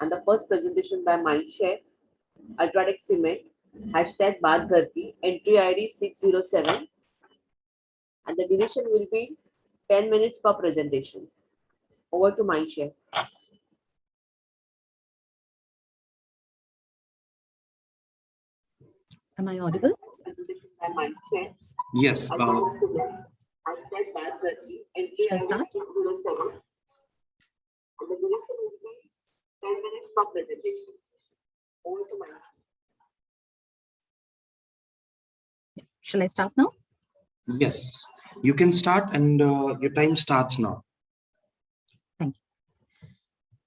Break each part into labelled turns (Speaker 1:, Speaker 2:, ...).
Speaker 1: and the first presentation by Mindshare, UltraTech Cement, hashtag Baat Ghar Ki, entry ID 607, and the duration will be 10 minutes per presentation. Over to Mindshare.
Speaker 2: Am I audible?
Speaker 1: Presentation by Mindshare.
Speaker 3: Yes.
Speaker 2: Shall I start?
Speaker 1: And the duration will be 10 minutes per presentation. Over to Mindshare.
Speaker 2: Shall I start now?
Speaker 3: Yes, you can start, and your time starts now.
Speaker 2: Thank you.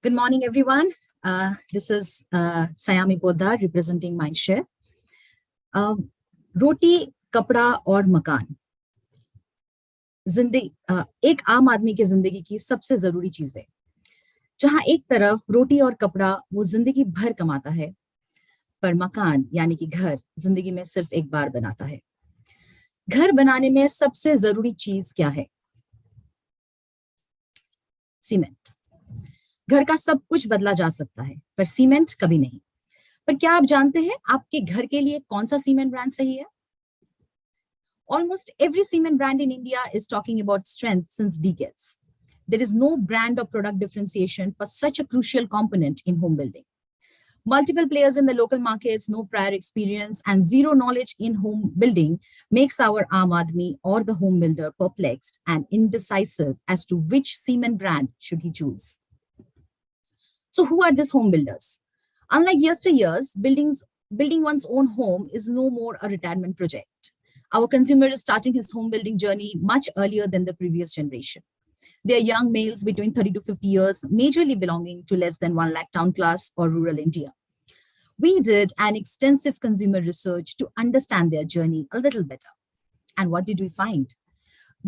Speaker 2: Good morning, everyone. This is Sayami Poddar representing Mindshare. रोटी, कपड़ा और मकान जिंदगी एक आम आदमी की जिंदगी की सबसे जरूरी चीज है। जहां एक तरफ रोटी और कपड़ा वो जिंदगी भर कमाता है, पर मकान यानी कि घर जिंदगी में सिर्फ एक बार बनाता है। घर बनाने में सबसे जरूरी चीज क्या है? सीमेंट। घर का सब कुछ बदला जा सकता है, पर सीमेंट कभी नहीं। पर क्या आप जानते हैं आपके घर के लिए कौन सा सीमेंट ब्रांड सही है? Almost every cement brand in India is talking about strength since decades. There is no brand or product differentiation for such a crucial component in home building. Multiple players in the local markets, no prior experience, and zero knowledge in home building makes our Aam Aadmi or the home builder perplexed and indecisive as to which cement brand should he choose. So who are these home builders? Unlike yesteryears, building one's own home is no more a retirement project. Our consumer is starting his home building journey much earlier than the previous generation. They are young males between 30 to 50 years, majorly belonging to less than 1 lakh town class or rural India. We did an extensive consumer research to understand their journey a little better. And what did we find?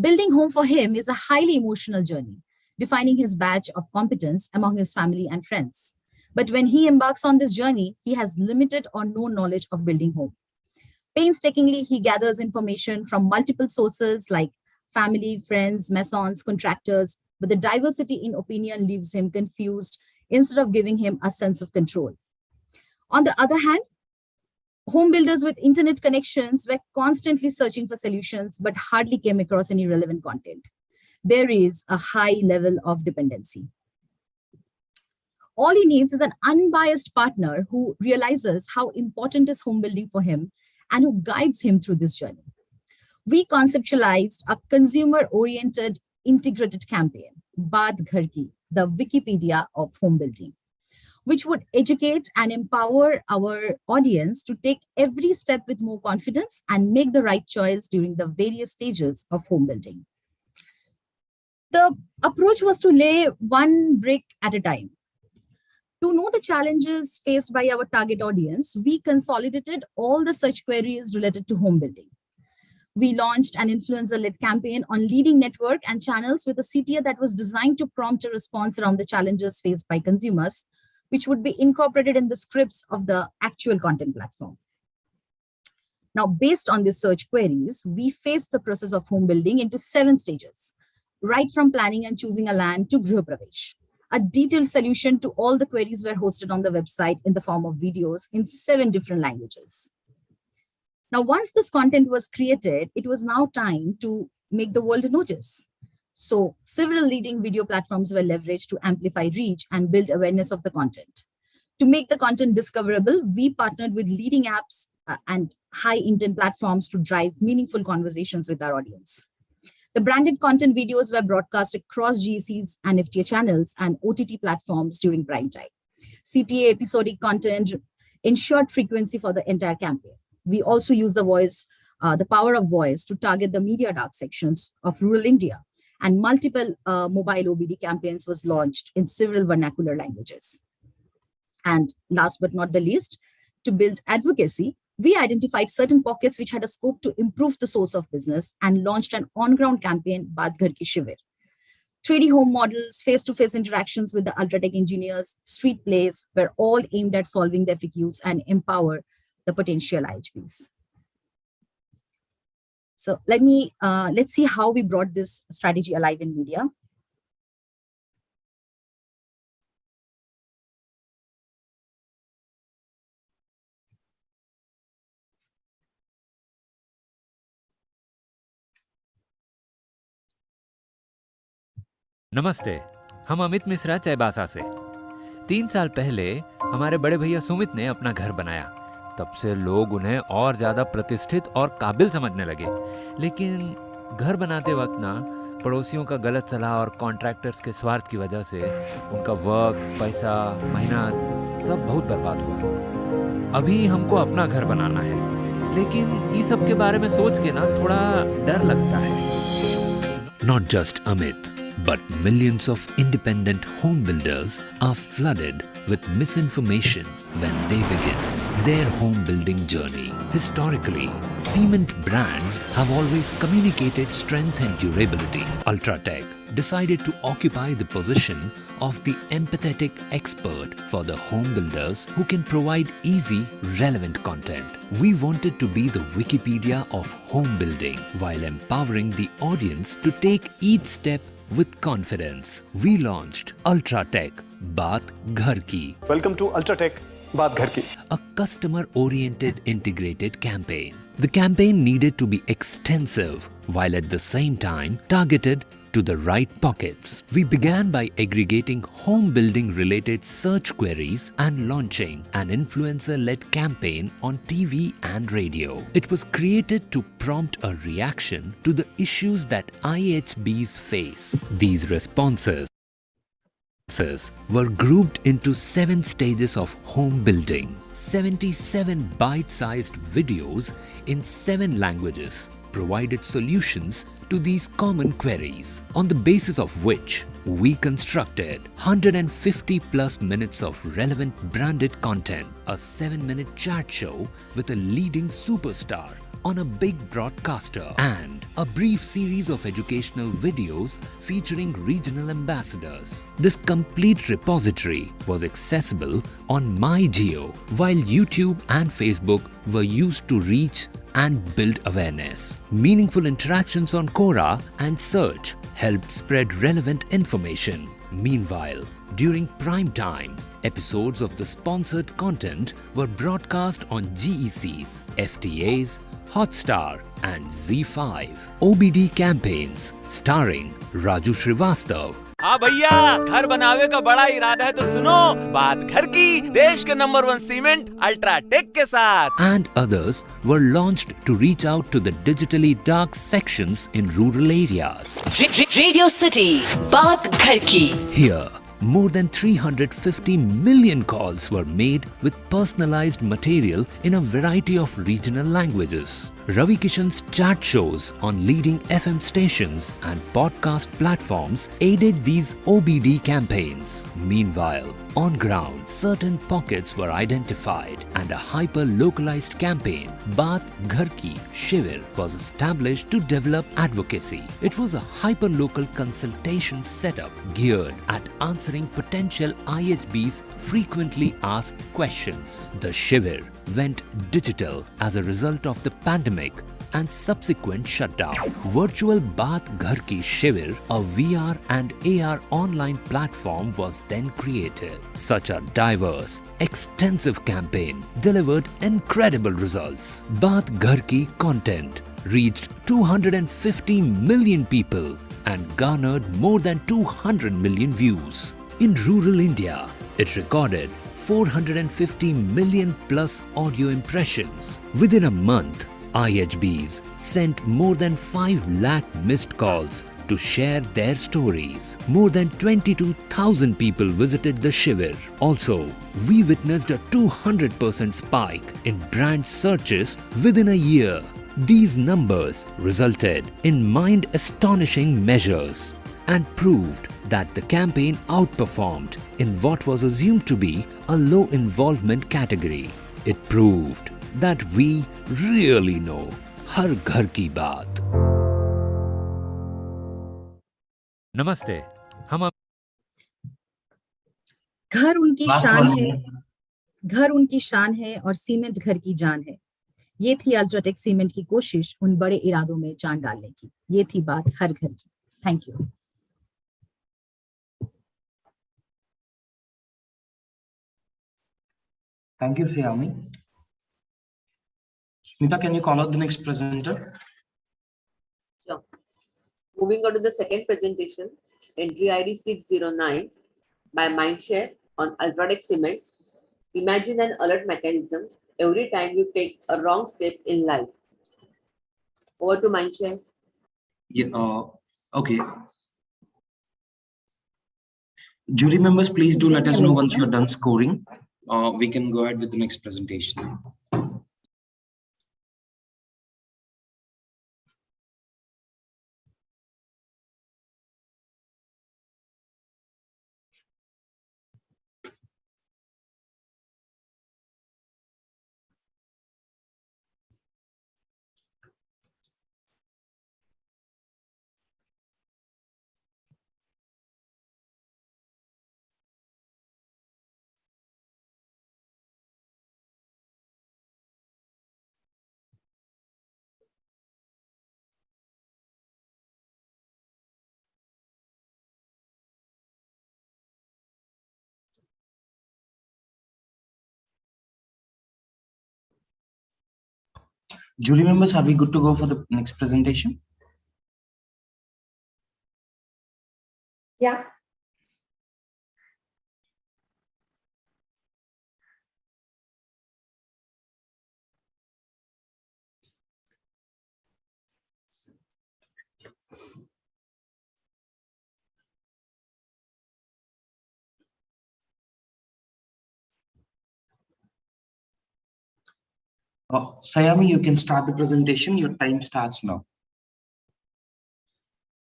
Speaker 2: Building home for him is a highly emotional journey, defining his badge of competence among his family and friends. But when he embarks on this journey, he has limited or no knowledge of building home. Painstakingly, he gathers information from multiple sources like family, friends, masons, contractors, but the diversity in opinion leaves him confused instead of giving him a sense of control. On the other hand, home builders with internet connections were constantly searching for solutions, but hardly came across any relevant content. There is a high level of dependency. All he needs is an unbiased partner who realizes how important is home building for him and who guides him through this journey. We conceptualized a consumer-oriented integrated campaign, Baat Ghar Ki, the Wikipedia of home building, which would educate and empower our audience to take every step with more confidence and make the right choice during the various stages of home building. The approach was to lay one brick at a time. To know the challenges faced by our target audience, we consolidated all the search queries related to home building. We launched an influencer-led campaign on leading network and channels with a CTA that was designed to prompt a response around the challenges faced by consumers, which would be incorporated in the scripts of the actual content platform. Now, based on these search queries, we phased the process of home building into 7 stages, right from planning and choosing a land to Griha Pravesh. A detailed solution to all the queries were hosted on the website in the form of videos in 7 different languages. Now, once this content was created, it was now time to make the world notice. So several leading video platforms were leveraged to amplify reach and build awareness of the content. To make the content discoverable, we partnered with leading apps and high intent platforms to drive meaningful conversations with our audience. The branded content videos were broadcast across GECs and FTA channels and OTT platforms during prime time. CTA episodic content ensured frequency for the entire campaign. We also use the power of voice to target the media dark sections of rural India, and multiple mobile OBD campaigns was launched in several vernacular languages. And last but not the least, to build advocacy, we identified certain pockets which had a scope to improve the source of business and launched an on-ground campaign, Baat Ghar Ki Shivir. 3D home models, face-to-face interactions with the UltraTech engineers, street plays were all aimed at solving the FAQs and empower the potential IHPs. So let's see how we brought this strategy alive in media.
Speaker 4: नमस्ते, हम अमित मिश्रा चाईबासा से। 3 साल पहले हमारे बड़े भैया सुमित ने अपना घर बनाया। तब से लोग उन्हें और ज्यादा प्रतिष्ठित और काबिल समझने लगे। लेकिन घर बनाते वक्त ना पड़ोसियों का गलत सलाह और कॉन्ट्रैक्टर्स के स्वार्थ की वजह से उनका वक्त, पैसा, मेहनत सब बहुत बर्बाद हुआ। अभी हमको अपना घर बनाना है, लेकिन ये सब के बारे में सोच के ना थोड़ा डर लगता है। Not just Amit, but millions of independent home builders are flooded with misinformation when they begin their home building journey. Historically, cement brands have always communicated strength and durability. UltraTech decided to occupy the position of the empathetic expert for the home builders who can provide easy, relevant content. We wanted to be the Wikipedia of home building while empowering the audience to take each step with confidence. We launched UltraTech Baat Ghar Ki.
Speaker 5: Welcome to UltraTech Baat Ghar Ki,
Speaker 4: a customer-oriented integrated campaign. The campaign needed to be extensive while at the same time targeted to the right pockets. We began by aggregating home building related search queries and launching an influencer-led campaign on TV and radio. It was created to prompt a reaction to the issues that IHBs face. These responses were grouped into 7 stages of home building, 77 bite-sized videos in 7 languages provided solutions to these common queries, on the basis of which we constructed 150 plus minutes of relevant branded content, a 7-minute chat show with a leading superstar on a big broadcaster, and a brief series of educational videos featuring regional ambassadors. This complete repository was accessible on MyGeo, while YouTube and Facebook were used to reach and build awareness. Meaningful interactions on Quora and Search helped spread relevant information. Meanwhile, during prime time, episodes of the sponsored content were broadcast on GECs, FTAs, Hotstar and Z5. OBD campaigns starring Raju Srivastav,
Speaker 6: हाँ भैया, घर बनावे का बड़ा इरादा है तो सुनो बात घर की, देश के नंबर 1 सीमेंट अल्ट्राटेक के साथ,
Speaker 4: and others were launched to reach out to the digitally dark sections in rural areas.
Speaker 7: Radio City, Baat Ghar Ki.
Speaker 4: Here, more than 350 million calls were made with personalized material in a variety of regional languages. Ravi Kishan's chat shows on leading FM stations and podcast platforms aided these OBD campaigns. Meanwhile, on ground, certain pockets were identified and a hyper-localized campaign, Baat Ghar Ki Shivir, was established to develop advocacy. It was a hyper-local consultation setup geared at answering potential IHB's frequently asked questions. The Shivir went digital as a result of the pandemic and subsequent shutdown. Virtual Baat Ghar Ki Shivir, a VR and AR online platform, was then created. Such a diverse, extensive campaign delivered incredible results. Baat Ghar Ki content reached 250 million people and garnered more than 200 million views. In rural India, it recorded 450 million plus audio impressions. Within a month, IHBs sent more than 5 lakh missed calls to share their stories. More than 22,000 people visited the Shivir. Also, we witnessed a 200% spike in brand searches within a year. These numbers resulted in mind-astonishing measures and proved that the campaign outperformed in what was assumed to be a low involvement category. It proved that we really know Har Ghar Ki Baat. नमस्ते, हम
Speaker 2: घर उनकी
Speaker 3: Last
Speaker 2: शान
Speaker 3: one.
Speaker 2: है, घर उनकी शान है और सीमेंट घर की जान है। ये थी अल्ट्राटेक सीमेंट की कोशिश उन बड़े इरादों में जान डालने की। ये थी बात हर घर की। Thank you.
Speaker 3: Thank you, Shyami. Smita, can you call out the next presenter?
Speaker 1: Sure. Moving on to the second presentation, entry ID 609 by Mindshare on UltraTech Cement. Imagine an alert mechanism every time you take a wrong step in life. Over to Mindshare.
Speaker 3: Yeah, okay. Jury members, please do let us know once you're done scoring. We can go ahead with the next presentation. Jury members, are we good to go for the next presentation?
Speaker 8: Yeah.
Speaker 3: Sayami, you can start the presentation. Your time starts now.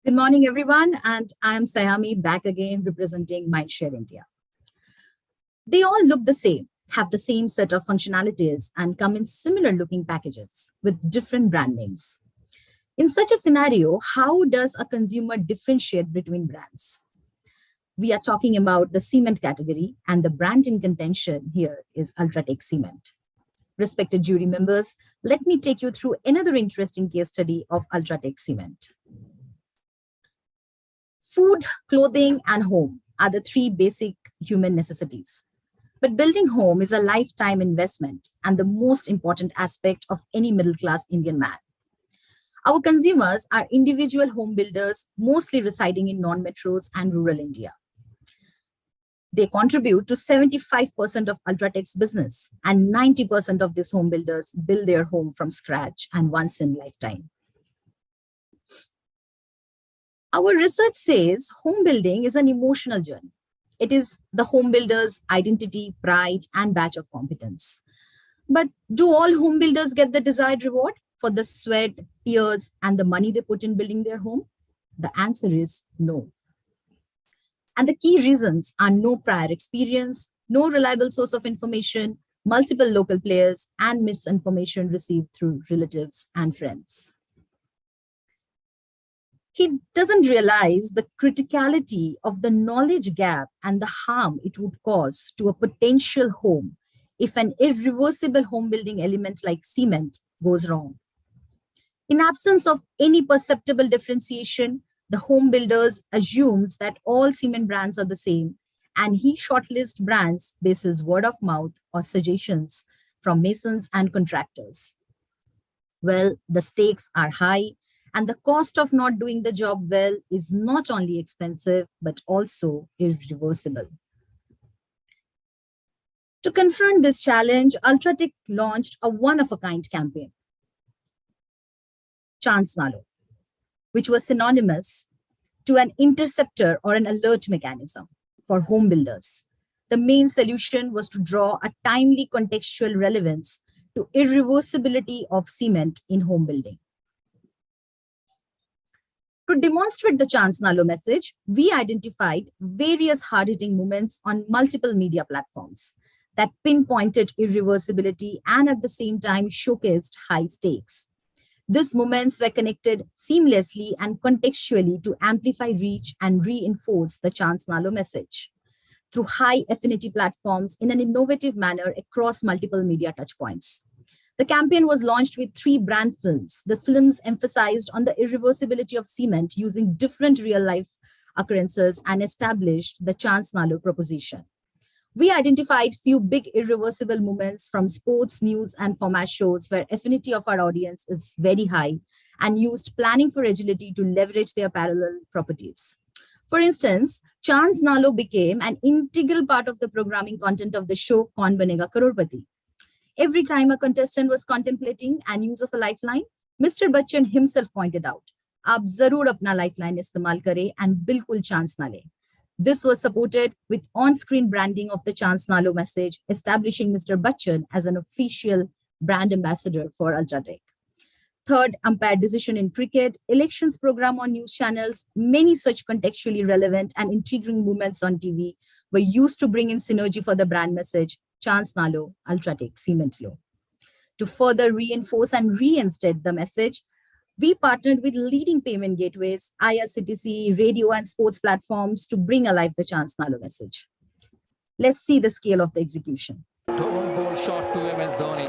Speaker 2: Good morning, everyone, and I'm Sayami back again representing Mindshare India. They all look the same, have the same set of functionalities, and come in similar looking packages with different brand names. In such a scenario, how does a consumer differentiate between brands? We are talking about the cement category, and the brand in contention here is UltraTech Cement. Respected jury members, let me take you through another interesting case study of UltraTech Cement. Food, clothing, and home are the three basic human necessities. But building home is a lifetime investment and the most important aspect of any middle-class Indian man. Our consumers are individual home builders, mostly residing in non-metros and rural India. They contribute to 75% of UltraTech's business, and 90% of these home builders build their home from scratch and once in lifetime. Our research says home building is an emotional journey. It is the home builder's identity, pride, and badge of competence. But do all home builders get the desired reward for the sweat, tears, and the money they put in building their home? The answer is no. And the key reasons are no prior experience, no reliable source of information, multiple local players, and misinformation received through relatives and friends. He doesn't realize the criticality of the knowledge gap and the harm it would cause to a potential home if an irreversible home building element like cement goes wrong. In absence of any perceptible differentiation, the home builders assumes that all cement brands are the same, and he shortlists brands basis word of mouth or suggestions from masons and contractors. Well, the stakes are high, and the cost of not doing the job well is not only expensive, but also irreversible. To confront this challenge, UltraTech launched a one-of-a-kind campaign, Chance Na Lo, which was synonymous to an interceptor or an alert mechanism for home builders. The main solution was to draw a timely contextual relevance to irreversibility of cement in home building. To demonstrate the Chance Na Lo message, we identified various hard-hitting moments on multiple media platforms that pinpointed irreversibility and at the same time showcased high stakes. These moments were connected seamlessly and contextually to amplify reach and reinforce the Chance Na Lo message through high affinity platforms in an innovative manner across multiple media touchpoints. The campaign was launched with 3 brand films. The films emphasized on the irreversibility of cement using different real-life occurrences and established the Chance Na Lo proposition. We identified few big irreversible moments from sports, news, and format shows where affinity of our audience is very high and used planning for agility to leverage their parallel properties. For instance, Chance Na Lo became an integral part of the programming content of the show Kaun Banega Crorepati. Every time a contestant was contemplating an use of a lifeline, Mr. Bachchan himself pointed out, "Aap zarur apna lifeline istemal kare and bilkul chance na le." This was supported with on-screen branding of the Chance Na Lo message, establishing Mr. Bachchan as an official brand ambassador for UltraTech. Third, umpire decision in cricket, elections program on news channels, many such contextually relevant and intriguing moments on TV were used to bring in synergy for the brand message, Chance Na Lo, UltraTech Cement Lo. To further reinforce and reinstate the message, we partnered with leading payment gateways, IRCTC, radio and sports platforms to bring alive the Chance Na Lo message. Let's see the scale of the execution.
Speaker 8: One ball shot to MS Dhoni.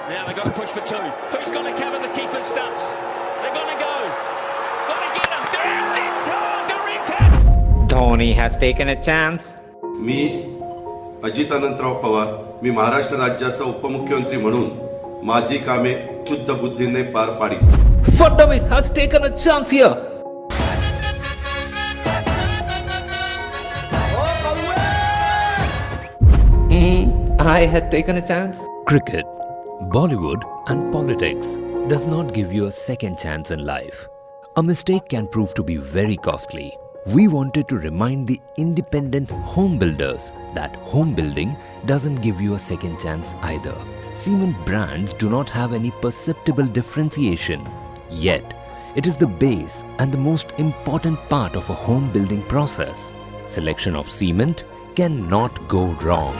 Speaker 8: Now they've got to push for two. Who's going to cover the keeper's stumps? They're going to go. Going to get him. Directed.
Speaker 9: Dhoni has taken a chance.
Speaker 10: मी अजित अनंतराव पवार, मी महाराष्ट्र राज्याचा उपमुख्यमंत्री म्हणून माझी कामे शुद्ध बुद्धीने पार पाडी.
Speaker 9: Fadnavis has taken a chance here. I had taken a chance.
Speaker 4: Cricket, Bollywood and politics does not give you a second chance in life. A mistake can prove to be very costly. We wanted to remind the independent home builders that home building doesn't give you a second chance either. Cement brands do not have any perceptible differentiation. Yet, it is the base and the most important part of a home building process. Selection of cement cannot go wrong.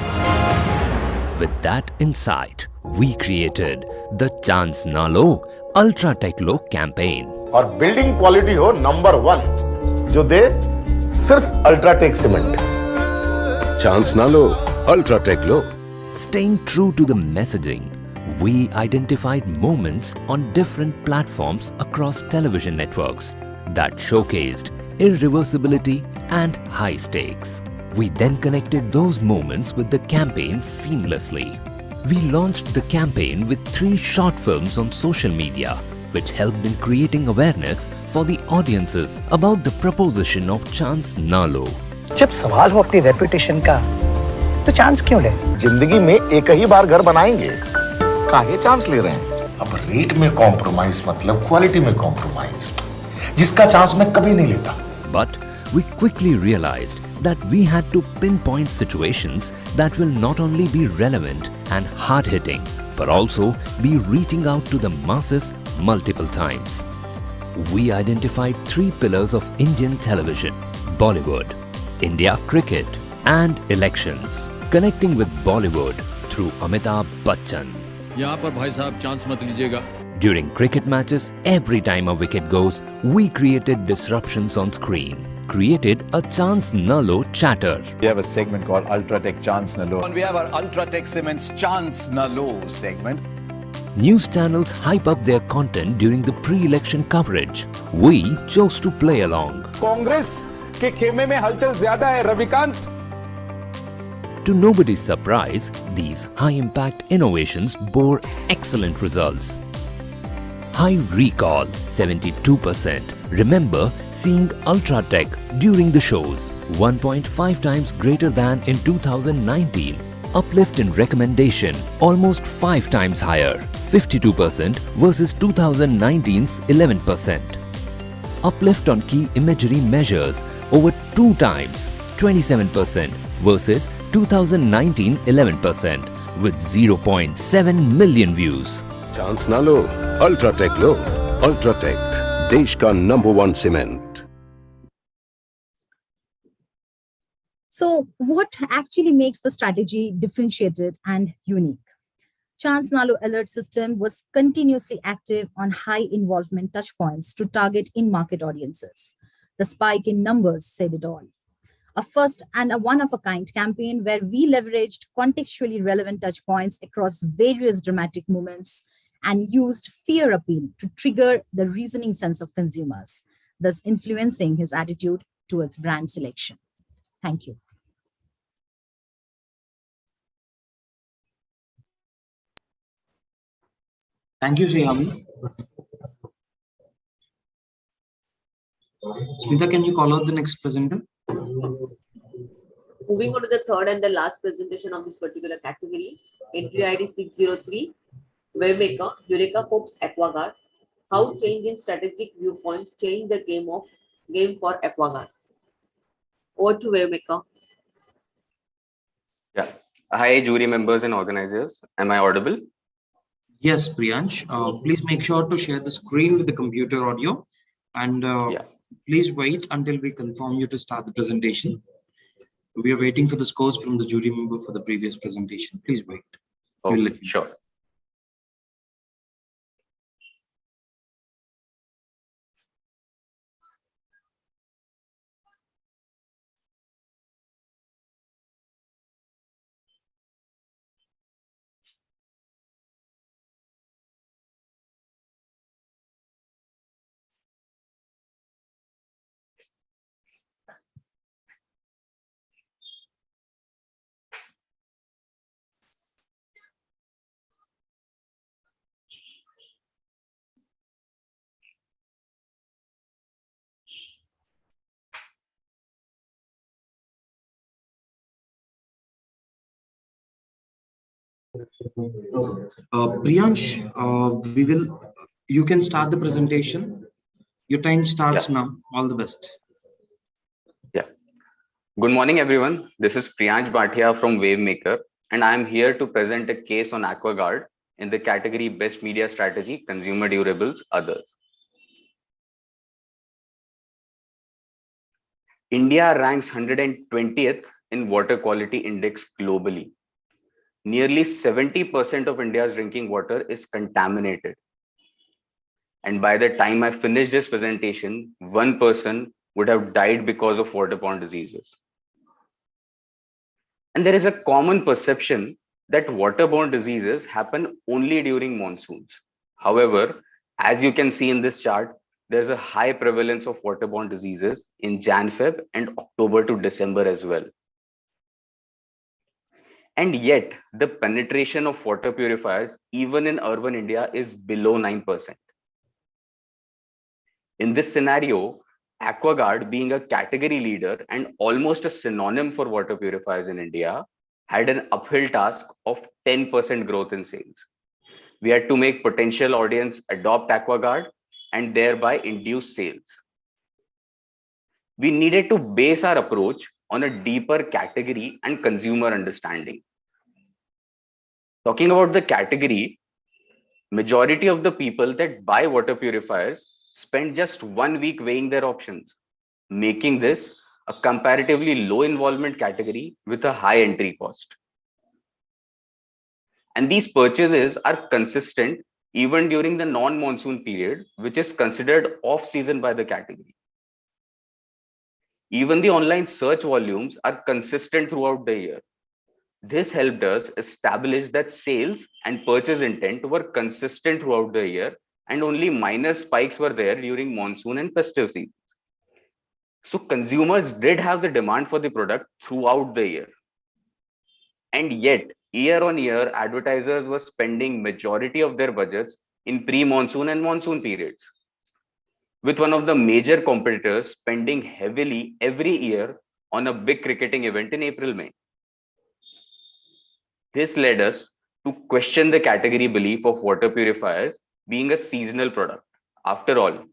Speaker 4: With that insight, we created the Chance Na Lo UltraTech Lo campaign.
Speaker 11: और building quality हो number 1 जो दे सिर्फ UltraTech cement.
Speaker 10: Chance ना लो, UltraTech लो.
Speaker 4: Staying true to the messaging, we identified moments on different platforms across television networks that showcased irreversibility and high stakes. We then connected those moments with the campaign seamlessly. We launched the campaign with 3 short films on social media, which helped in creating awareness for the audiences about the proposition of Chance Na Lo.
Speaker 5: जब सवाल हो अपनी reputation का, तो chance क्यों ले?
Speaker 11: जिंदगी में एक ही बार घर बनाएंगे, काहे चांस ले रहे हैं? अब रेट में कॉम्प्रोमाइज मतलब क्वालिटी में कॉम्प्रोमाइज, जिसका चांस मैं कभी नहीं लेता.
Speaker 4: But we quickly realized that we had to pinpoint situations that will not only be relevant and hard-hitting, but also be reaching out to the masses multiple times. We identified 3 pillars of Indian television: Bollywood, India cricket, and elections, connecting with Bollywood through Amitabh Bachchan.
Speaker 12: यहाँ पर भाई साहब chance मत लीजिएगा.
Speaker 4: During cricket matches, every time a wicket goes, we created disruptions on screen, created a Chance Na Lo chatter.
Speaker 13: We have a segment called UltraTech Chance Na Lo. And we have our UltraTech Cement's Chance Na Lo segment.
Speaker 4: News channels hype up their content during the pre-election coverage. We chose to play along.
Speaker 11: Congress के खेमे में हलचल ज्यादा है Ravikant.
Speaker 4: To nobody's surprise, these high-impact innovations bore excellent results. High recall, 72%. Remember seeing UltraTech during the shows, 1.5 times greater than in 2019. Uplift in recommendation, almost 5 times higher, 52% versus 2019's 11%. Uplift on key imagery measures, over 2 times, 27% versus 2019 11%, with 0.7 million views.
Speaker 10: Chance ना लो, UltraTech लो. UltraTech, देश का number 1 cement.
Speaker 2: So what actually makes the strategy differentiated and unique? Chance Na Lo alert system was continuously active on high involvement touchpoints to target in-market audiences. The spike in numbers said it all. A first and a one-of-a-kind campaign where we leveraged contextually relevant touchpoints across various dramatic moments and used fear appeal to trigger the reasoning sense of consumers, thus influencing his attitude towards brand selection. Thank you.
Speaker 3: Thank you, Sriyami. Smita, can you call out the next presenter?
Speaker 1: Moving on to the third and the last presentation of this particular category, entry ID 603, Wavemaker, Eureka Forbes Aquaguard. How change in strategic viewpoint changed the game for Aquaguard. Over to Wavemaker.
Speaker 14: Yeah. Hi, jury members and organizers. Am I audible?
Speaker 3: Yes, Priyansh. Please make sure to share the screen with the computer audio, and please wait until we confirm you to start the presentation. We are waiting for the scores from the jury member for the previous presentation. Please wait.
Speaker 14: Oh, sure.
Speaker 3: Priyansh, you can start the presentation. Your time starts now. All the best.
Speaker 14: Yeah. Good morning, everyone. This is Priyansh Bhatia from Wavemaker, and I am here to present a case on Aquaguard in the category Best Media Strategy, Consumer Durables, Others. India ranks 120th in water quality index globally. Nearly 70% of India's drinking water is contaminated. And by the time I finish this presentation, one person would have died because of waterborne diseases. And there is a common perception that waterborne diseases happen only during monsoons. However, as you can see in this chart, there's a high prevalence of waterborne diseases in Jan-Feb and October to December as well. And yet, the penetration of water purifiers, even in urban India, is below 9%. In this scenario, Aquaguard, being a category leader and almost a synonym for water purifiers in India, had an uphill task of 10% growth in sales. We had to make potential audience adopt Aquaguard and thereby induce sales. We needed to base our approach on a deeper category and consumer understanding. Talking about the category, majority of the people that buy water purifiers spend just 1 week weighing their options, making this a comparatively low involvement category with a high entry cost. And these purchases are consistent even during the non-monsoon period, which is considered off-season by the category. Even the online search volumes are consistent throughout the year. This helped us establish that sales and purchase intent were consistent throughout the year, and only minor spikes were there during monsoon and festive season. So consumers did have the demand for the product throughout the year. And yet, year on year, advertisers were spending majority of their budgets in pre-monsoon and monsoon periods, with one of the major competitors spending heavily every year on a big cricketing event in April-May. This led us to question the category belief of water purifiers being a seasonal product. After all,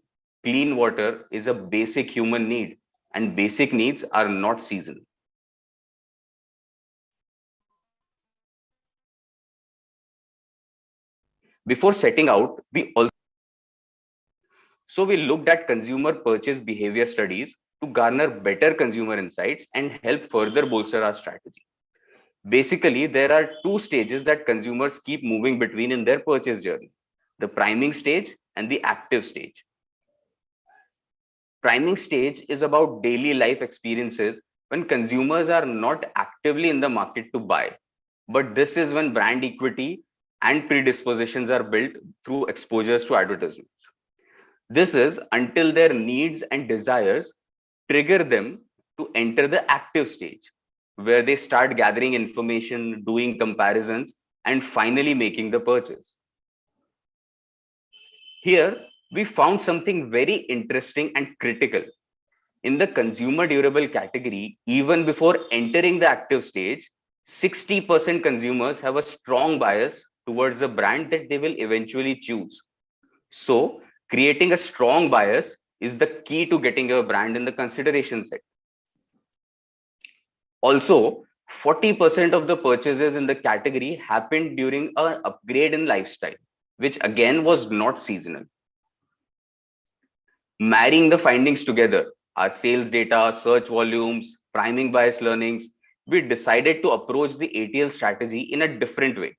Speaker 14: clean water is a basic human need, and basic needs are not seasonal. Before setting out, we looked at consumer purchase behavior studies to garner better consumer insights and help further bolster our strategy. Basically, there are two stages that consumers keep moving between in their purchase journey: the priming stage and the active stage. Priming stage is about daily life experiences when consumers are not actively in the market to buy, but this is when brand equity and predispositions are built through exposures to advertisements. This is until their needs and desires trigger them to enter the active stage, where they start gathering information, doing comparisons, and finally making the purchase. Here, we found something very interesting and critical. In the consumer durable category, even before entering the active stage, 60% consumers have a strong bias towards the brand that they will eventually choose. So, creating a strong bias is the key to getting your brand in the consideration set. Also, 40% of the purchases in the category happened during an upgrade in lifestyle, which again was not seasonal. Marrying the findings together, our sales data, search volumes, priming bias learnings, we decided to approach the ATL strategy in a different way.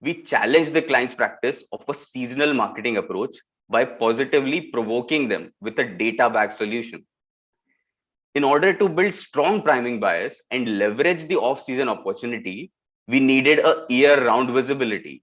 Speaker 14: We challenged the client's practice of a seasonal marketing approach by positively provoking them with a data-backed solution. In order to build strong priming bias and leverage the off-season opportunity, we needed a year-round visibility.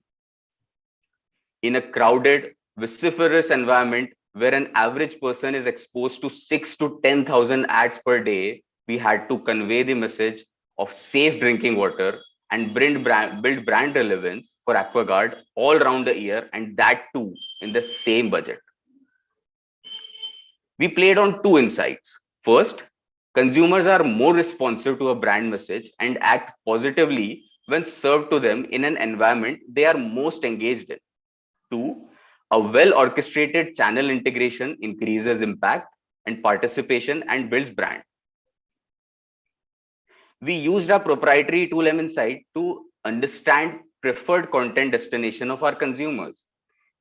Speaker 14: In a crowded, vociferous environment where an average person is exposed to 6,000 to 10,000 ads per day, we had to convey the message of safe drinking water and build brand relevance for Aquaguard all around the year, and that too in the same budget. We played on two insights. First, consumers are more responsive to a brand message and act positively when served to them in an environment they are most engaged in. Two, a well-orchestrated channel integration increases impact and participation and builds brand. We used our proprietary tool Insight to understand preferred content destination of our consumers.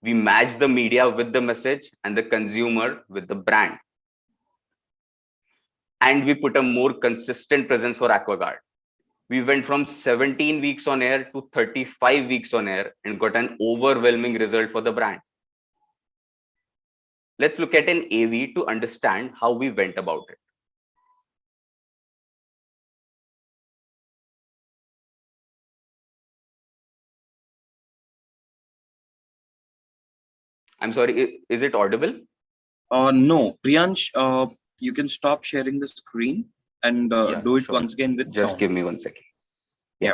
Speaker 14: We matched the media with the message and the consumer with the brand. And we put a more consistent presence for Aquaguard. We went from 17 weeks on air to 35 weeks on air and got an overwhelming result for the brand. Let's look at an AV to understand how we went about it. I'm sorry, is it audible?
Speaker 3: No, Priyansh, you can stop sharing the screen and do it once again with
Speaker 14: Just
Speaker 3: sound.
Speaker 14: give me 1 second.
Speaker 3: Yeah.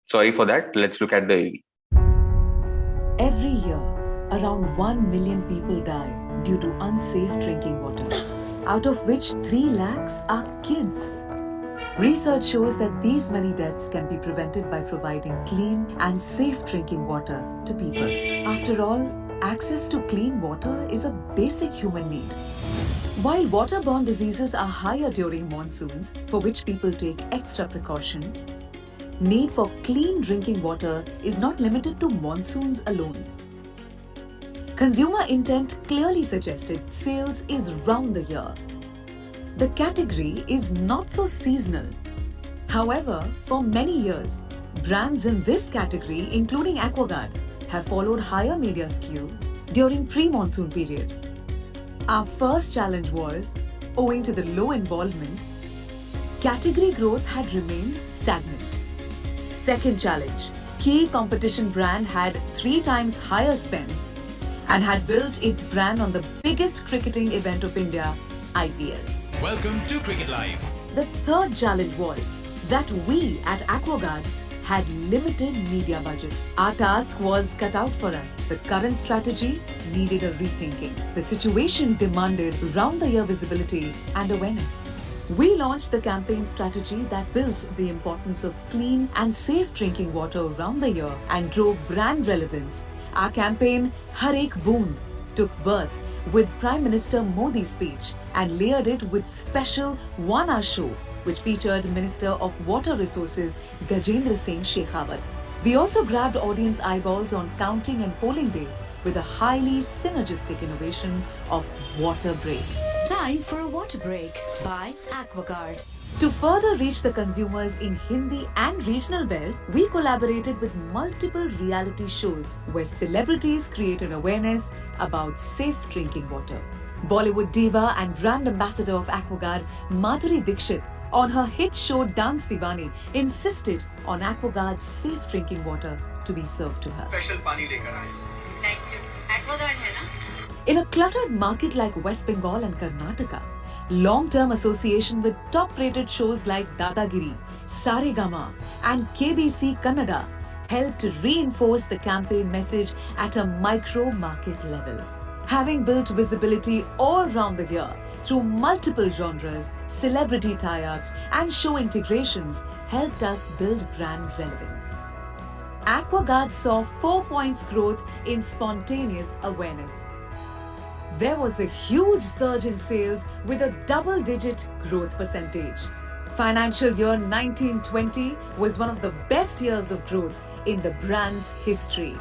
Speaker 14: Sorry for that. Let's look at the AV.
Speaker 15: Every year, around 1 million people die due to unsafe drinking water, out of which 3 lakhs are kids. Research shows that these many deaths can be prevented by providing clean and safe drinking water to people. After all, access to clean water is a basic human need. While waterborne diseases are higher during monsoons, for which people take extra precaution, need for clean drinking water is not limited to monsoons alone. Consumer intent clearly suggested sales is round the year. The category is not so seasonal. However, for many years, brands in this category, including Aquaguard, have followed higher media skew during pre-monsoon period. Our first challenge was, owing to the low involvement, category growth had remained stagnant. Second challenge, key competition brand had 3 times higher spends and had built its brand on the biggest cricketing event of India, IPL.
Speaker 16: Welcome to Cricket Live.
Speaker 15: The third challenge was that we at Aquaguard had limited media budget. Our task was cut out for us. The current strategy needed a rethinking. The situation demanded round-the-year visibility and awareness. We launched the campaign strategy that built the importance of clean and safe drinking water around the year and drove brand relevance. Our campaign, Har Ek Boond, took birth with Prime Minister Modi's speech and layered it with special one-hour show which featured Minister of Water Resources Gajendra Singh Shekhawat. We also grabbed audience eyeballs on counting and polling day with a highly synergistic innovation of Water Break.
Speaker 17: Time for a water break by Aquaguard.
Speaker 15: To further reach the consumers in Hindi and regional belt, we collaborated with multiple reality shows where celebrities created awareness about safe drinking water. Bollywood diva and brand ambassador of Aquaguard, Madhuri Dixit, on her hit show Dance Diwani, insisted on Aquaguard's safe drinking water to be served to her.
Speaker 16: Special pani lekar aaye.
Speaker 17: Thank you. Aquaguard hai na?
Speaker 15: In a cluttered market like West Bengal and Karnataka, long-term association with top-rated shows like Dadagiri, Saregama and KBC Kannada helped to reinforce the campaign message at a micro market level. Having built visibility all round the year through multiple genres, celebrity tie-ups and show integrations helped us build brand relevance. Aquaguard saw 4 points growth in spontaneous awareness. There was a huge surge in sales with a double-digit growth percentage. Financial year 1920 was one of the best years of growth in the brand's history.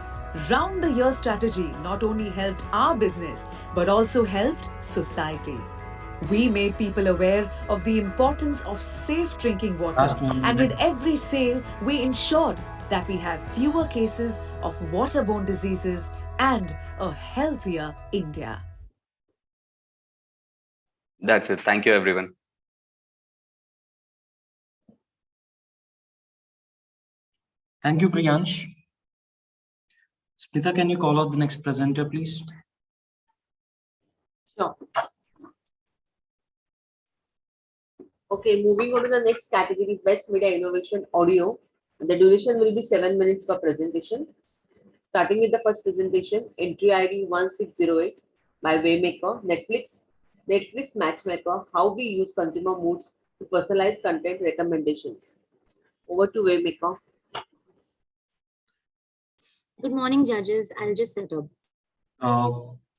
Speaker 15: Round-the-year strategy not only helped our business but also helped society. We made people aware of the importance of safe drinking water, and with every sale, we ensured that we have fewer cases of waterborne diseases and a healthier India.
Speaker 14: That's it. Thank you, everyone.
Speaker 3: Thank you, Priyansh. Smita, can you call out the next presenter, please?
Speaker 1: Sure. Okay, moving on to the next category, Best Media Innovation Audio. The duration will be 7 minutes per presentation. Starting with the first presentation, entry ID 1608 by Waymaker, Netflix Matchmaker, how we use consumer moods to personalize content recommendations. Over to Waymaker.
Speaker 18: Good morning, judges. I'll just set up.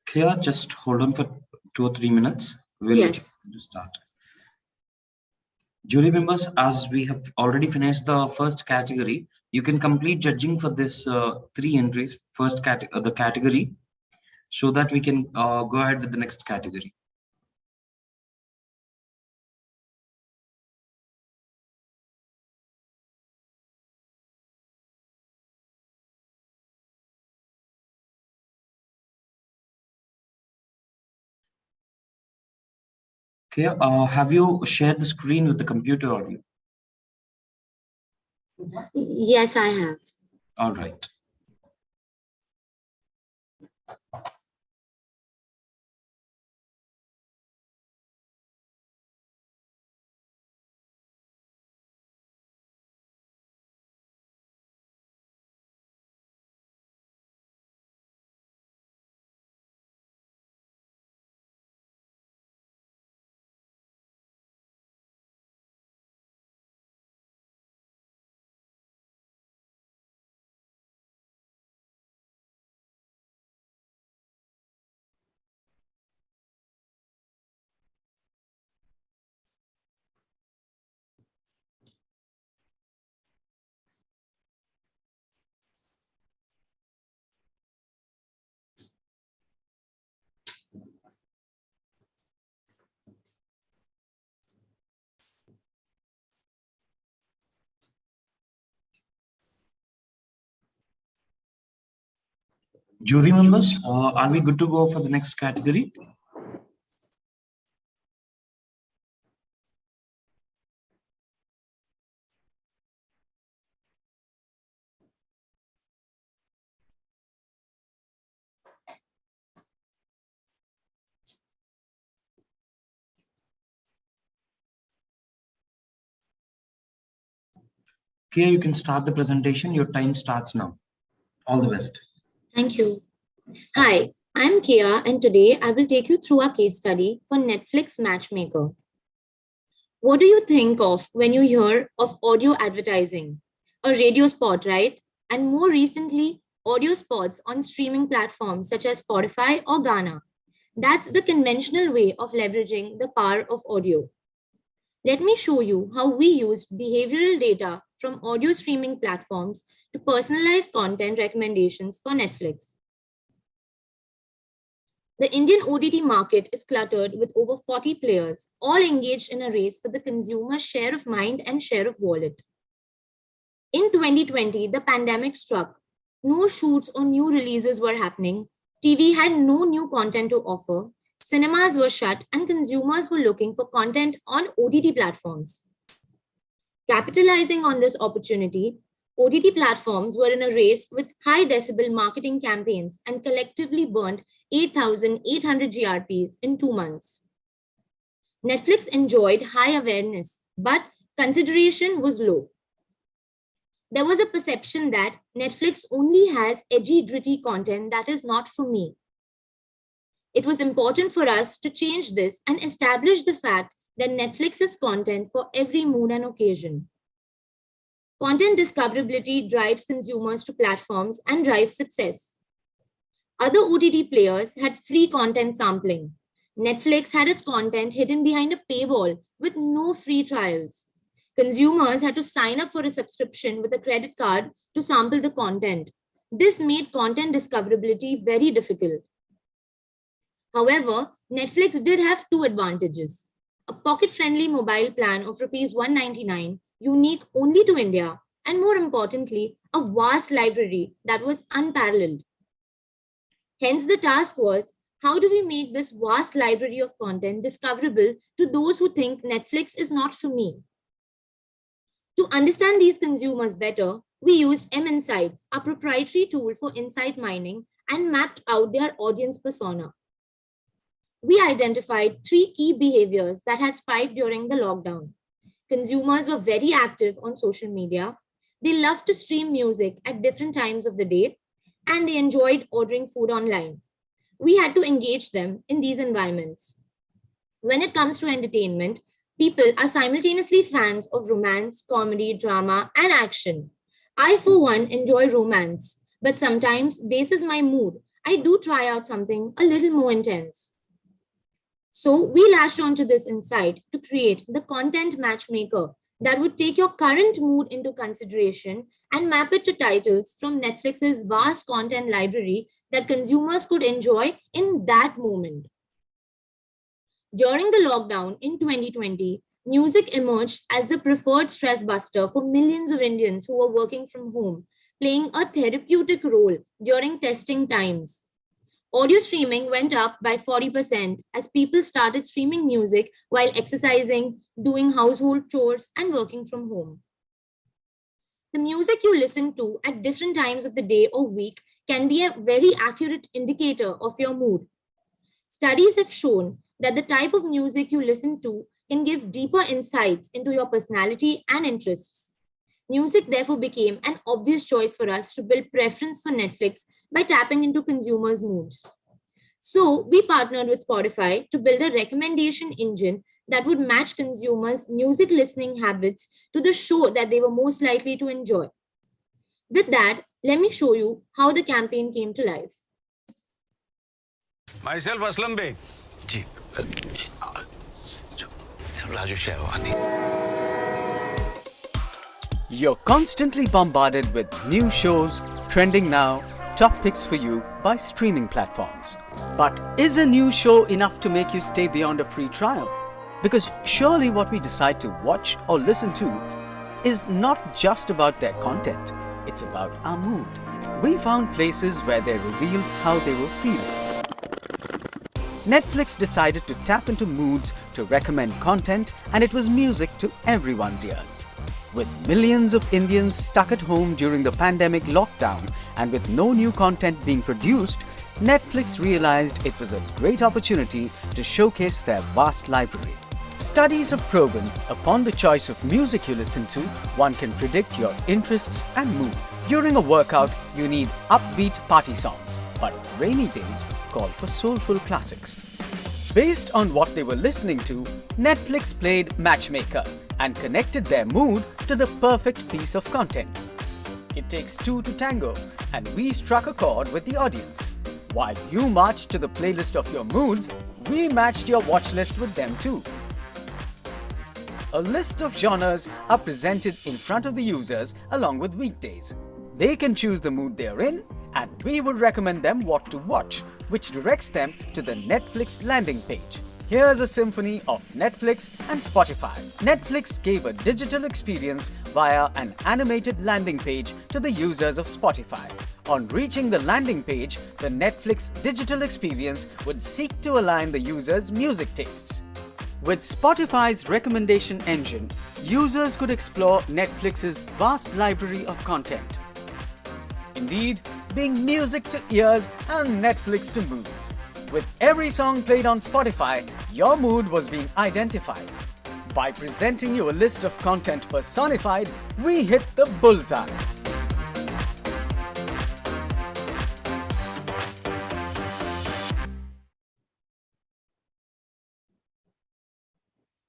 Speaker 3: Kia, just hold on for 2 or 3 minutes. We'll
Speaker 18: Yes.
Speaker 3: start. Jury members, as we have already finished the first category, you can complete judging for this 3 entries, the category, so that we can go ahead with the next category. Okay, have you shared the screen with the computer audio?
Speaker 18: Yes, I have.
Speaker 3: All right. Jury members, are we good to go for the next category? Kia, you can start the presentation. Your time starts now. All the best.
Speaker 18: Thank you. Hi, I'm Kia, and today I will take you through our case study for Netflix Matchmaker. What do you think of when you hear of audio advertising? A radio spot, right? And more recently, audio spots on streaming platforms such as Spotify or Gala. That's the conventional way of leveraging the power of audio. Let me show you how we used behavioral data from audio streaming platforms to personalize content recommendations for Netflix. The Indian OTT market is cluttered with over 40 players, all engaged in a race for the consumer's share of mind and share of wallet. In 2020, the pandemic struck. No shoots or new releases were happening. TV had no new content to offer. Cinemas were shut and consumers were looking for content on OTT platforms. Capitalizing on this opportunity, OTT platforms were in a race with high decibel marketing campaigns and collectively burned 8,800 GRPs in 2 months. Netflix enjoyed high awareness, but consideration was low. There was a perception that Netflix only has edgy, gritty content that is not for me. It was important for us to change this and establish the fact that Netflix is content for every mood and occasion. Content discoverability drives consumers to platforms and drives success. Other OTT players had free content sampling. Netflix had its content hidden behind a paywall with no free trials. Consumers had to sign up for a subscription with a credit card to sample the content. This made content discoverability very difficult. However, Netflix did have two advantages: a pocket-friendly mobile plan of Rs 199, unique only to India, and more importantly, a vast library that was unparalleled. Hence, the task was, how do we make this vast library of content discoverable to those who think Netflix is not for me? To understand these consumers better, we used M-Insights, a proprietary tool for insight mining, and mapped out their audience persona. We identified 3 key behaviors that had spiked during the lockdown. Consumers were very active on social media. They loved to stream music at different times of the day, and they enjoyed ordering food online. We had to engage them in these environments. When it comes to entertainment, people are simultaneously fans of romance, comedy, drama, and action. I, for one, enjoy romance, but sometimes, basis my mood, I do try out something a little more intense. So we latched onto this insight to create the content matchmaker that would take your current mood into consideration and map it to titles from Netflix's vast content library that consumers could enjoy in that moment. During the lockdown in 2020, music emerged as the preferred stress buster for millions of Indians who were working from home, playing a therapeutic role during testing times. Audio streaming went up by 40% as people started streaming music while exercising, doing household chores, and working from home. The music you listen to at different times of the day or week can be a very accurate indicator of your mood. Studies have shown that the type of music you listen to can give deeper insights into your personality and interests. Music therefore became an obvious choice for us to build preference for Netflix by tapping into consumers' moods. So we partnered with Spotify to build a recommendation engine that would match consumers' music listening habits to the show that they were most likely to enjoy. With that, let me show you how the campaign came to life.
Speaker 16: Myself, Aslam Bey.
Speaker 19: Raju Sherwani.
Speaker 20: You're constantly bombarded with new shows, trending now, top picks for you by streaming platforms. But is a new show enough to make you stay beyond a free trial? Because surely what we decide to watch or listen to is not just about their content, it's about our mood. We found places where they revealed how they were feeling. Netflix decided to tap into moods to recommend content, and it was music to everyone's ears. With millions of Indians stuck at home during the pandemic lockdown and with no new content being produced, Netflix realized it was a great opportunity to showcase their vast library. Studies have proven upon the choice of music you listen to, one can predict your interests and mood. During a workout, you need upbeat party songs, but rainy days call for soulful classics. Based on what they were listening to, Netflix played Matchmaker and connected their mood to the perfect piece of content. It takes two to tango, and we struck a chord with the audience. While you marched to the playlist of your moods, we matched your watch list with them too. A list of genres are presented in front of the users along with weekdays. They can choose the mood they're in, and we would recommend them what to watch, which directs them to the Netflix landing page. Here's a symphony of Netflix and Spotify. Netflix gave a digital experience via an animated landing page to the users of Spotify. On reaching the landing page, the Netflix digital experience would seek to align the user's music tastes. With Spotify's recommendation engine, users could explore Netflix's vast library of content. Indeed, being music to ears and Netflix to moods. With every song played on Spotify, your mood was being identified. By presenting you a list of content personified, we hit the bullseye.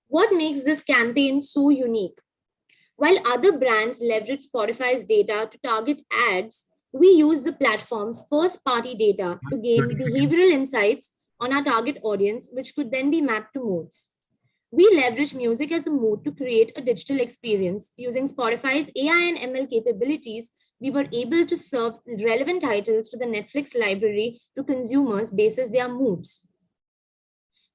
Speaker 18: What makes this campaign so unique? While other brands leverage Spotify's data to target ads, we use the platform's first-party data to gain behavioral insights on our target audience, which could then be mapped to moods. We leverage music as a mood to create a digital experience. Using Spotify's AI and ML capabilities, we were able to serve relevant titles to the Netflix library to consumers based on their moods.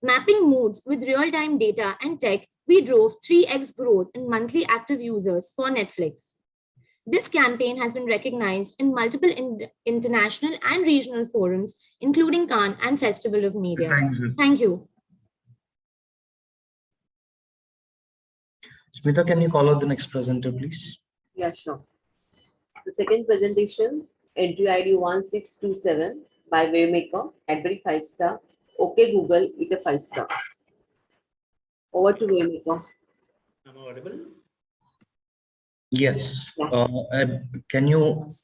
Speaker 18: Mapping moods with real-time data and tech, we drove 3x growth in monthly active users for Netflix. This campaign has been recognized in multiple international and regional forums, including Cannes and Festival of Media. Thank you.
Speaker 3: Smita, can you call out the next presenter, please?
Speaker 1: Yeah, sure. The second presentation, entry ID 1627 by Waymaker, Cadbury 5-star, OK Google, eat a 5-star. Over to Waymaker.
Speaker 21: Am I audible?
Speaker 3: Yes. Can you?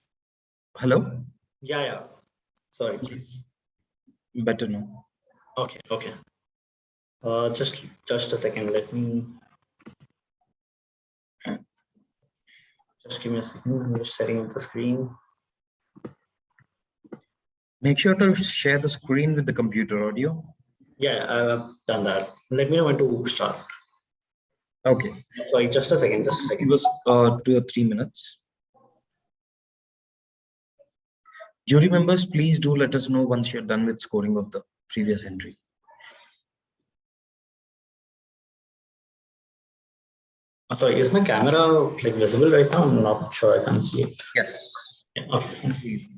Speaker 3: Hello?
Speaker 21: Yeah. Sorry.
Speaker 3: Yes. Better now.
Speaker 21: Okay. Just a second. Let me. Just give me a second. I'm just setting up the screen.
Speaker 3: Make sure to share the screen with the computer audio.
Speaker 21: Yeah, I've done that. Let me know when to start.
Speaker 3: Okay.
Speaker 21: Sorry, just a second.
Speaker 3: Give us 2 or 3 minutes. Jury members, please do let us know once you're done with scoring of the previous entry.
Speaker 21: Sorry, is my camera visible right now? I'm not sure. I can't see it.
Speaker 3: Yes.
Speaker 21: Yeah, okay.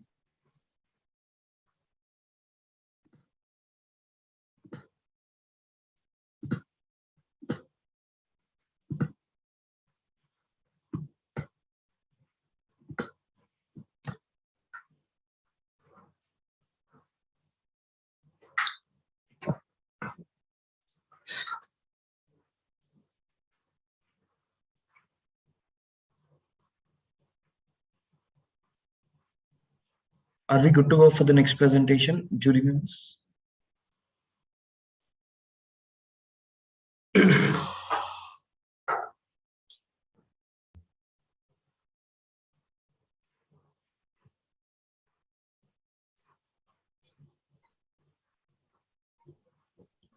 Speaker 3: Are we good to go for the next presentation, jury members?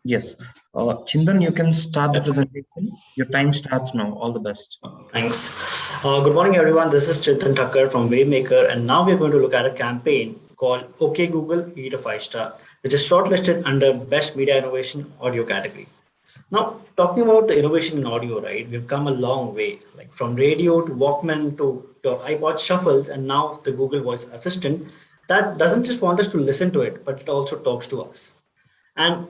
Speaker 3: Yes. Chindan, you can start the presentation. Your time starts now. All the best.
Speaker 21: Thanks. Good morning, everyone. This is Chintan Thakkar from Waymaker, and now we're going to look at a campaign called OK Google, eat a 5-star, which is shortlisted under Best Media Innovation Audio category. Now, talking about the innovation in audio, right? We've come a long way, like from radio to Walkman to your iPod shuffles, and now the Google Voice Assistant that doesn't just want us to listen to it, but it also talks to us. And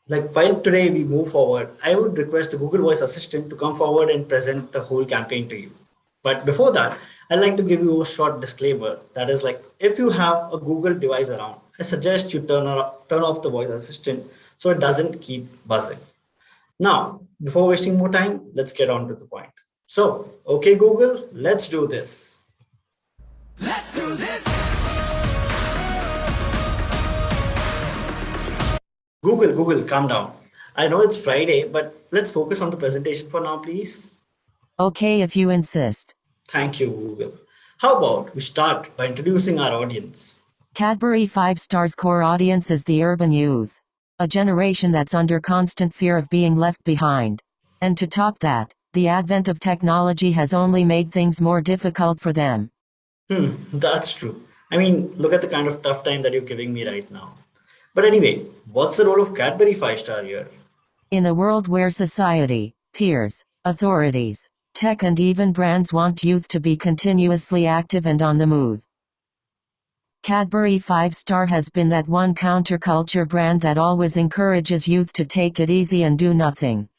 Speaker 21: while today we move forward, I would request the Google Voice Assistant to come forward and present the whole campaign to you. But before that, I'd like to give you a short disclaimer. That is if you have a Google device around, I suggest you turn off the voice assistant so it doesn't keep buzzing. Now, before wasting more time, let's get on to the point. So, okay, Google, let's do this.
Speaker 6: Let's do this.
Speaker 21: Google, calm down. I know it's Friday, but let's focus on the presentation for now, please.
Speaker 22: Okay, if you insist.
Speaker 21: Thank you, Google. How about we start by introducing our audience?
Speaker 22: Cadbury 5-star's core audience is the urban youth, a generation that's under constant fear of being left behind. And to top that, the advent of technology has only made things more difficult for them.
Speaker 21: That's true. I mean, look at the kind of tough time that you're giving me right now. But anyway, what's the role of Cadbury 5-star here?
Speaker 22: In a world where society, peers, authorities, tech and even brands want youth to be continuously active and on the move, Cadbury 5-star has been that one counterculture brand that always encourages youth to take it easy and do nothing.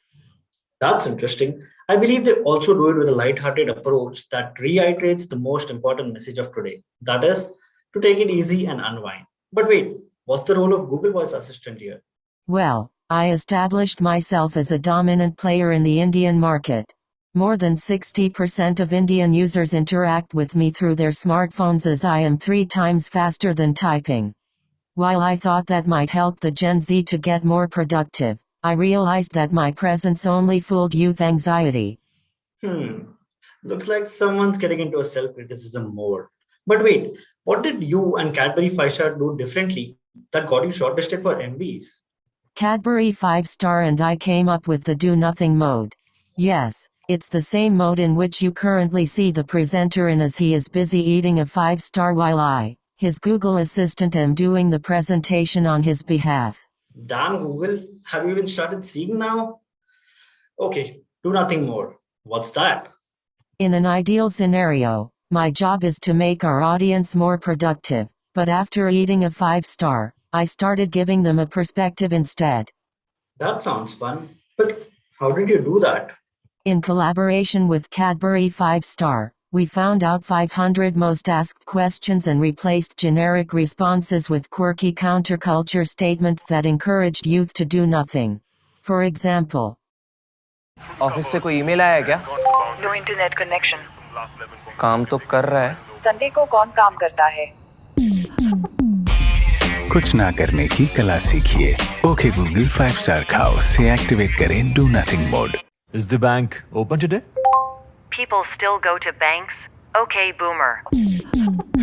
Speaker 21: That's interesting. I believe they also do it with a light-hearted approach that reiterates the most important message of today. That is, to take it easy and unwind. But wait, what's the role of Google Voice Assistant here?
Speaker 22: Well, I established myself as a dominant player in the Indian market. More than 60% of Indian users interact with me through their smartphones as I am 3 times faster than typing. While I thought that might help the Gen Z to get more productive, I realized that my presence only fooled youth anxiety.
Speaker 21: Looks like someone's getting into a self-criticism mode. But wait, what did you and Cadbury 5-star do differently that got you shortlisted for Emvies?
Speaker 22: Cadbury 5-star and I came up with the do nothing mode. Yes, it's the same mode in which you currently see the presenter in as he is busy eating a 5-star while I, his Google Assistant, am doing the presentation on his behalf.
Speaker 21: Damn Google, have you even started seeing now? Okay, do nothing more. What's that?
Speaker 22: In an ideal scenario, my job is to make our audience more productive, but after eating a 5-star, I started giving them a perspective instead.
Speaker 21: That sounds fun, but how did you do that?
Speaker 22: In collaboration with Cadbury 5-star, we found out 500 most asked questions and replaced generic responses with quirky counterculture statements that encouraged youth to do nothing. For example,
Speaker 7: office से कोई email आया है क्या?
Speaker 8: No internet connection.
Speaker 7: काम तो कर रहा है।
Speaker 8: संडे को कौन काम करता है?
Speaker 23: कुछ ना करने की कला सीखिए। ओके गूगल 5-स्टार खाओ से एक्टिवेट करें do nothing mode.
Speaker 24: Is the bank open today?
Speaker 8: People still go to banks. Okay, boomer.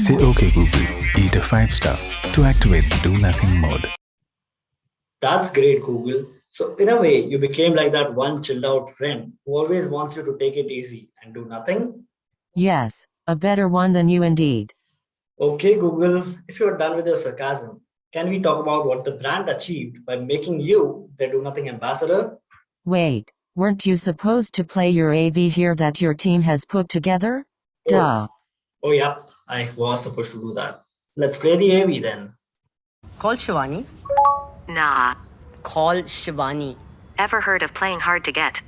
Speaker 23: Say okay Google, eat a 5-star to activate the do nothing mode.
Speaker 21: That's great, Google. So in a way, you became like that one chilled out friend who always wants you to take it easy and do nothing?
Speaker 22: yes, a better one than you indeed.
Speaker 21: Okay, Google, if you're done with your sarcasm, can we talk about what the brand achieved by making you their do nothing ambassador?
Speaker 22: Wait, weren't you supposed to play your AV here that your team has put together? Duh.
Speaker 21: Oh, yep, I was supposed to do that. Let's play the AV then.
Speaker 25: Call Shivani.
Speaker 8: Nah.
Speaker 25: Call Shivani.
Speaker 8: Ever heard of playing hard to get?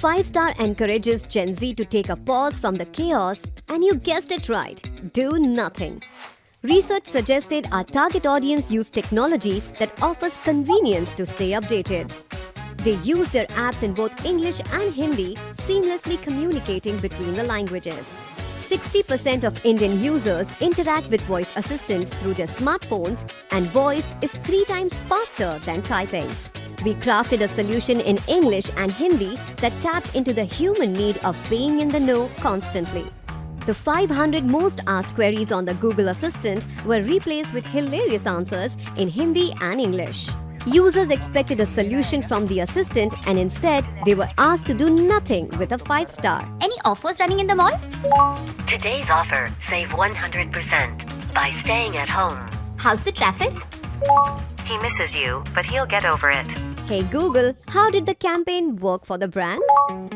Speaker 26: 5-star encourages Gen Z to take a pause from the chaos, and you guessed it right, do nothing. Research suggested our target audience use technology that offers convenience to stay updated. They use their apps in both English and Hindi, seamlessly communicating between the languages. 60% of Indian users interact with voice assistants through their smartphones, and voice is 3 times faster than typing. We crafted a solution in English and Hindi that tapped into the human need of being in the know constantly. The 500 most asked queries on the Google Assistant were replaced with hilarious answers in Hindi and English. Users expected a solution from the assistant, and instead, they were asked to do nothing with a 5-star. Any offers running in the mall?
Speaker 8: Today's offer, save 100% by staying at home.
Speaker 26: How's the traffic?
Speaker 8: He misses you, but he'll get over it.
Speaker 26: Hey Google, how did the campaign work for the brand?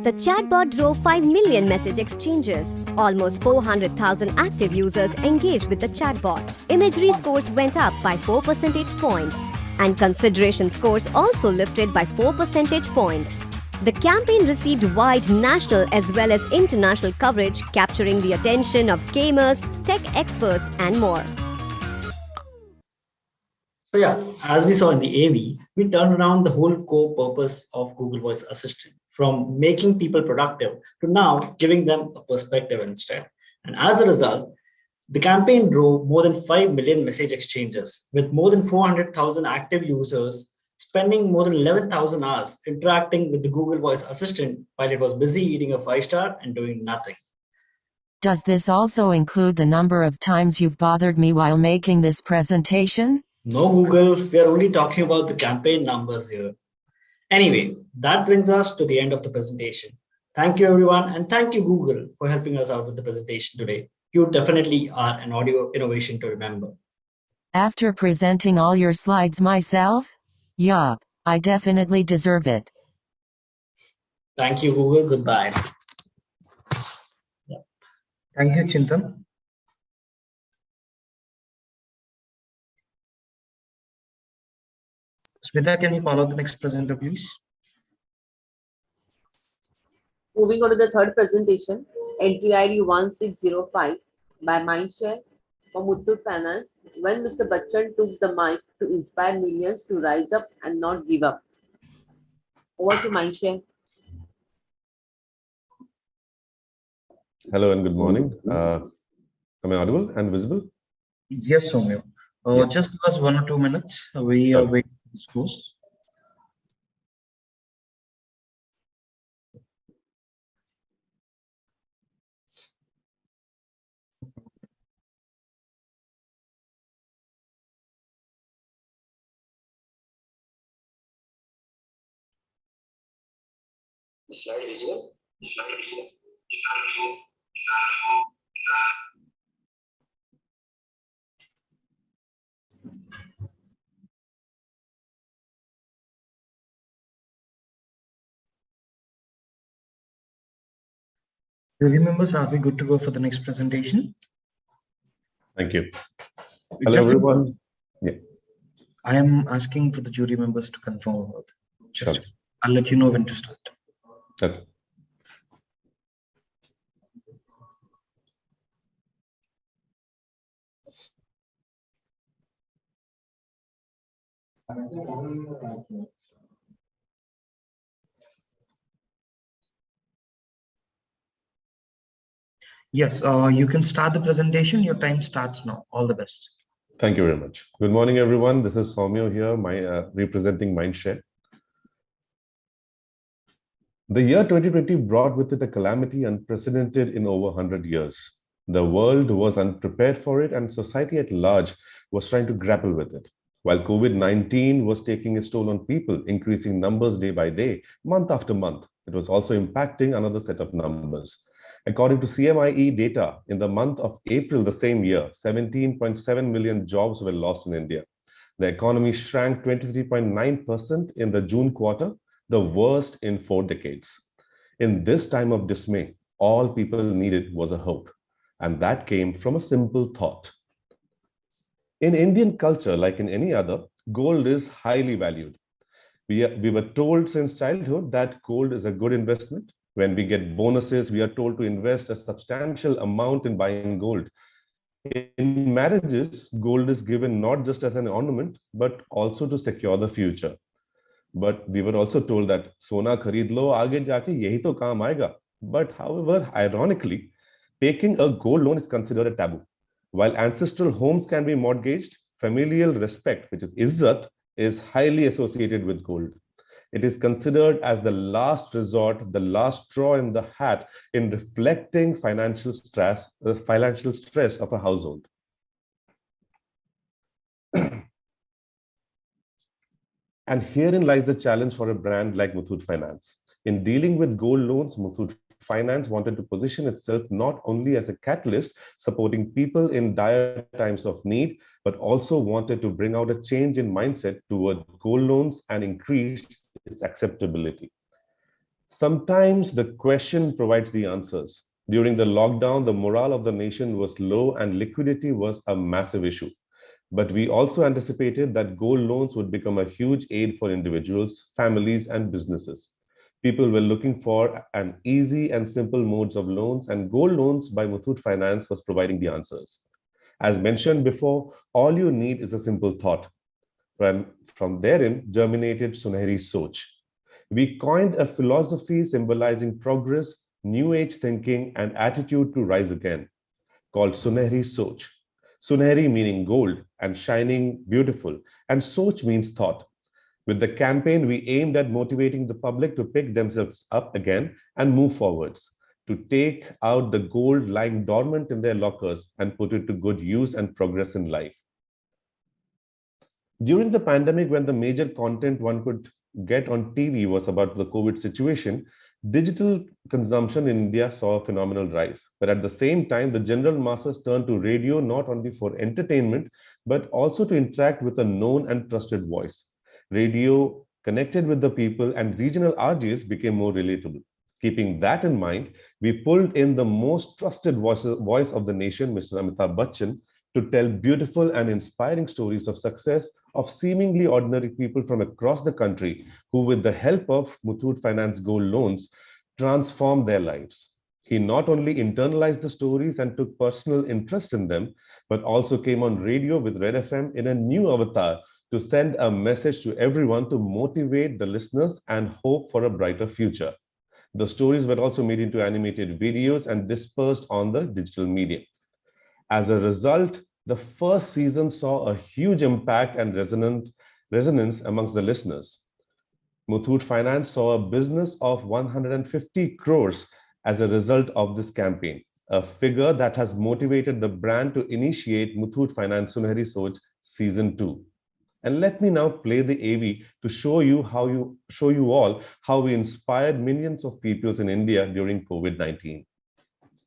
Speaker 26: The chatbot drove 5 million message exchanges. Almost 400,000 active users engaged with the chatbot. Imagery scores went up by 4 percentage points. And consideration scores also lifted by 4 percentage points. The campaign received wide national as well as international coverage, capturing the attention of gamers, tech experts, and more.
Speaker 21: So yeah, as we saw in the AV, we turned around the whole core purpose of Google Voice Assistant, from making people productive to now giving them a perspective instead. And as a result, the campaign drove more than 5 million message exchanges, with more than 400,000 active users spending more than 11,000 hours interacting with the Google Voice Assistant while it was busy eating a 5-star and doing nothing.
Speaker 22: Does this also include the number of times you've bothered me while making this presentation?
Speaker 21: No, Google, we are only talking about the campaign numbers here. Anyway, that brings us to the end of the presentation. Thank you, everyone, and thank you, Google, for helping us out with the presentation today. You definitely are an audio innovation to remember.
Speaker 22: After presenting all your slides myself? Yup, I definitely deserve it.
Speaker 21: Thank you, Google. Goodbye.
Speaker 3: Yep. Thank you, Chintan. Smita, can you follow the next presenter, please?
Speaker 1: Moving on to the third presentation, entry ID 1605 by Mindshare for Muthoot Finance when Mr. Bachchan took the mic to inspire millions to rise up and not give up? Over to Mindshare.
Speaker 4: Hello and good morning. Am I audible and visible?
Speaker 3: Yes, Soumya. Just give us 1 or 2 minutes. We are waiting for this post.
Speaker 5: Slide visible?
Speaker 3: Jury members, are we good to go for the next presentation?
Speaker 4: Thank you. Hello, everyone. Yeah.
Speaker 3: I am asking for the jury members to confirm. Just,
Speaker 4: Sure.
Speaker 3: I'll let you know when to start.
Speaker 4: Okay.
Speaker 3: Yes, you can start the presentation. Your time starts now. All the best.
Speaker 4: Thank you very much. Good morning, everyone. This is Soumya here, representing Mindshare. The year 2020 brought with it a calamity unprecedented in over 100 years. The world was unprepared for it, and society at large was trying to grapple with it. While COVID-19 was taking its toll on people, increasing numbers day by day, month after month, it was also impacting another set of numbers. According to CMIE data, in the month of April the same year, 17.7 million jobs were lost in India. The economy shrank 23.9% in the June quarter, the worst in 4 decades. In this time of dismay, all people needed was a hope, and that came from a simple thought. In Indian culture, like in any other, gold is highly valued. We were told since childhood that gold is a good investment. When we get bonuses, we are told to invest a substantial amount in buying gold. In marriages, gold is given not just as an ornament, but also to secure the future. But we were also told that sona kharid lo, aage jaake yahi to kaam aayega. But however, ironically, taking a gold loan is considered a taboo. While ancestral homes can be mortgaged, familial respect, which is izzat, is highly associated with gold. It is considered as the last resort, the last straw in the hat in reflecting financial stress of a household. And herein lies the challenge for a brand like Muthoot Finance. In dealing with gold loans, Muthoot Finance wanted to position itself not only as a catalyst supporting people in dire times of need, but also wanted to bring out a change in mindset toward gold loans and increase its acceptability. Sometimes the question provides the answers. During the lockdown, the morale of the nation was low and liquidity was a massive issue. But we also anticipated that gold loans would become a huge aid for individuals, families, and businesses. People were looking for an easy and simple modes of loans, and gold loans by Muthoot Finance was providing the answers. As mentioned before, all you need is a simple thought. From therein germinated Sunheri Soch. We coined a philosophy symbolizing progress, new age thinking, and attitude to rise again, called Sunheri Soch. Sunheri meaning gold and shining beautiful, and Soch means thought. With the campaign, we aimed at motivating the public to pick themselves up again and move forwards, to take out the gold lying dormant in their lockers and put it to good use and progress in life. During the pandemic, when the major content one could get on TV was about the COVID situation, digital consumption in India saw a phenomenal rise. But at the same time, the general masses turned to radio not only for entertainment, but also to interact with a known and trusted voice. Radio connected with the people, and regional RJs became more relatable. Keeping that in mind, we pulled in the most trusted voice of the nation, Mr. Amitabh Bachchan, to tell beautiful and inspiring stories of success of seemingly ordinary people from across the country who, with the help of Muthoot Finance Gold Loans, transformed their lives. He not only internalized the stories and took personal interest in them, but also came on radio with Red FM in a new avatar to send a message to everyone to motivate the listeners and hope for a brighter future. The stories were also made into animated videos and dispersed on the digital media. As a result, the first season saw a huge impact and resonance amongst the listeners. Muthoot Finance saw a business of 150 crores as a result of this campaign, a figure that has motivated the brand to initiate Muthoot Finance Sunheri Soch Season 2. And let me now play the AV to show you all how we inspired millions of people in India during COVID-19.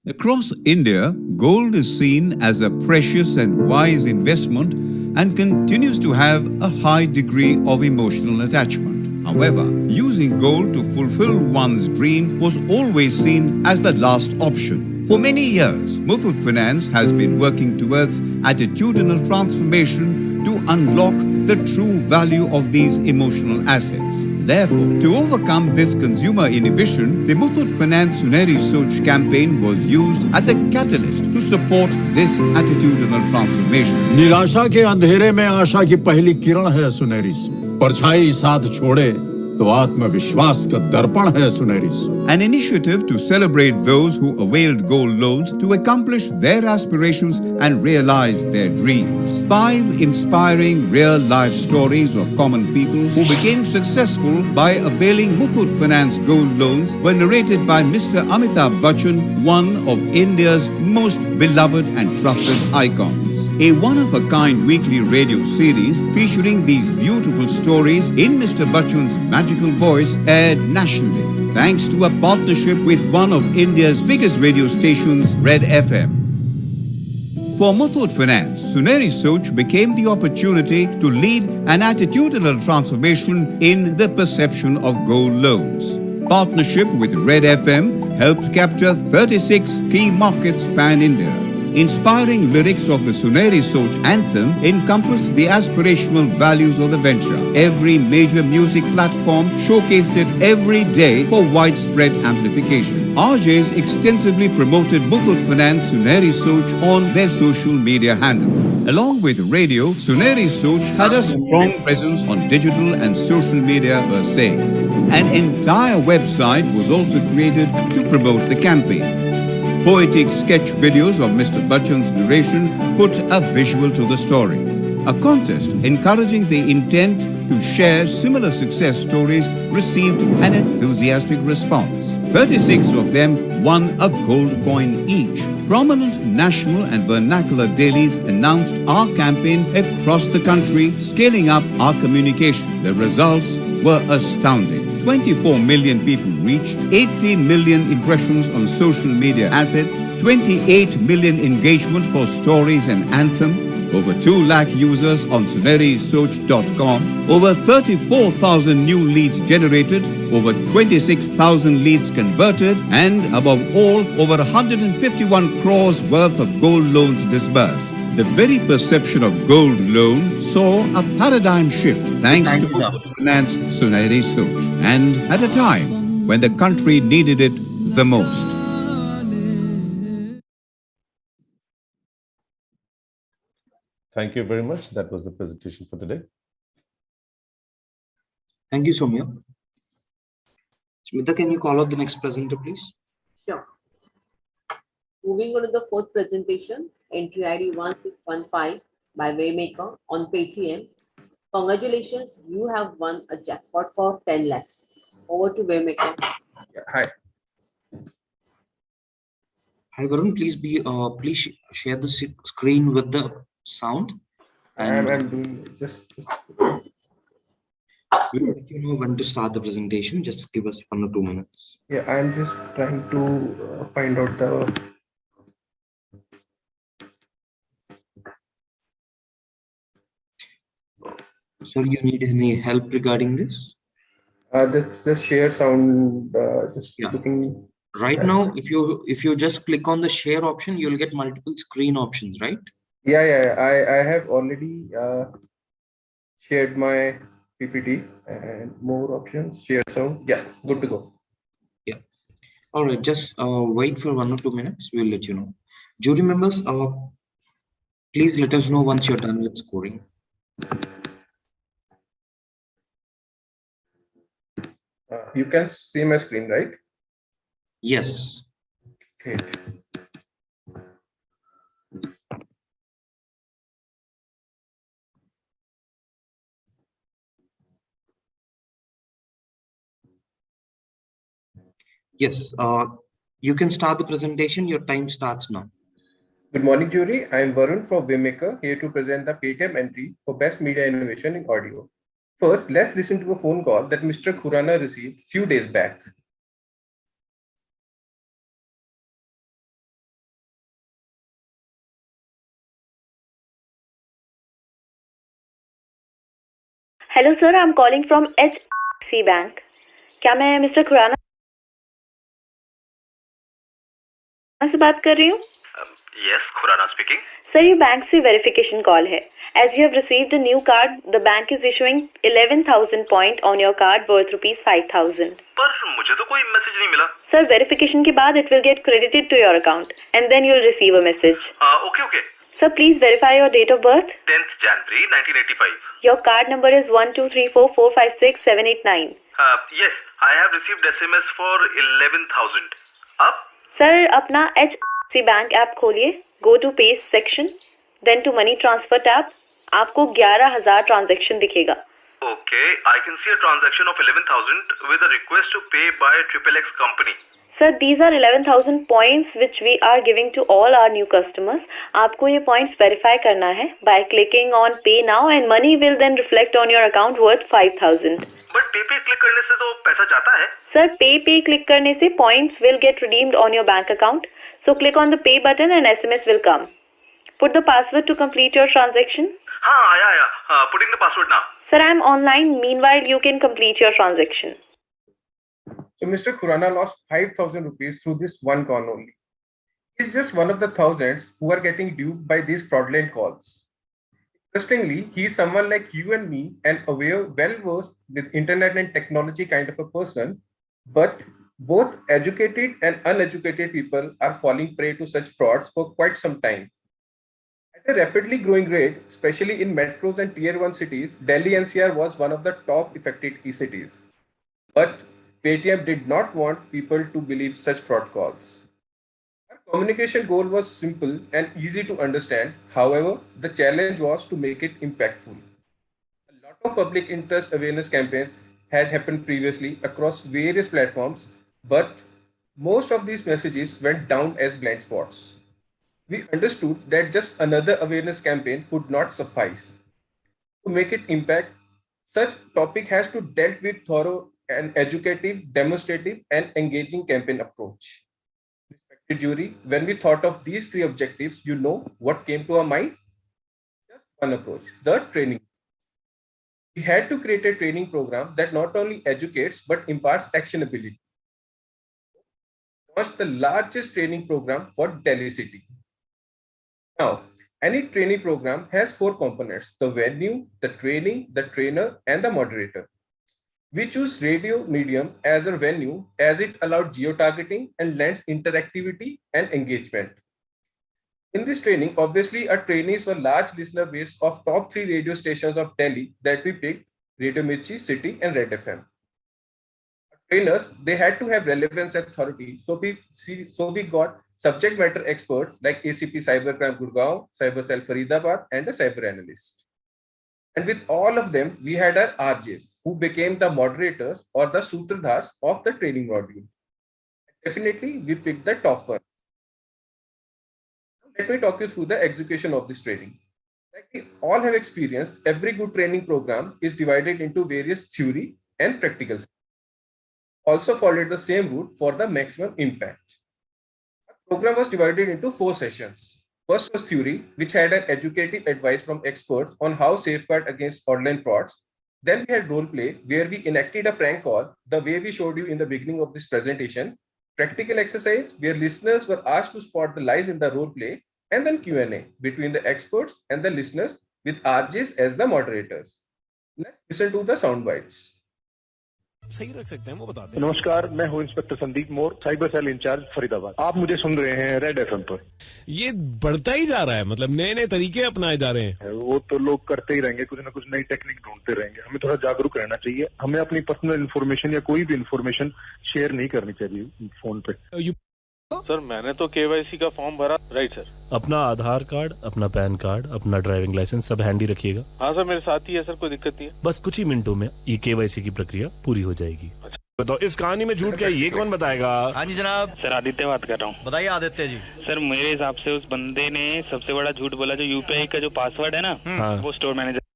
Speaker 5: Across India, gold is seen as a precious and wise investment and continues to have a high degree of emotional attachment. However, using gold to fulfill one's dream was always seen as the last option. For many years, Muthoot Finance has been working towards attitudinal transformation to unlock the true value of these emotional assets. Therefore, to overcome this consumer inhibition, the Muthoot Finance Sunheri Soch campaign was used as a catalyst to support this attitudinal transformation.
Speaker 9: निराशा के अंधेरे में आशा की पहली किरण है सुनहरी सोच। परछाई साथ छोड़े तो आत्मविश्वास का दर्पण है सुनहरी सोच।
Speaker 5: An initiative to celebrate those who availed gold loans to accomplish their aspirations and realize their dreams. 5 inspiring real-life stories of common people who became successful by availing Muthoot Finance gold loans were narrated by Mr. Amitabh Bachchan, one of India's most beloved and trusted icons. A one-of-a-kind weekly radio series featuring these beautiful stories in Mr. Bachchan's magical voice aired nationally, thanks to a partnership with one of India's biggest radio stations, Red FM. For Muthoot Finance, Sunheri Soch became the opportunity to lead an attitudinal transformation in the perception of gold loans. Partnership with Red FM helped capture 36 key markets pan-India. Inspiring lyrics of the Sunheri Soch anthem encompassed the aspirational values of the venture. Every major music platform showcased it every day for widespread amplification. RJs extensively promoted Muthoot Finance Sunheri Soch on their social media handle. Along with radio, Sunheri Soch had a strong presence on digital and social media per se. An entire website was also created to promote the campaign. Poetic sketch videos of Mr. Bachchan's narration put a visual to the story. A contest encouraging the intent to share similar success stories received an enthusiastic response. 36 of them won a gold coin each. Prominent national and vernacular dailies announced our campaign across the country, scaling up our communication. The results were astounding. 24 million people reached, 80 million impressions on social media assets, 28 million engagement for stories and anthem, over 2 lakh users on sunherisoch.com, over 34,000 new leads generated, over 26,000 leads converted, and above all, over 151 crores worth of gold loans disbursed. The very perception of gold loan saw a paradigm shift thanks to Muthoot Finance Sunheri Soch, and at a time when the country needed it the most.
Speaker 4: Thank you very much. That was the presentation for today.
Speaker 3: Thank you, Soumya. Smita, can you call out the next presenter, please?
Speaker 1: Sure. Moving on to the 4th presentation, entry ID 1615 by Waymaker on Paytm. Congratulations, you have won a jackpot for 10 lakhs. Over to Waymaker.
Speaker 10: Yeah, hi.
Speaker 3: Hi, Varun. Please share the screen with the sound. And
Speaker 10: I'm doing just.
Speaker 3: We'll let you know when to start the presentation. Just give us 1 or 2 minutes.
Speaker 10: Yeah, I'm just trying to find out the.
Speaker 3: So you need any help regarding this?
Speaker 10: That's the share sound. Looking.
Speaker 3: Right now, if you just click on the share option, you'll get multiple screen options, right?
Speaker 10: Yeah. I have already shared my PPT and more options. Share sound. Yeah, good to go.
Speaker 3: Yeah. All right, just wait for 1 or 2 minutes. We'll let you know. Jury members, please let us know once you're done with scoring.
Speaker 10: You can see my screen, right?
Speaker 3: Yes.
Speaker 10: Great.
Speaker 3: Yes, you can start the presentation. Your time starts now.
Speaker 10: Good morning, jury. I am Varun from Waymaker, here to present the Paytm entry for Best Media Innovation in Audio. First, let's listen to a phone call that Mr. Khurana received few days back.
Speaker 2: Hello sir, I am calling from HC bank. क्या मैं mister Khurana से बात कर रही हूँ?
Speaker 11: Yes, Khurana speaking.
Speaker 2: Sir, ये bank से verification call है. As you have received a new card, the bank is issuing 11,000 point on your card worth ₹5,000.
Speaker 11: पर मुझे तो कोई मैसेज नहीं मिला.
Speaker 2: Sir, verification के बाद it will get credited to your account and then you'll receive a message.
Speaker 11: Okay.
Speaker 2: Sir, please verify your date of birth.
Speaker 11: 10th January 1985.
Speaker 2: Your card number is 12344567889.
Speaker 11: Yes, I have received SMS for 11,000. Up?
Speaker 2: Sir, अपना HC bank app खोलिए. Go to Pace section, then to Money Transfer tab. आपको 11,000 transaction दिखेगा.
Speaker 11: Okay, I can see a transaction of 11,000 with a request to pay by XXX company.
Speaker 2: Sir, these are 11,000 points which we are giving to all our new customers. आपको ये points verify करना है by clicking on Pay Now and money will then reflect on your account worth 5,000.
Speaker 11: But Pay पे click करने से तो पैसा जाता है.
Speaker 2: Sir, Pay पे क्लिक करने से points will get redeemed on your bank account. So click on the Pay button and SMS will come. Put the password to complete your transaction.
Speaker 11: हाँ, आया. Putting the password now.
Speaker 2: Sir, I am online. Meanwhile, you can complete your transaction.
Speaker 10: So Mr. Khurana lost 5,000 rupees through this one call only. He's just one of the thousands who are getting duped by these fraudulent calls. Interestingly, he is someone like you and me, an aware, well-versed with internet and technology kind of a person, but both educated and uneducated people are falling prey to such frauds for quite some time. At a rapidly growing rate, especially in metros and tier 1 cities, Delhi NCR was one of the top affected e-cities. But Paytm did not want people to believe such fraud calls. Our communication goal was simple and easy to understand. However, the challenge was to make it impactful. A lot of public interest awareness campaigns had happened previously across various platforms, but most of these messages went down as blind spots. We understood that just another awareness campaign would not suffice. To make it impact, such topic has to dealt with thorough an educative, demonstrative, and engaging campaign approach. Respected jury, when we thought of these three objectives, you know what came to our mind? Just one approach, the training. We had to create a training program that not only educates, but imparts actionability. Launched the largest training program for Delhi City. Now, any training program has 4 components: the venue, the training, the trainer, and the moderator. We choose radio medium as a venue as it allowed geo-targeting and lends interactivity and engagement. In this training, obviously, our trainees were large listener base of top 3 radio stations of Delhi that we picked: Radio Mirchi, City, and Red FM. Our trainers, they had to have relevance and authority, so we got subject matter experts like ACP Cybercrime Gurgaon, Cyber Cell Faridabad, and a cyber analyst. And with all of them, we had our RJs, who became the moderators or the sutradhars of the training module. Definitely, we picked the top one. Let me talk you through the execution of this training. Like we all have experienced, every good training program is divided into various theory and practicals. Also followed the same route for the maximum impact. Our program was divided into 4 sessions. First was theory, which had an educative advice from experts on how safeguard against online frauds. Then we had role play, where we enacted a prank call, the way we showed you in the beginning of this presentation. Practical exercise, where listeners were asked to spot the lies in the role play, and then Q&A between the experts and the listeners with RJs as the moderators. Let's listen to the sound bites.
Speaker 12: सही रख सकते हैं वो बता दें।
Speaker 13: नमस्कार, मैं हूं इंस्पेक्टर संदीप मोर, साइबर सेल इंचार्ज फरीदाबाद। आप मुझे सुन रहे हैं रेड एफएम पर।
Speaker 12: ये बढ़ता ही जा रहा है, मतलब नए नए तरीके अपनाए जा रहे हैं।
Speaker 13: वो तो लोग करते ही रहेंगे, कुछ ना कुछ नई टेक्निक ढूंढते रहेंगे। हमें थोड़ा जागरूक रहना चाहिए। हमें अपनी पर्सनल इन्फॉर्मेशन या कोई भी इन्फॉर्मेशन शेयर नहीं करनी चाहिए फोन पे।
Speaker 14: सर मैंने तो केवाईसी का फॉर्म भरा। Right sir.
Speaker 24: अपना आधार कार्ड, अपना पैन कार्ड, अपना ड्राइविंग लाइसेंस सब हैंडी रखिएगा।
Speaker 14: हाँ सर, मेरे साथ ही है सर, कोई दिक्कत नहीं है।
Speaker 24: बस कुछ ही मिनटों में ये केवाईसी की प्रक्रिया पूरी हो जाएगी। बताओ इस कहानी में झूठ क्या है, ये कौन बताएगा?
Speaker 15: हाँ जी जनाब।
Speaker 14: सर आदित्य बात कर रहा हूँ।
Speaker 15: बताइए आदित्य जी।
Speaker 14: सर मेरे हिसाब से उस बंदे ने सबसे बड़ा झूठ बोला। जो यूपीआई का जो पासवर्ड है ना, वो स्टोर मैनेजर।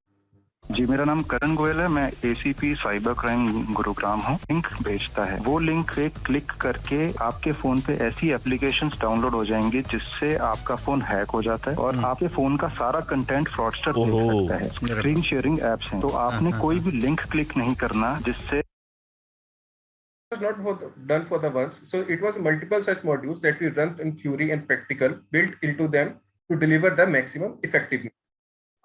Speaker 16: जी मेरा नाम करण गोयल है, मैं एसीपी साइबर क्राइम गुरुग्राम हूँ। लिंक भेजता है, वो लिंक पे क्लिक करके आपके फोन पे ऐसी एप्लीकेशंस डाउनलोड हो जाएंगी जिससे आपका फोन हैक हो जाता है और आपके फोन का सारा कंटेंट फ्रॉडस्टर देख सकता है। स्क्रीन शेयरिंग एप्स हैं, तो आपने कोई भी लिंक क्लिक नहीं करना जिससे
Speaker 10: not done for the once, so it was multiple such modules that we run in Fury and Practical built into them to deliver the maximum effectiveness.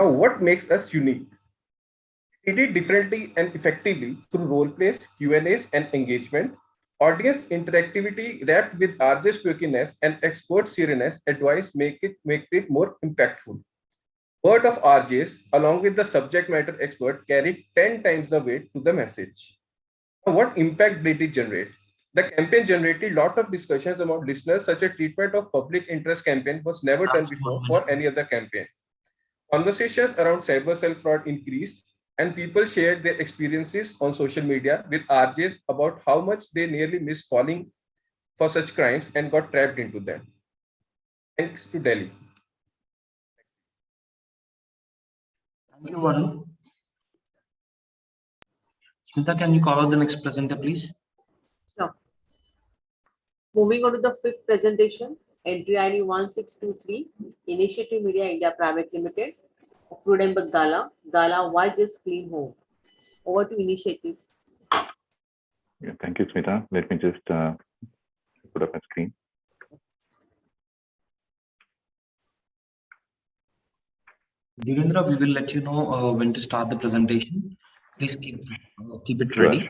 Speaker 10: Now, what makes us unique? We did it differently and effectively through role plays, Q&As, and engagement. Audience interactivity wrapped with RJ spookiness and expert seriousness advice make it more impactful. Word of RJs along with the subject matter expert carried 10 times the weight to the message. What impact did it generate? The campaign generated a lot of discussions among listeners. Such a treatment of public interest campaign was never done before for any other campaign. Conversations around cyber cell fraud increased and people shared their experiences on social media with RJs about how much they nearly missed falling for such crimes and got trapped into them. Thanks to Delhi.
Speaker 3: Thank you, Varun. Smita, can you call out the next presenter, please?
Speaker 1: Sure. Moving on to the fifth presentation, entry ID 1623, Initiative Media India Private Limited, Frudenberg Gala. Gala, why this clean home? Over to Initiative.
Speaker 17: Yeah, thank you, Smita. Let me just put up a screen.
Speaker 3: Virendra, we will let you know when to start the presentation. Please keep it ready.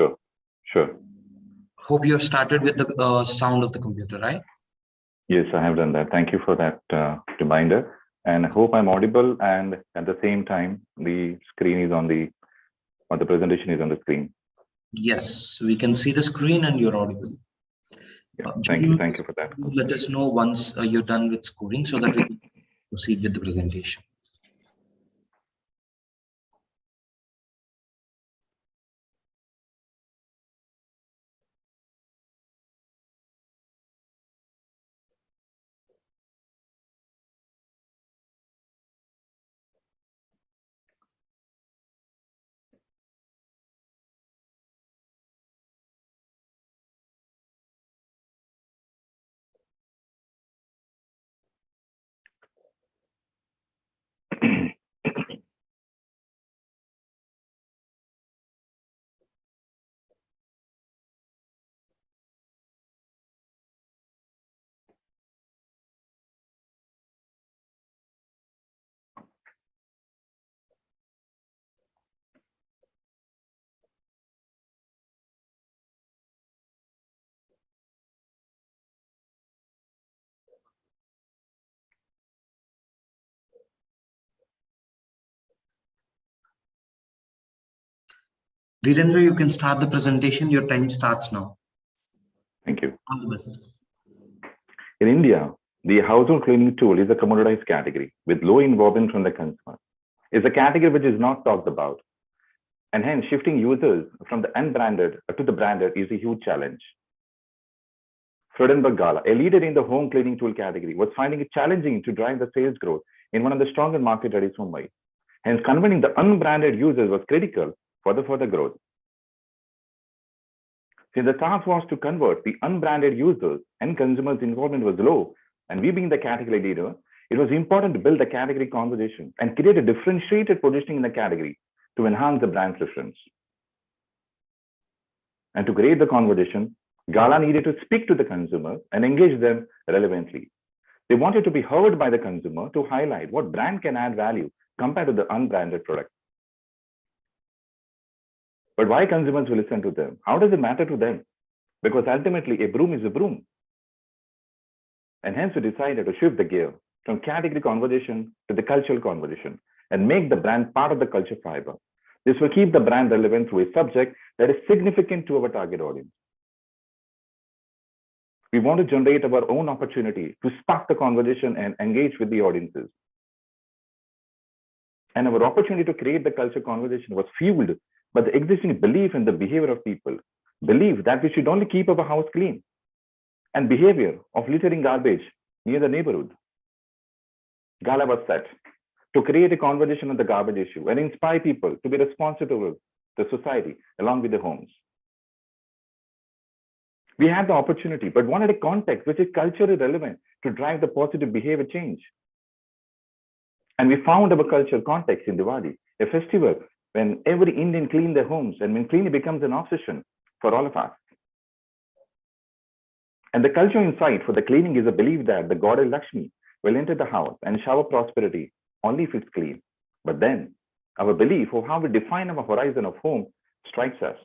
Speaker 17: Sure.
Speaker 3: Hope you have started with the sound of the computer, right?
Speaker 17: Yes, I have done that. Thank you for that reminder. And I hope I'm audible, and at the same time, the screen is on the, or the presentation is on the screen.
Speaker 3: Yes, we can see the screen and you're audible.
Speaker 17: Yeah, thank you for that.
Speaker 3: Let us know once you're done with scoring so that we can proceed with the presentation. Virendra, you can start the presentation. Your time starts now.
Speaker 17: Thank you.
Speaker 3: All the best.
Speaker 17: In India, the household cleaning tool is a commoditized category with low involvement from the consumer. It's a category which is not talked about. And hence, shifting users from the unbranded to the branded is a huge challenge. Frudenberg Gala, a leader in the home cleaning tool category, was finding it challenging to drive the sales growth in one of the stronger markets, that is Mumbai. Hence, converting the unbranded users was critical for the further growth. Since the task was to convert the unbranded users and consumers' involvement was low, and we being the category leader, it was important to build the category conversation and create a differentiated positioning in the category to enhance the brand preference. And to create the conversation, Gala needed to speak to the consumer and engage them relevantly. They wanted to be heard by the consumer to highlight what brand can add value compared to the unbranded product. But why consumers will listen to them? How does it matter to them? Because ultimately, a broom is a broom. And hence we decided to shift the gear from category conversation to the cultural conversation and make the brand part of the culture fiber. This will keep the brand relevant through a subject that is significant to our target audience. We want to generate our own opportunity to spark the conversation and engage with the audiences. And our opportunity to create the culture conversation was fueled by the existing belief in the behavior of people, belief that we should only keep our house clean, and behavior of littering garbage near the neighborhood. Gala was set to create a conversation on the garbage issue and inspire people to be responsive to the society along with their homes. We had the opportunity, but wanted a context which is culturally relevant to drive the positive behavior change. And we found our cultural context in Diwali, a festival when every Indian cleans their homes and when cleaning becomes an obsession for all of us. And the cultural insight for the cleaning is a belief that the goddess Lakshmi will enter the house and shower prosperity only if it's clean. But then our belief of how we define our horizon of home strikes us.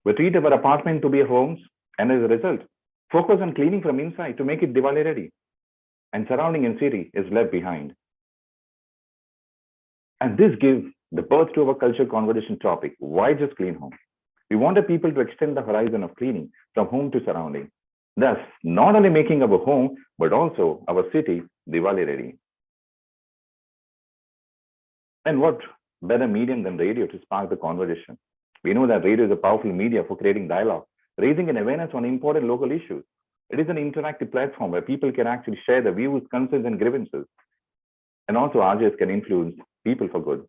Speaker 17: We treat our apartment to be homes and as a result, focus on cleaning from inside to make it Diwali ready. And surrounding in city is left behind. And this gives the birth to our culture conversation topic, why just clean home? We wanted people to extend the horizon of cleaning from home to surrounding. Thus, not only making our home, but also our city Diwali ready. And what better medium than radio to spark the conversation? We know that radio is a powerful media for creating dialogue, raising an awareness on important local issues. It is an interactive platform where people can actually share their views, concerns, and grievances. And also RJs can influence people for good.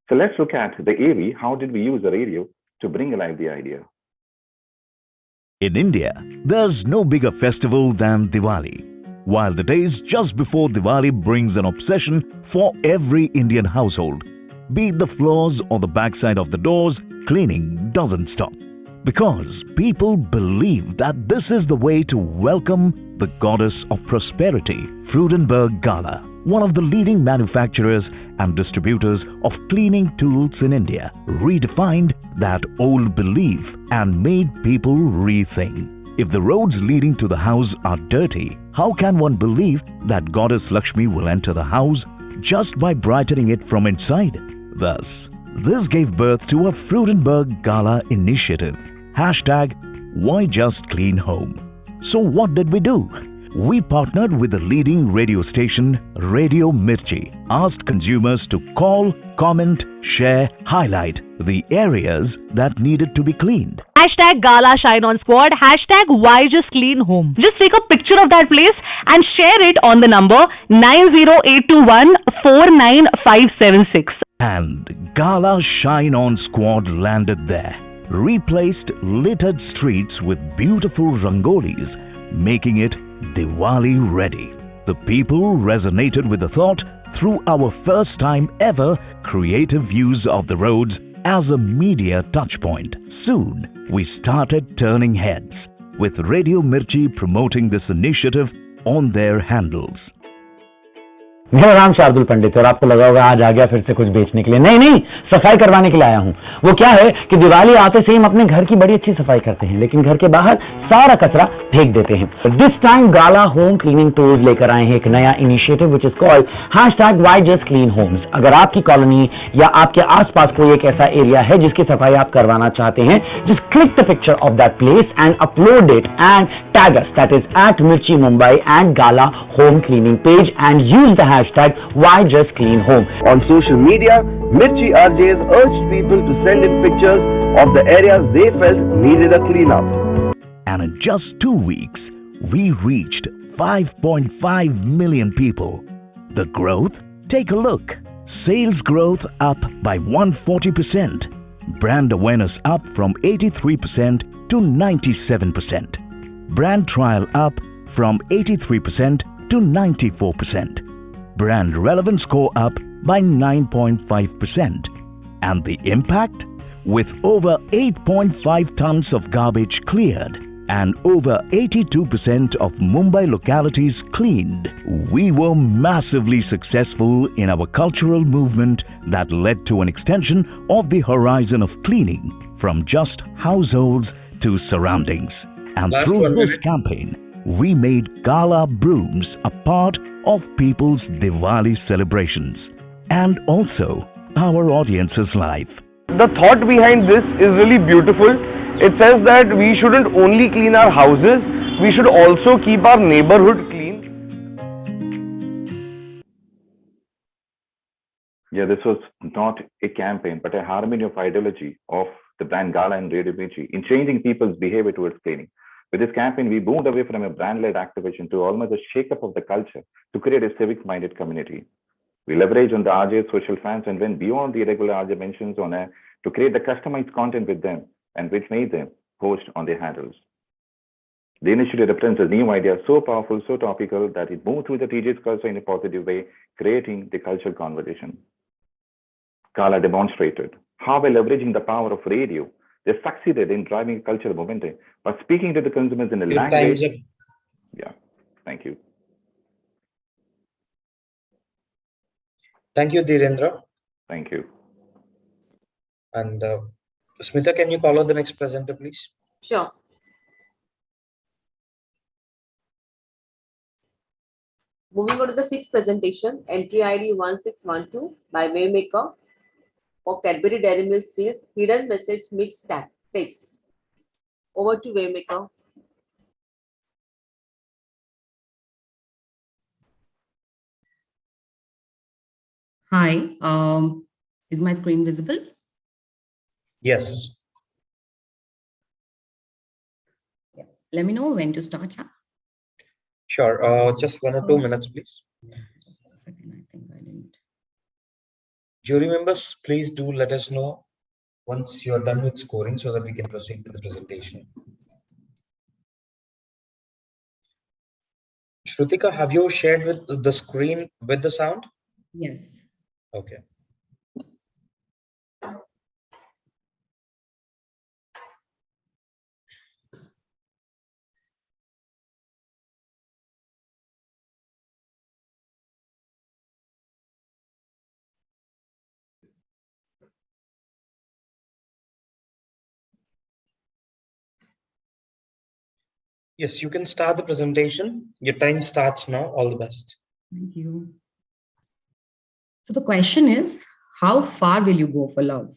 Speaker 17: So let's look at the AV. How did we use the radio to bring alive the idea?
Speaker 6: In India, there's no bigger festival than Diwali. While the days just before Diwali brings an obsession for every Indian household, be it the floors or the backside of the doors, cleaning doesn't stop. Because people believe that this is the way to welcome the goddess of prosperity. Freudenberg Gala, one of the leading manufacturers and distributors of cleaning tools in India, redefined that old belief and made people rethink. If the roads leading to the house are dirty, how can one believe that goddess Lakshmi will enter the house just by brightening it from inside? Thus, this gave birth to a Freudenberg Gala initiative. #Why Just Clean Home. So what did we do? We partnered with the leading radio station, Radio Mirchi, asked consumers to call, comment, share, highlight the areas that needed to be cleaned.
Speaker 7: #Gala Shine On Squad, #Why Just Clean Home. Just take a picture of that place and share it on the number 90821 49576.
Speaker 6: And Gala Shine On Squad landed there, replaced littered streets with beautiful rangolis, making it Diwali ready. The people resonated with the thought through our first time ever creative use of the roads as a media touchpoint. Soon, we started turning heads, with Radio Mirchi promoting this initiative on their handles.
Speaker 15: मेरा नाम शार्दुल पंडित और आपको लगा होगा आज आ गया फिर से कुछ बेचने के लिए। नहीं, सफाई करवाने के लिए आया हूँ। वो क्या है कि दिवाली आते से हम अपने घर की बड़ी अच्छी सफाई करते हैं, लेकिन घर के बाहर सारा कचरा फेंक देते हैं। This time gala home cleaning tools लेकर आए हैं एक नया initiative which is called #Why Just Clean Homes। अगर आपकी कॉलोनी या आपके आसपास कोई एक ऐसा एरिया है जिसकी सफाई आप करवाना चाहते हैं, just click the picture of that place and upload it and tag us, that is @Mirchi Mumbai and Gala Home Cleaning page and use the #Why Just Clean Home.
Speaker 18: On social media, Mirchi RJs urged people to send in pictures of the areas they felt needed a cleanup.
Speaker 6: And in just 2 weeks, we reached 5.5 million people. The growth? Take a look. Sales growth up by 140%. Brand awareness up from 83% to 97%. Brand trial up from 83% to 94%. Brand relevance score up by 9.5%. And the impact? With over 8.5 tons of garbage cleared, and over 82% of Mumbai localities cleaned. We were massively successful in our cultural movement that led to an extension of the horizon of cleaning from just households to surroundings. And through this campaign, we made Gala brooms a part of people's Diwali celebrations and also our audience's life.
Speaker 18: The thought behind this is really beautiful. It says that we shouldn't only clean our houses, we should also keep our neighborhood clean.
Speaker 17: Yeah, this was not a campaign, but a harmony of ideology of the brand Gala and Radio Mirchi in changing people's behavior towards cleaning. With this campaign, we moved away from a brand-led activation to almost a shake-up of the culture to create a civic-minded community. We leveraged on the RJ's social fans and went beyond the regular RJ mentions on air to create the customized content with them, and which made them post on their handles. The initiative represents a new idea, so powerful, so topical, that it moved through the TJ's culture in a positive way, creating the cultural conversation. Gala demonstrated how, by leveraging the power of radio, they succeeded in driving a cultural momentum by speaking to the consumers in a language. Yeah, thank you.
Speaker 8: Thank you, Dhirendra.
Speaker 17: Thank you.
Speaker 8: And Smita, can you call out the next presenter, please?
Speaker 1: Sure. Moving on to the sixth presentation, entry ID 1612 by Waymaker for Cadbury Dairy Milk Silk Hidden Message Mixed Tapes. Over to Waymaker.
Speaker 19: Hi, is my screen visible?
Speaker 8: Yes.
Speaker 19: Yeah. Let me know when to start. Yeah.
Speaker 8: Sure. Just 1 or 2 minutes, please.
Speaker 19: Just a second. I think I didn't.
Speaker 8: Jury members, please do let us know once you're done with scoring so that we can proceed with the presentation. Shrutika, have you shared with the screen with the sound?
Speaker 19: Yes.
Speaker 8: Okay. Yes, you can start the presentation. Your time starts now. All the best.
Speaker 19: Thank you. So the question is, how far will you go for love?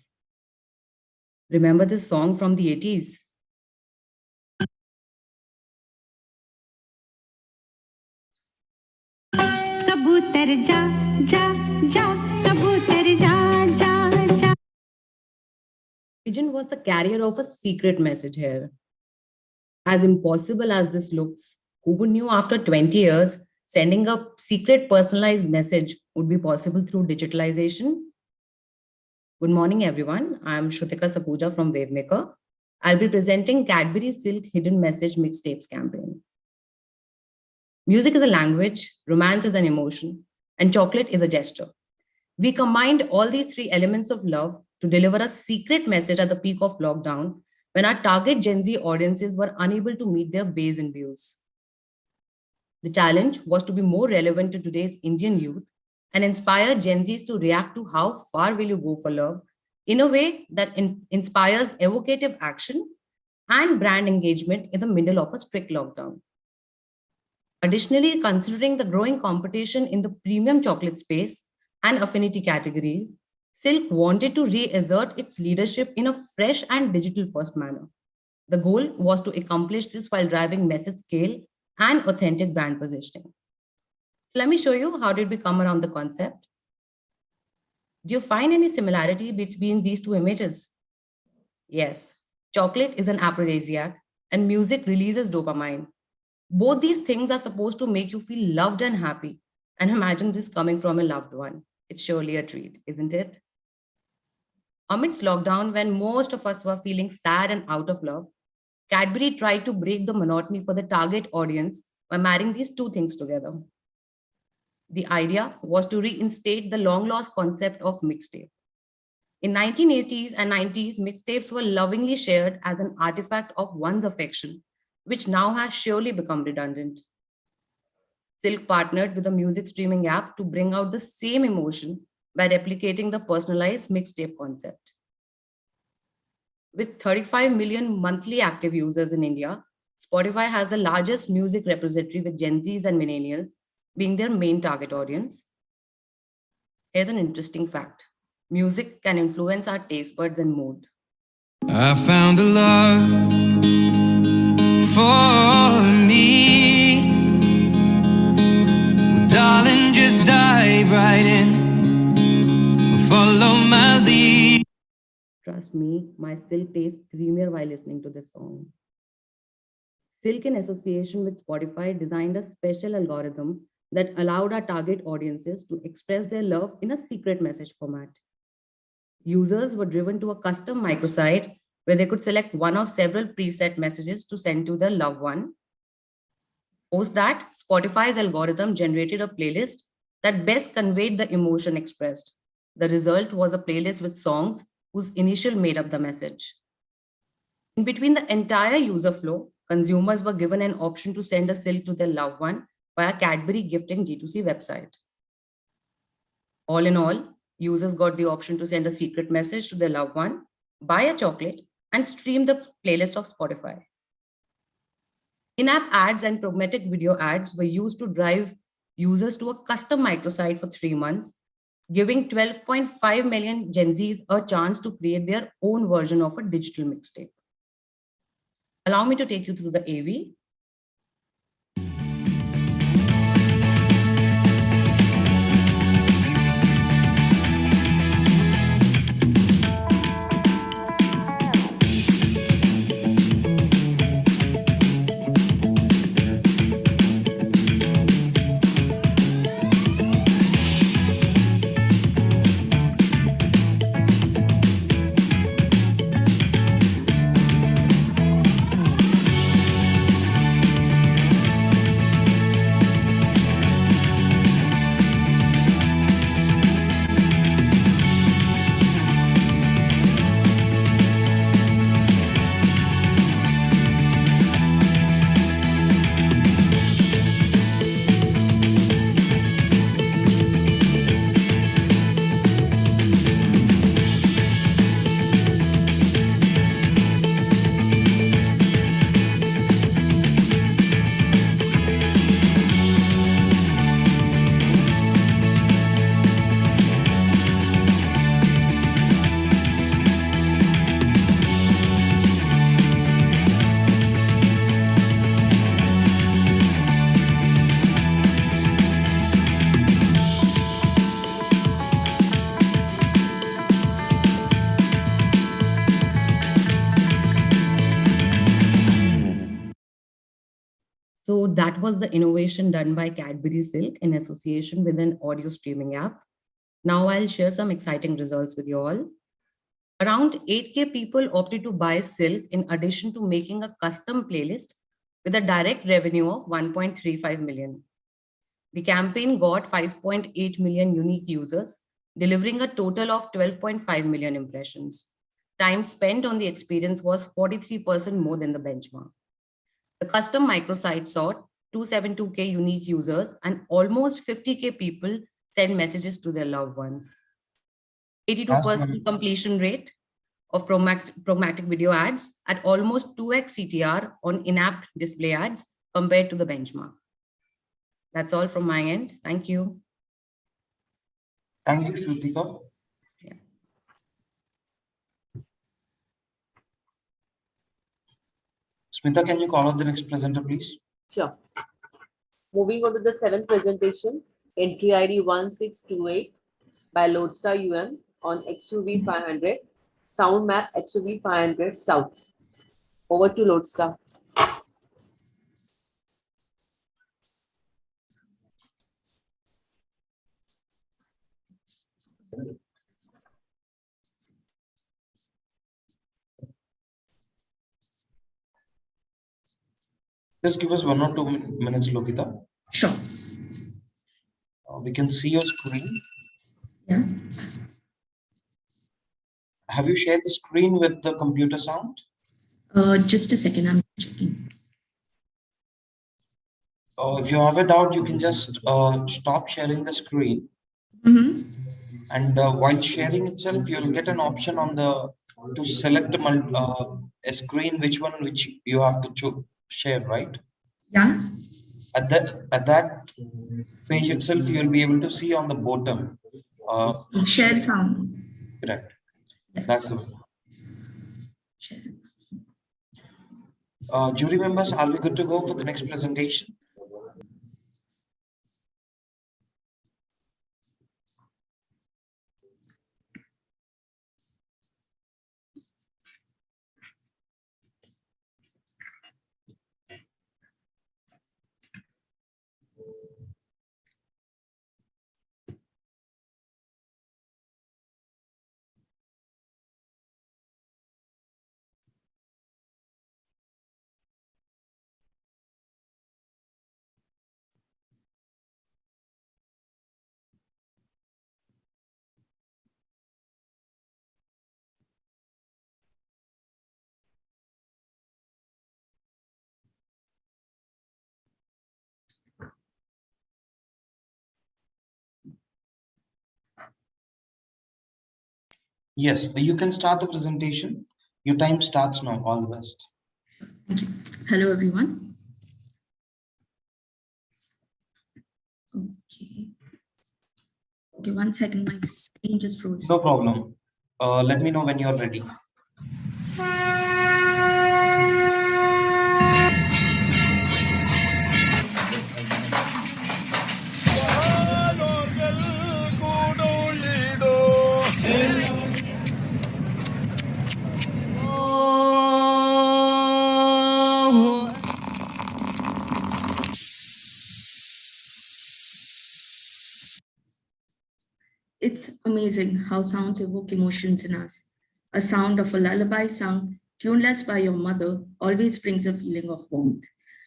Speaker 19: Remember this song from the 80s? Kabutar ja, ja, ja, kabutar ja, ja, ja. Pigeon was the carrier of a secret message here. As impossible as this looks, who knew after 20 years, sending a secret personalized message would be possible through digitalization? Good morning, everyone. I'm Shrutika Sakuja from Wavemaker. I'll be presenting Cadbury Silk Hidden Message Mixtapes campaign. Music is a language, romance is an emotion, and chocolate is a gesture. We combined all these three elements of love to deliver a secret message at the peak of lockdown when our target Gen Z audiences were unable to meet their base in views. The challenge was to be more relevant to today's Indian youth and inspire Gen Zs to react to how far will you go for love in a way that inspires evocative action and brand engagement in the middle of a strict lockdown. Additionally, considering the growing competition in the premium chocolate space and affinity categories, Silk wanted to reassert its leadership in a fresh and digital-first manner. The goal was to accomplish this while driving message scale and authentic brand positioning. So let me show you how did we come around the concept. Do you find any similarity between these two images? Yes, chocolate is an aphrodisiac and music releases dopamine. Both these things are supposed to make you feel loved and happy. And imagine this coming from a loved one. It's surely a treat, isn't it? Amidst lockdown, when most of us were feeling sad and out of love, Cadbury tried to break the monotony for the target audience by marrying these two things together. The idea was to reinstate the long-lost concept of mixtape. In 1980s and 90s, mixtapes were lovingly shared as an artifact of one's affection which now has surely become redundant. Silk partnered with a music streaming app to bring out the same emotion by replicating the personalized mixtape concept. With 35 million monthly active users in India, Spotify has the largest music repository with Gen Zs and millennials being their main target audience. Here's an interesting fact. Music can influence our taste buds and mood.
Speaker 20: I found a love for me. Well, darling, just dive right in. Follow my lead.
Speaker 19: Trust me, my Silk tastes creamier while listening to this song. Silk, in association with Spotify, designed a special algorithm that allowed our target audiences to express their love in a secret message format. Users were driven to a custom microsite where they could select one of several preset messages to send to their loved one. Post that, Spotify's algorithm generated a playlist that best conveyed the emotion expressed. The result was a playlist with songs whose initial made up the message. In between the entire user flow, consumers were given an option to send a Silk to their loved one via Cadbury gifting G2C website. All in all, users got the option to send a secret message to their loved one, buy a chocolate, and stream the playlist of Spotify. In-app ads and programmatic video ads were used to drive users to a custom microsite for 3 months, giving 12.5 million Gen Zs a chance to create their own version of a digital mixtape. Allow me to take you through the AV. So that was the innovation done by Cadbury Silk in association with an audio streaming app. Now I'll share some exciting results with you all. Around 8K people opted to buy Silk in addition to making a custom playlist with a direct revenue of 1.35 million. The campaign got 5.8 million unique users, delivering a total of 12.5 million impressions. Time spent on the experience was 43% more than the benchmark. The custom microsite saw 272K unique users and almost 50K people send messages to their loved ones. 82% completion rate of programmatic video ads at almost 2x CTR on in-app display ads compared to the benchmark. That's all from my end. Thank you.
Speaker 8: Thank you, Shrutika. Smita, can you call out the next presenter, please?
Speaker 1: Sure. Moving on to the 7th presentation, entry ID 1628 by Lodestar UM on XUV 500, Sound Map XUV 500 South. Over to Lodestar.
Speaker 8: Just give us 1 or 2 minutes, Lokita.
Speaker 21: Sure.
Speaker 8: We can see your screen.
Speaker 21: Yeah.
Speaker 8: Have you shared the screen with the computer sound?
Speaker 21: Just a second, I'm checking.
Speaker 3: If you have a doubt, you can just stop sharing the screen. And while sharing itself, you'll get an option on the to select a screen, which you have to share, right?
Speaker 9: Yeah.
Speaker 3: At that page itself, you'll be able to see on the bottom.
Speaker 9: Share sound.
Speaker 3: Correct. That's it. Jury members, are we good to go for the next presentation? Yes, you can start the presentation. Your time starts now. All the best.
Speaker 9: Thank you. Hello, everyone. Okay. Okay, 1 second. My screen just froze.
Speaker 3: No problem. Let me know when you're ready.
Speaker 9: It's amazing how sounds evoke emotions in us. A sound of a lullaby sung, tuneless by your mother, always brings a feeling of warmth.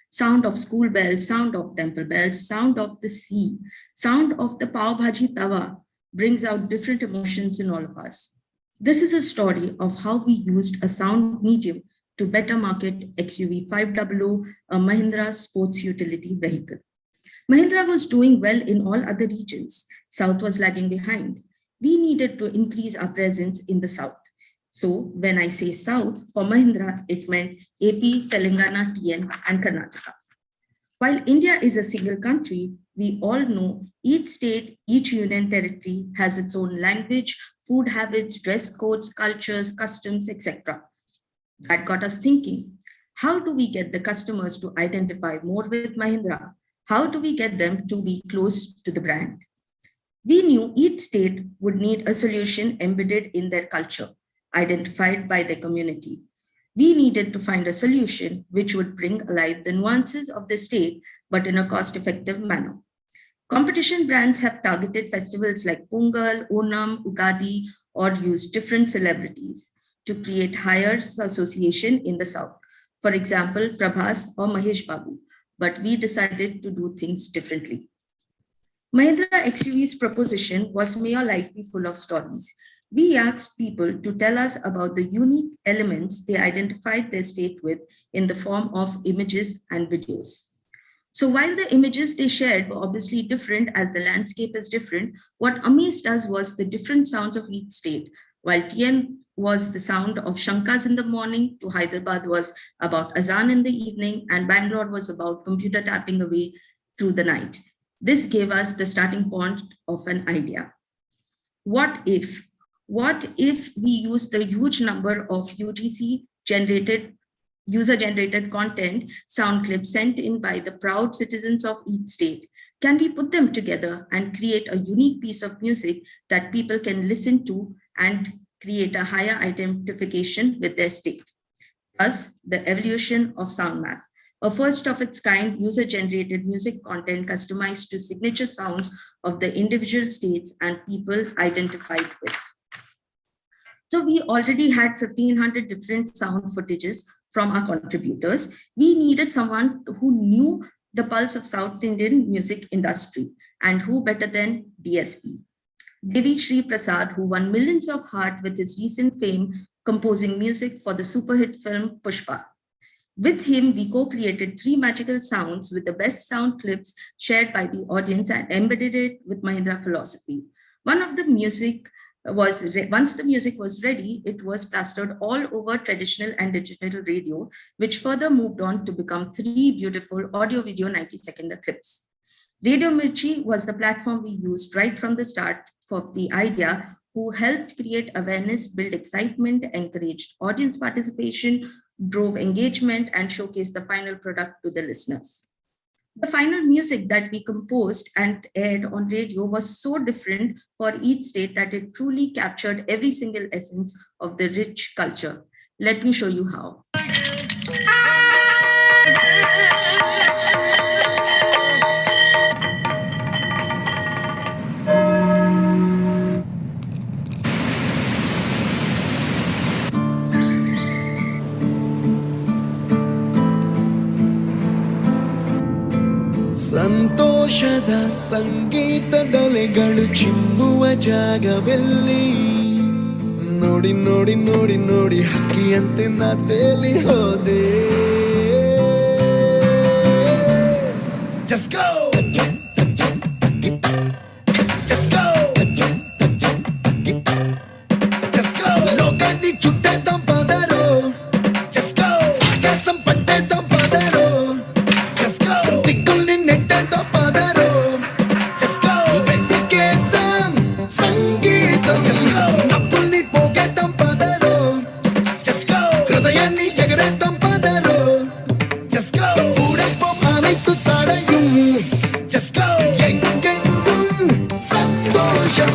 Speaker 9: Sound of school bells, sound of temple bells, sound of the sea, sound of the pav bhaji tawa brings out different emotions in all of us. This is a story of how we used a sound medium to better market XUV 500, a Mahindra sports utility vehicle. Mahindra was doing well in all other regions. South was lagging behind. We needed to increase our presence in the South. So when I say South, for Mahindra, it meant AP, Telangana, TN, and Karnataka. While India is a single country, we all know each state, each union territory has its own language, food habits, dress codes, cultures, customs, etc. That got us thinking, how do we get the customers to identify more with Mahindra? How do we get them to be close to the brand? We knew each state would need a solution embedded in their culture, identified by their community. We needed to find a solution which would bring alive the nuances of the state, but in a cost-effective manner. Competition brands have targeted festivals like Pongal, Onam, Ugadi, or used different celebrities to create higher association in the South. For example, Prabhas or Mahesh Babu. But we decided to do things differently. Mahindra XUV's proposition was may your life be full of stories. We asked people to tell us about the unique elements they identified their state with in the form of images and videos. So while the images they shared were obviously different as the landscape is different, what amazed us was the different sounds of each state. While TN was the sound of Shankas in the morning, to Hyderabad was about Azan in the evening, and Bangalore was about computer tapping away through the night. This gave us the starting point of an idea. What if we use the huge number of user-generated content, sound clips sent in by the proud citizens of each state? Can we put them together and create a unique piece of music that people can listen to and create a higher identification with their state? Thus, the evolution of Sound Map, a first of its kind user-generated music content customized to signature sounds of the individual states and people identified with. So we already had 1,500 different sound footages from our contributors. We needed someone who knew the pulse of South Indian music industry, and who better than DSP. Devi Sri Prasad, who won millions of hearts with his recent fame composing music for the super hit film Pushpa. With him, we co-created 3 magical sounds with the best sound clips shared by the audience and embedded it with Mahindra philosophy. Once the music was ready, it was plastered all over traditional and digital radio, which further moved on to become 3 beautiful audio-video 90-second clips. Radio Mirchi was the platform we used right from the start for the idea, who helped create awareness, build excitement, encouraged audience participation, drove engagement, and showcased the final product to the listeners. The final music that we composed and aired on radio was so different for each state that it truly captured every single essence of the rich culture. Let me show you how.
Speaker 20: ಸಂತೋಷದ ಸಂಗೀತದಲೆಗಳು ಚಿಮ್ಮುವ ಜಾಗವೆಲ್ಲಿ ನೋಡಿ ನೋಡಿ ನೋಡಿ ನೋಡಿ ಹಕ್ಕಿಯಂತೆ ನಾ ತೇಲಿ ಹೋದೆ. Just go! Just go! Just go! లోకాన్ని చుట్టేద్దాం పదరో. Just go! ఆకాశం పట్టేద్దాం పదరో. Just go! దిక్కుల్ని నెట్టేద్దాం పదరో. Just go! వెతికేద్దాం సంగీతం. Just go! నప్పుల్ని పోగేద్దాం పదరో. Just go! హృదయాన్ని ఎగరేద్దాం పదరో. Just go! ఊడైపోం అனைతు తడయం. Just go! ఎంగెంగుం సంతోషం.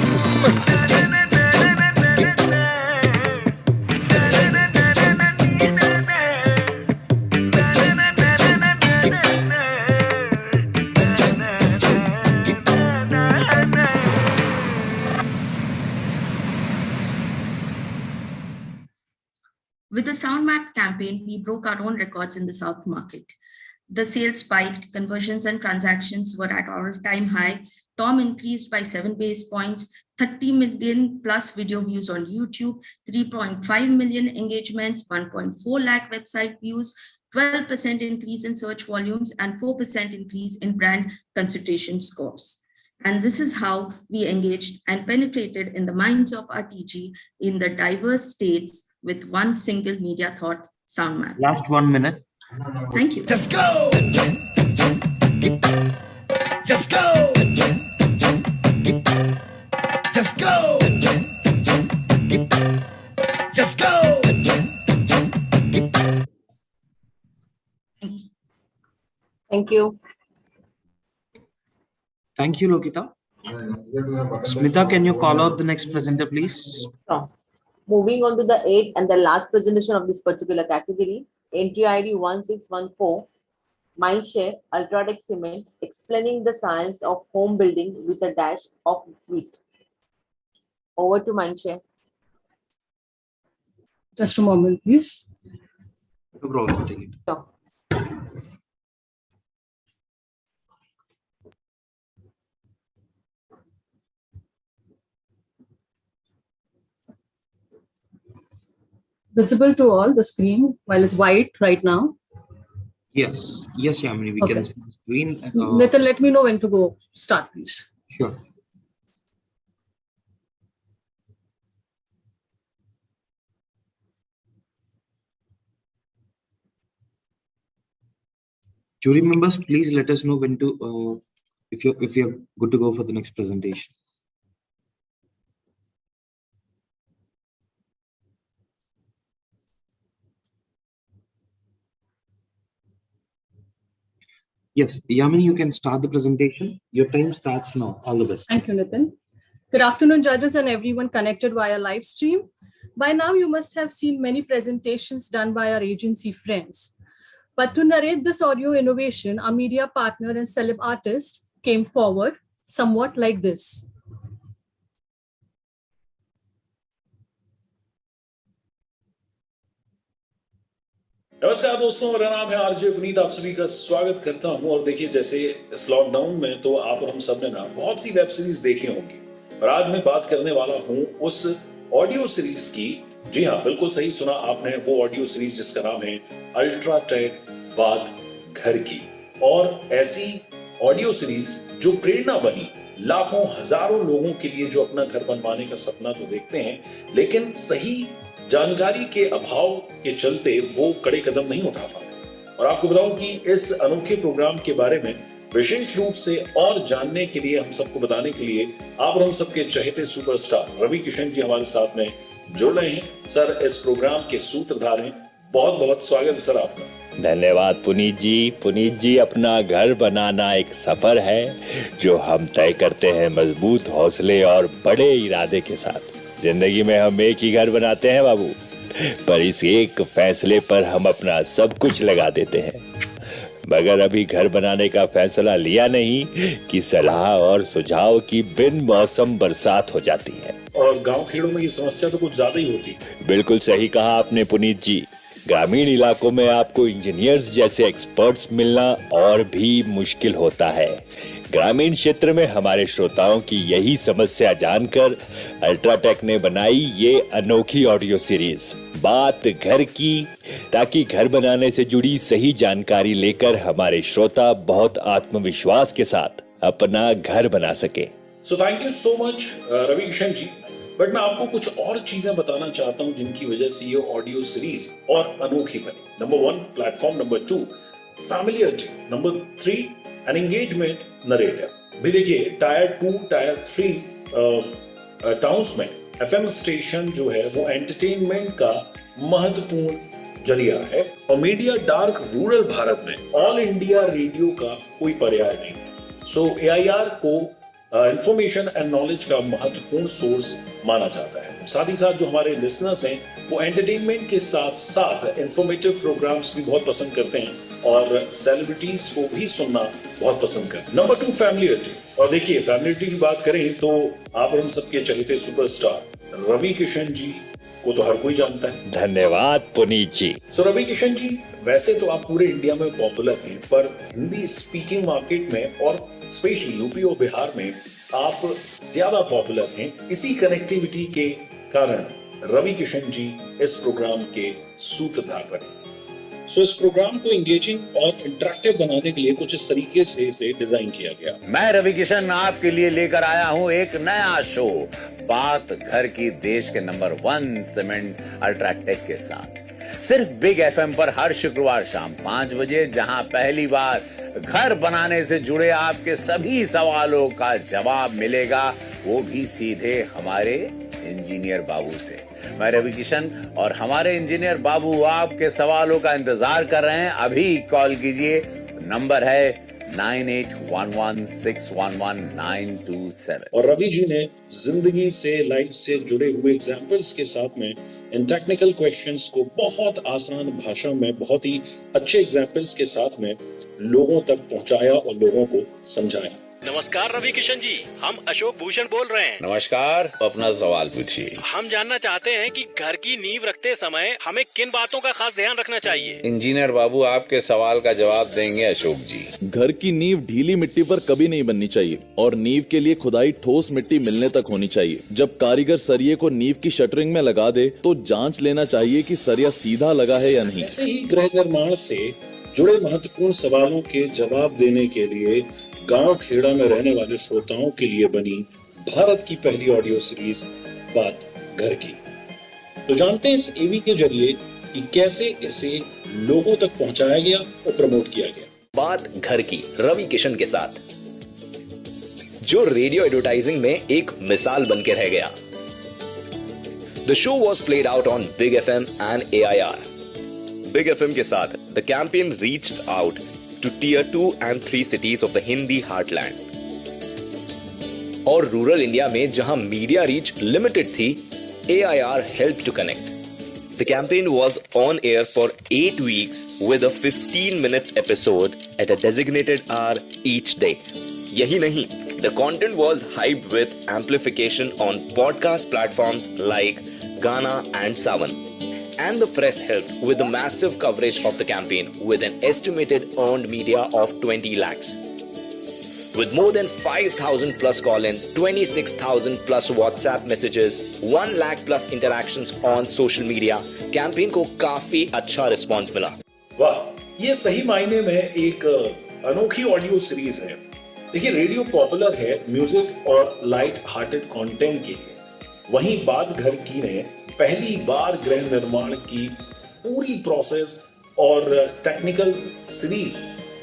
Speaker 9: With the Sound Map campaign, we broke our own records in the South market. The sales spiked, conversions and transactions were at all-time high. Tom increased by 7 base points, 30 million plus video views on YouTube, 3.5 million engagements, 1.4 lakh website views, 12% increase in search volumes, and 4% increase in brand consultation scores. And this is how we engaged and penetrated in the minds of our TG in the diverse states with one single media thought, Sound Map.
Speaker 3: Last 1 minute.
Speaker 9: Thank you.
Speaker 20: Just go! Just go! Just go! Just go!
Speaker 1: Thank you.
Speaker 3: Thank you, Lokita. Smita, can you call out the next presenter, please?
Speaker 1: Sure. Moving on to the 8th and the last presentation of this particular category, entry ID 1614, Mindshare, UltraTech Cement, explaining the science of home building with a dash of wit. Over to Mindshare.
Speaker 5: Just a moment, please.
Speaker 3: No problem, take it.
Speaker 1: Sure.
Speaker 5: Visible to all the screen while it's white right now.
Speaker 3: Yes, Yamini, we can see the screen.
Speaker 5: Nathan, let me know when to go. Start, please.
Speaker 3: Sure. Jury members, please let us know when to if you're good to go for the next presentation. Yes, Yamini, you can start the presentation. Your time starts now. All the best.
Speaker 5: Thank you, Nathan. Good afternoon, judges and everyone connected via live stream. By now, you must have seen many presentations done by our agency friends. But to narrate this audio innovation, our media partner and celeb artist came forward somewhat like this.
Speaker 21: नमस्कार दोस्तों, मेरा नाम है RJ Puneet. आप सभी का स्वागत करता हूं। और देखिए, जैसे इस लॉकडाउन में तो आप और हम सब ने ना बहुत सी वेब सीरीज देखी होंगी, और आज मैं बात करने वाला हूं उस ऑडियो सीरीज की, जी हाँ बिल्कुल सही सुना आपने, वो ऑडियो सीरीज जिसका नाम है अल्ट्राटेक बात घर की। और ऐसी ऑडियो सीरीज जो प्रेरणा बनी लाखों हजारों लोगों के लिए जो अपना घर बनवाने का सपना तो देखते हैं लेकिन सही जानकारी के अभाव के चलते वो कड़े कदम नहीं उठा पाते। और आपको बताऊं कि इस अनोखे प्रोग्राम के बारे में विशेष रूप से और जानने के लिए, हम सबको बताने के लिए आप और हम सबके चहेते सुपरस्टार रवि किशन जी हमारे साथ में जुड़ रहे हैं। सर इस प्रोग्राम के सूत्रधार हैं, बहुत बहुत स्वागत सर आपका।
Speaker 4: धन्यवाद पुनीत जी। पुनीत जी, अपना घर बनाना एक सफर है जो हम तय करते हैं मजबूत हौसले और बड़े इरादे के साथ। जिंदगी में हम एक ही घर बनाते हैं बाबू, पर इस एक फैसले पर हम अपना सब कुछ लगा देते हैं। मगर अभी घर बनाने का फैसला लिया नहीं कि सलाह और सुझाव की बिन मौसम बरसात हो जाती है।
Speaker 21: और गांव खेड़ों में ये समस्या तो कुछ ज्यादा ही होती है।
Speaker 4: बिल्कुल सही कहा आपने पुनीत जी। ग्रामीण इलाकों में आपको इंजीनियर्स जैसे एक्सपर्ट्स मिलना और भी मुश्किल होता है। ग्रामीण क्षेत्र में हमारे श्रोताओं की यही समस्या जानकर अल्ट्राटेक ने बनाई ये अनोखी ऑडियो सीरीज बात घर की, ताकि घर बनाने से जुड़ी सही जानकारी लेकर हमारे श्रोता बहुत आत्मविश्वास के साथ अपना घर बना सके।
Speaker 21: So thank you so much Ravi Kishan ji. But मैं आपको कुछ और चीजें बताना चाहता हूं जिनकी वजह से ये ऑडियो सीरीज और अनोखी बनी। Number 1 platform, number 2 familiarity, number 3 an engagement narrative. भी देखिए टायर 2 टायर 3 टाउन्स में एफएम स्टेशन जो है वो एंटरटेनमेंट का महत्वपूर्ण जरिया है और मीडिया डार्क रूरल भारत में ऑल इंडिया रेडियो का कोई पर्याय नहीं है। सो एआईआर को इंफॉर्मेशन एंड नॉलेज का महत्वपूर्ण सोर्स माना जाता है। साथ ही साथ जो हमारे लिसनर्स हैं वो एंटरटेनमेंट के साथ साथ इंफॉर्मेटिव प्रोग्राम्स भी बहुत पसंद करते हैं और सेलिब्रिटीज को भी सुनना बहुत पसंद करते हैं। Number 2 familiarity. और देखिए फैमिलियरिटी की बात करें तो आप और हम सबके चहेते सुपरस्टार रवि किशन जी को तो हर कोई जानता है।
Speaker 4: धन्यवाद पुनीत जी।
Speaker 21: सो रवि किशन जी, वैसे तो आप पूरे इंडिया में पॉपुलर हैं, पर हिंदी स्पीकिंग मार्केट में और स्पेशली यूपी और बिहार में आप ज्यादा पॉपुलर हैं। इसी कनेक्टिविटी के कारण रवि किशन जी इस प्रोग्राम के सूत्रधार बने। सो इस प्रोग्राम को एंगेजिंग और इंटरेक्टिव बनाने के लिए कुछ इस तरीके से इसे डिजाइन किया गया।
Speaker 11: मैं रवि किशन आपके लिए लेकर आया हूं एक नया शो, बात घर की, देश के नंबर 1 सीमेंट अल्ट्राटेक के साथ। सिर्फ बिग एफएम पर हर शुक्रवार शाम 5 बजे, जहां पहली बार घर बनाने से जुड़े आपके सभी सवालों का जवाब मिलेगा, वो भी सीधे हमारे इंजीनियर बाबू से। मैं रवि किशन और हमारे इंजीनियर बाबू आपके सवालों का इंतजार कर रहे हैं। अभी कॉल कीजिए, नंबर है 9811611927।
Speaker 21: और रवि जी ने जिंदगी से, लाइफ से जुड़े हुए एग्जाम्पल्स के साथ में इन टेक्निकल क्वेश्चंस को बहुत आसान भाषा में, बहुत ही अच्छे एग्जाम्पल्स के साथ में लोगों तक पहुंचाया और लोगों को समझाया।
Speaker 22: नमस्कार रवि किशन जी, हम अशोक भूषण बोल रहे हैं।
Speaker 11: नमस्कार, अपना सवाल पूछिए।
Speaker 22: हम जानना चाहते हैं कि घर की नींव रखते समय हमें किन बातों का खास ध्यान रखना चाहिए।
Speaker 11: इंजीनियर बाबू आपके सवाल का जवाब देंगे अशोक जी।
Speaker 23: घर की नींव ढीली मिट्टी पर कभी नहीं बननी चाहिए और नींव के लिए खुदाई ठोस मिट्टी मिलने तक होनी चाहिए। जब कारीगर सरिये को नींव की शटरिंग में लगा दे तो जांच लेना चाहिए कि सरिया सीधा लगा है या नहीं।
Speaker 21: ऐसे ही गृह निर्माण से जुड़े महत्वपूर्ण सवालों के जवाब देने के लिए गांव खेड़ा में रहने वाले श्रोताओं के लिए बनी भारत की पहली ऑडियो सीरीज बात घर की। तो जानते हैं इस एवी के जरिए कि कैसे इसे लोगों तक पहुंचाया गया और प्रमोट किया गया।
Speaker 25: बात घर की रवि किशन के साथ, जो रेडियो एडवर्टाइजिंग में एक मिसाल बनकर रह गया। The show was played out on big FM and AIR। Big FM के साथ the campaign reached out to tier 2 and 3 cities of the Hindi heartland. और रूरल इंडिया में जहां मीडिया रीच लिमिटेड थी, AIR helped to connect. The campaign was on air for 8 weeks with a 15 minutes episode at a designated hour each day. यही नहीं, the content was hyped with amplification on podcast platforms like Gala and Savan. And the press helped with the massive coverage of the campaign with an estimated earned media of 20 lakhs. With more than 5,000 plus call-ins, 26,000 plus WhatsApp messages, 1 lakh plus interactions on social media, campaign को काफी अच्छा response मिला।
Speaker 21: वाह, ये सही मायने में एक अनोखी ऑडियो सीरीज है। देखिए, रेडियो पॉपुलर है म्यूजिक और लाइट हार्टेड कंटेंट के लिए, वहीं बात घर की ने पहली बार गृह निर्माण की पूरी प्रोसेस और टेक्निकल सीरीज,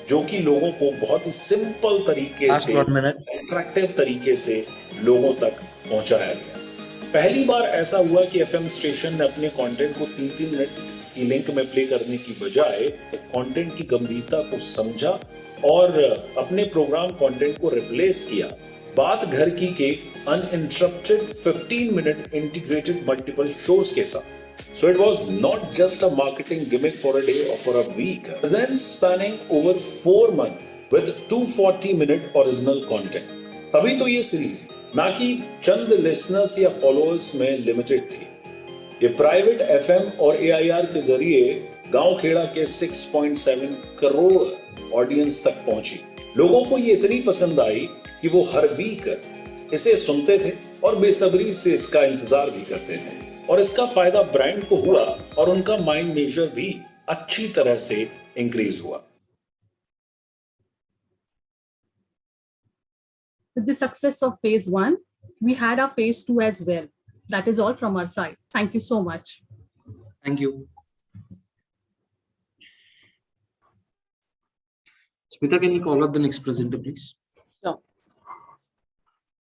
Speaker 21: जो कि लोगों को बहुत ही सिंपल तरीके से, अट्रैक्टिव तरीके से लोगों तक पहुंचाया गया। पहली बार ऐसा हुआ कि एफएम स्टेशन ने अपने कंटेंट को 3-3 मिनट की लिंक में प्ले करने की बजाय कंटेंट की गंभीरता को समझा और अपने प्रोग्राम कंटेंट को रिप्लेस किया बात घर की के uninterrupted 15 minute integrated multiple shows के साथ। So it was not just a marketing gimmick for a day or for a week. Presents spanning over 4 months with 240-minute original content. तभी तो ये सीरीज ना कि चंद लिसनर्स या फॉलोअर्स में limited थी। ये प्राइवेट एफएम और एआईआर के जरिए गांव खेड़ा के 6.7 करोड़ ऑडियंस तक पहुंची। लोगों को ये इतनी पसंद आई कि वो हर वीक इसे सुनते थे और बेसब्री से इसका इंतजार भी करते थे, और इसका फायदा ब्रांड को हुआ और उनका माइंड मेजर भी अच्छी तरह से इंक्रीज हुआ।
Speaker 5: With the success of phase 1, we had our phase 2 as well. That is all from our side. Thank you so much.
Speaker 3: Thank you. Smita, can you call out the next presenter, please?
Speaker 1: Sure.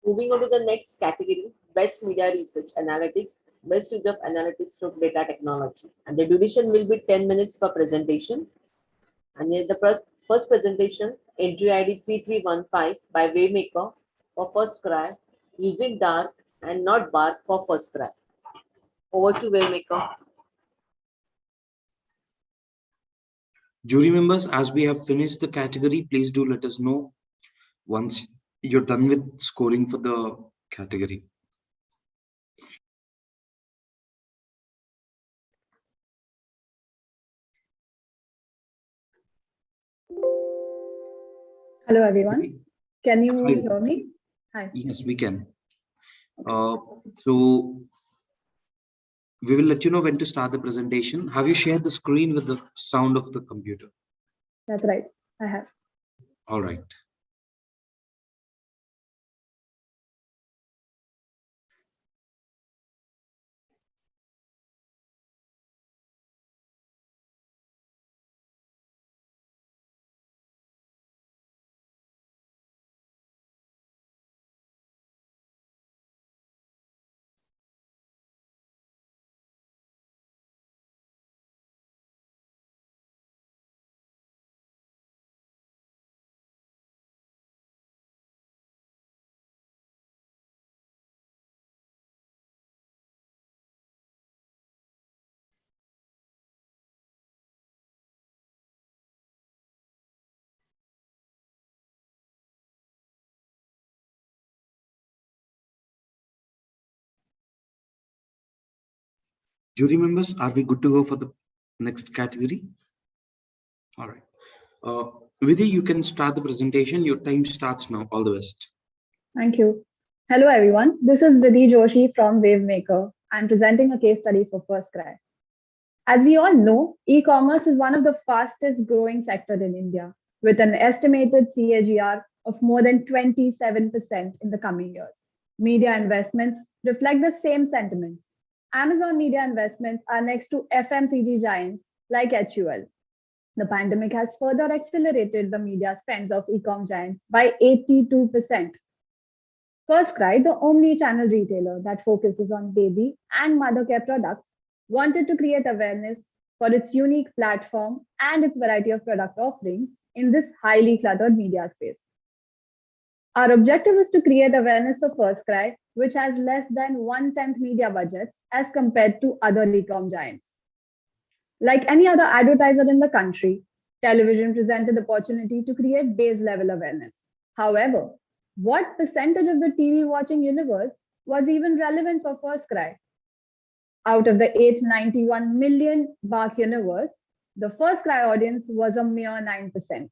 Speaker 1: Moving on to the next category, Best Media Research Analytics, Best Use of Analytics through Data Technology. And the duration will be 10 minutes per presentation. And here's the first presentation, entry ID 3315 by Wavemaker for FirstCry, using dark and not bark for FirstCry. Over to Wavemaker.
Speaker 3: Jury members, as we have finished the category, please do let us know once you're done with scoring for the category.
Speaker 2: Hello, everyone. Can you hear me? Hi.
Speaker 3: Yes, we can. So we will let you know when to start the presentation. Have you shared the screen with the sound of the computer?
Speaker 2: That's right. I have.
Speaker 3: All right. Jury members, are we good to go for the next category? All right. Vidhi, you can start the presentation. Your time starts now. All the best.
Speaker 2: Thank you. Hello, everyone. This is Vidhi Joshi from Wavemaker. I'm presenting a case study for FirstCry. As we all know, e-commerce is one of the fastest growing sectors in India, with an estimated CAGR of more than 27% in the coming years. Media investments reflect the same sentiment. Amazon media investments are next to FMCG giants like HUL. The pandemic has further accelerated the media spends of e-com giants by 82%. FirstCry, the omni-channel retailer that focuses on baby and mother care products, wanted to create awareness for its unique platform and its variety of product offerings in this highly cluttered media space. Our objective is to create awareness for FirstCry, which has less than 1/10 media budgets as compared to other e-com giants. Like any other advertiser in the country, television presented opportunity to create base level awareness. However, what percentage of the TV watching universe was even relevant for FirstCry? Out of the 891 million Bark universe, the FirstCry audience was a mere 9%.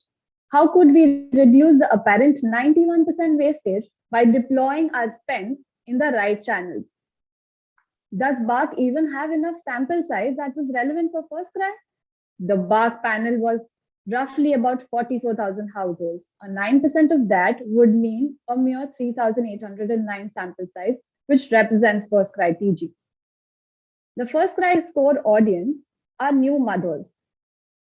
Speaker 2: How could we reduce the apparent 91% wastage by deploying our spend in the right channels? Does BARC even have enough sample size that was relevant for FirstCry? The BARC panel was roughly about 44,000 households. 9% of that would mean a mere 3,809 sample size, which represents FirstCry TG. The FirstCry core audience are new mothers.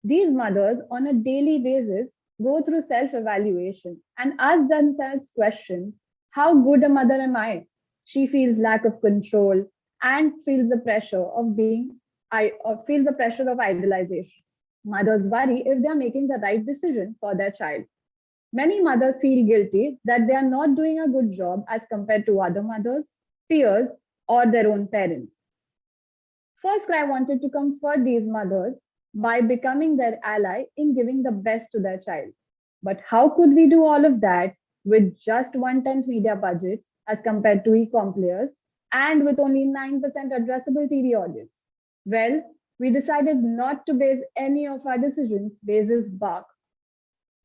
Speaker 2: These mothers on a daily basis go through self-evaluation and ask themselves questions. How good a mother am I? She feels lack of control and feels the pressure of idolization. Mothers worry if they are making the right decision for their child. Many mothers feel guilty that they are not doing a good job as compared to other mothers, peers, or their own parents. FirstCry wanted to comfort these mothers by becoming their ally in giving the best to their child. But how could we do all of that with just 1/10 media budget as compared to e-com players and with only 9% addressable TV audience? Well, we decided not to base any of our decisions basis BARC.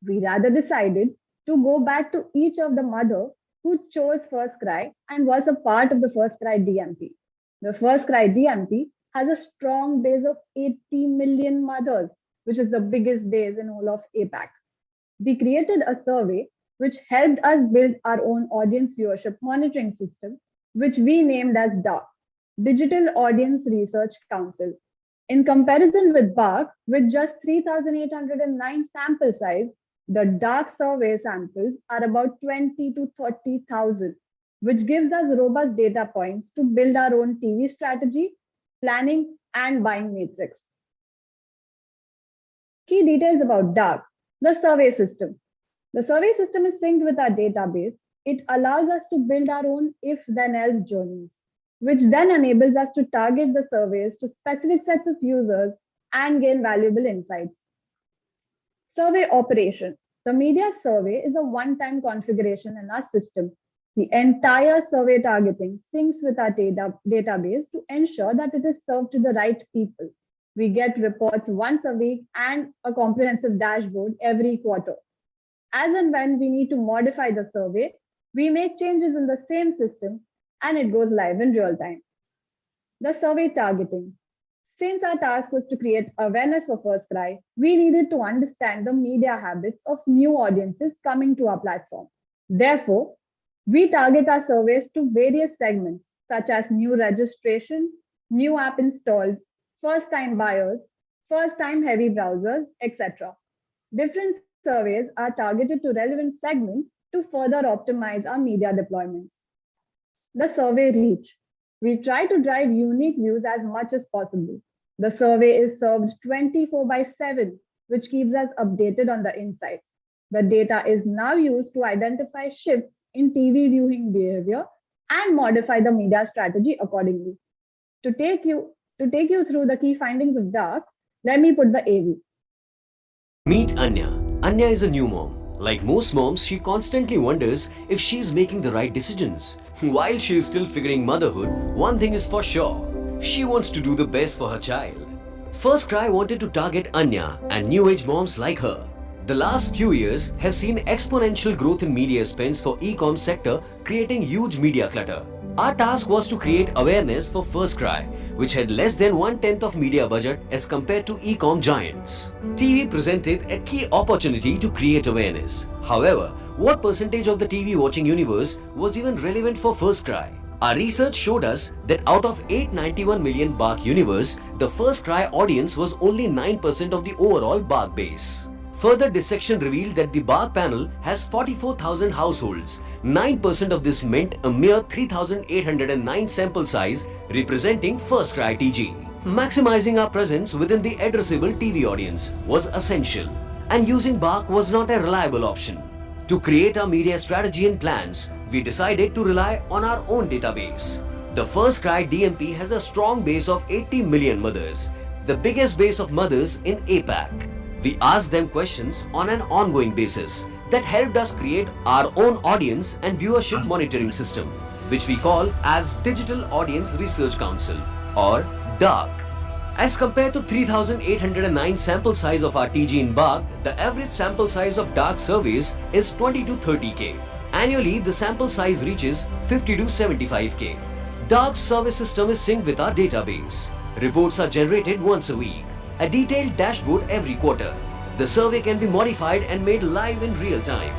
Speaker 2: We rather decided to go back to each of the mother who chose FirstCry and was a part of the FirstCry DMP. The FirstCry DMP has a strong base of 80 million mothers, which is the biggest base in all of APAC. We created a survey which helped us build our own audience viewership monitoring system, which we named as DARC, Digital Audience Research Council. In comparison with BARC, with just 3,809 sample size, the DARC survey samples are about 20 to 30,000, which gives us robust data points to build our own TV strategy, planning, and buying matrix. Key details about DARC. The survey system. The survey system is synced with our database. It allows us to build our own if-then-else journeys, which then enables us to target the surveys to specific sets of users and gain valuable insights. Survey operation. The media survey is a one-time configuration in our system. The entire survey targeting syncs with our database to ensure that it is served to the right people. We get reports once a week and a comprehensive dashboard every quarter. As and when we need to modify the survey, we make changes in the same system and it goes live in real time. The survey targeting. Since our task was to create awareness for FirstCry, we needed to understand the media habits of new audiences coming to our platform. Therefore, we target our surveys to various segments such as new registration, new app installs, first-time buyers, first-time heavy browsers, etc. Different surveys are targeted to relevant segments to further optimize our media deployments. The survey reach. We try to drive unique views as much as possible. The survey is served 24/7, which keeps us updated on the insights. The data is now used to identify shifts in TV viewing behavior and modify the media strategy accordingly. To take you through the key findings of DARC, let me put the AV.
Speaker 12: Meet Anya. Anya is a new mom. Like most moms, she constantly wonders if she's making the right decisions. While she is still figuring motherhood, one thing is for sure. She wants to do the best for her child. FirstCry wanted to target Anya and new age moms like her. The last few years have seen exponential growth in media spends for e-com sector, creating huge media clutter. Our task was to create awareness for FirstCry, which had less than 1/10 of media budget as compared to e-com giants. TV presented a key opportunity to create awareness. However, what percentage of the TV watching universe was even relevant for FirstCry? Our research showed us that out of 891 million BARC universe, the FirstCry audience was only 9% of the overall BARC base. Further dissection revealed that the BARC panel has 44,000 households. 9% of this meant a mere 3,809 sample size, representing FirstCry TG. Maximizing our presence within the addressable TV audience was essential, and using BARC was not a reliable option. To create our media strategy and plans, we decided to rely on our own database. The FirstCry DMP has a strong base of 80 million mothers, the biggest base of mothers in APAC. We asked them questions on an ongoing basis that helped us create our own audience and viewership monitoring system, which we call as Digital Audience Research Council or DARC. As compared to 3,809 sample size of our TG in bulk, the average sample size of dark surveys is 20 to 30K. Annually, the sample size reaches 50 to 75K. Dark's survey system is synced with our database. Reports are generated once a week. A detailed dashboard every quarter. The survey can be modified and made live in real time.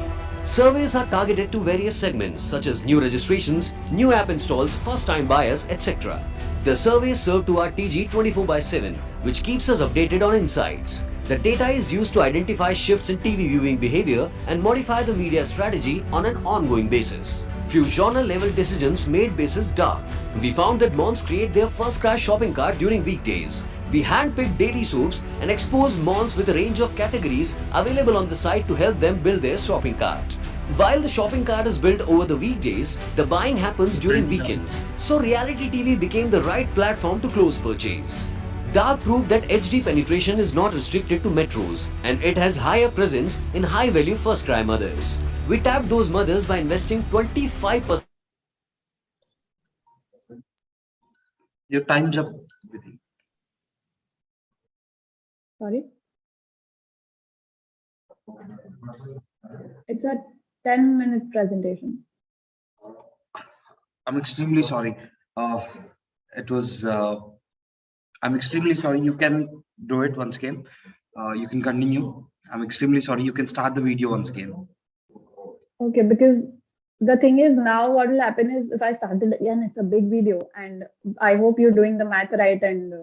Speaker 12: Surveys are targeted to various segments such as new registrations, new app installs, first-time buyers, etc. The survey is served to our TG 24/7, which keeps us updated on insights. The data is used to identify shifts in TV viewing behavior and modify the media strategy on an ongoing basis. Few genre-level decisions made basis dark. We found that moms create their FirstCry shopping cart during weekdays. We handpicked daily soaps and exposed moms with a range of categories available on the site to help them build their shopping cart. While the shopping cart is built over the weekdays, the buying happens during weekends. So reality TV became the right platform to close purchase. Dark proved that HD penetration is not restricted to metros and it has higher presence in high-value FirstCry mothers. We tapped those mothers by investing 25%.
Speaker 3: Your time's up.
Speaker 2: Sorry? It's a 10-minute presentation.
Speaker 3: I'm extremely sorry. I'm extremely sorry. You can do it once again. You can continue. I'm extremely sorry. You can start the video once again.
Speaker 2: Okay, because the thing is now what will happen is if I started again, it's a big video and I hope you're doing the math right and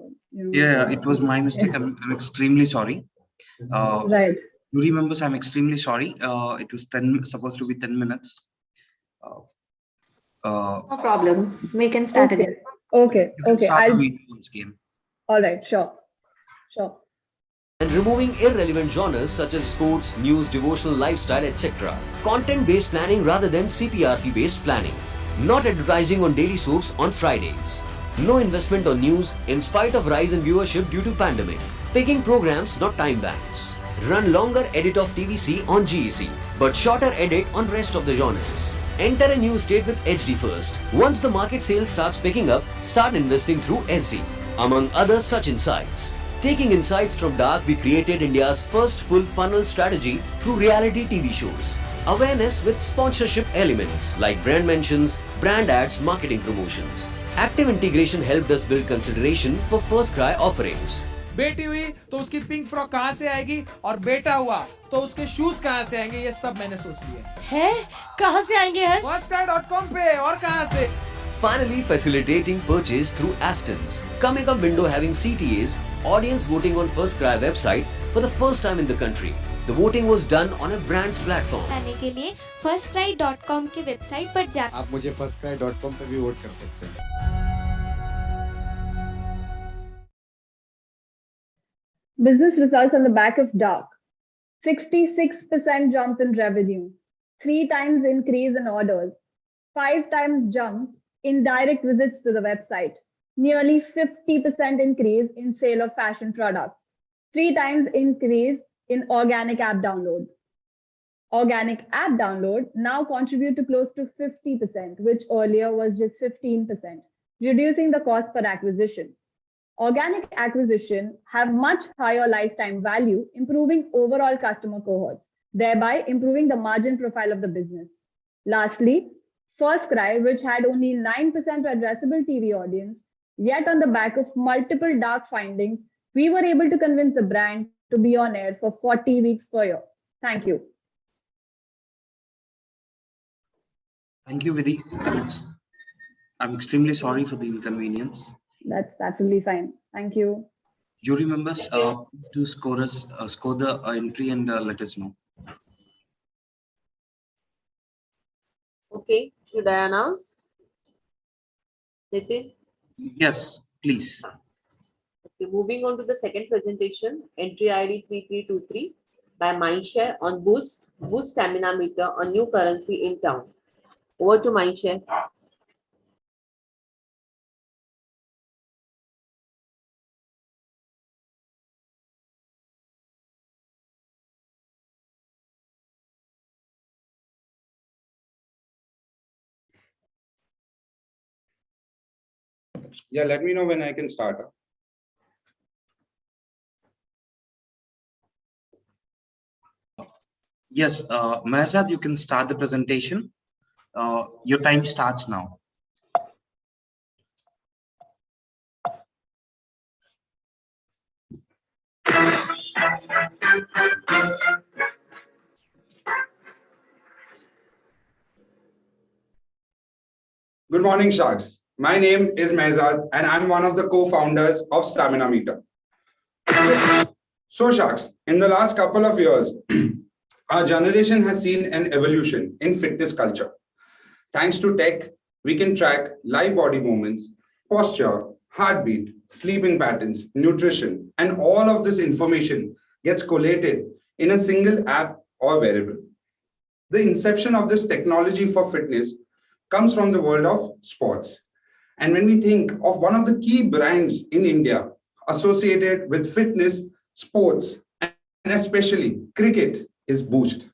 Speaker 3: Yeah, it was my mistake. I'm extremely sorry.
Speaker 2: Right.
Speaker 3: Jury members, I'm extremely sorry. It was supposed to be 10 minutes.
Speaker 10: No problem. We can start
Speaker 2: Okay.
Speaker 10: again.
Speaker 2: Okay.
Speaker 3: You can
Speaker 2: Okay.
Speaker 3: start the video once again.
Speaker 2: All right. Sure. Sure.
Speaker 12: And removing irrelevant genres such as sports, news, devotional, lifestyle, etc. Content-based planning rather than CPRP-based planning. Not advertising on daily soaps on Fridays. No investment on news in spite of rise in viewership due to pandemic. Picking programs, not time banks. Run longer edit of TVC on GEC, but shorter edit on rest of the genres. Enter a new state with HD first. Once the market sales starts picking up, start investing through SD. Among other such insights. Taking insights from Dark, we created India's first full funnel strategy through reality TV shows. Awareness with sponsorship elements like brand mentions, brand ads, marketing promotions. Active integration helped us build consideration for FirstCry offerings.
Speaker 13: बेटी हुई तो उसकी pink frock कहाँ से आएगी और बेटा हुआ तो उसके शूज कहाँ से आएंगे, ये सब मैंने सोच लिया
Speaker 14: है। कहाँ से आएंगे हर्ष?
Speaker 13: FirstCry.com पे और कहाँ से?
Speaker 12: Finally, facilitating purchase through Astons. Coming up window having CTAs, audience voting on FirstCry website for the first time in the country. The voting was done on a brand's platform.
Speaker 16: करने के लिए FirstCry.com के website पर जा
Speaker 24: आप मुझे FirstCry.com पे भी वोट कर सकते हैं।
Speaker 2: Business results on the back of Dark. 66% jump in revenue, 3 times increase in orders, 5 times jump in direct visits to the website, nearly 50% increase in sale of fashion products, 3 times increase in organic app download. Organic app download now contribute to close to 50%, which earlier was just 15%, reducing the cost per acquisition. Organic acquisition have much higher lifetime value, improving overall customer cohorts, thereby improving the margin profile of the business. Lastly, FirstCry, which had only 9% addressable TV audience, yet on the back of multiple Dark findings, we were able to convince the brand to be on air for 40 weeks per year. Thank you.
Speaker 3: Thank you, Vidhi. I'm extremely sorry for the inconvenience.
Speaker 2: That's absolutely fine. Thank you.
Speaker 3: Jury members, to score the entry and let us know.
Speaker 1: Okay, should I announce? Nitin?
Speaker 3: Yes, please.
Speaker 1: Okay, moving on to the second presentation, entry ID 3323 by Mindshare on Boost Stamina Meter on new currency in town. Over to Mindshare.
Speaker 24: Yeah, let me know when I can start.
Speaker 3: Yes, Mehrzad, you can start the presentation. Your time starts now.
Speaker 6: Good morning, Sharks. My name is Mehrzad and I'm one of the co-founders of Stamina Meter. So Sharks, in the last couple of years, our generation has seen an evolution in fitness culture. Thanks to tech, we can track live body movements, posture, heartbeat, sleeping patterns, nutrition, and all of this information gets collated in a single app or wearable. The inception of this technology for fitness comes from the world of sports. And when we think of one of the key brands in India associated with fitness, sports, and especially cricket is Boost.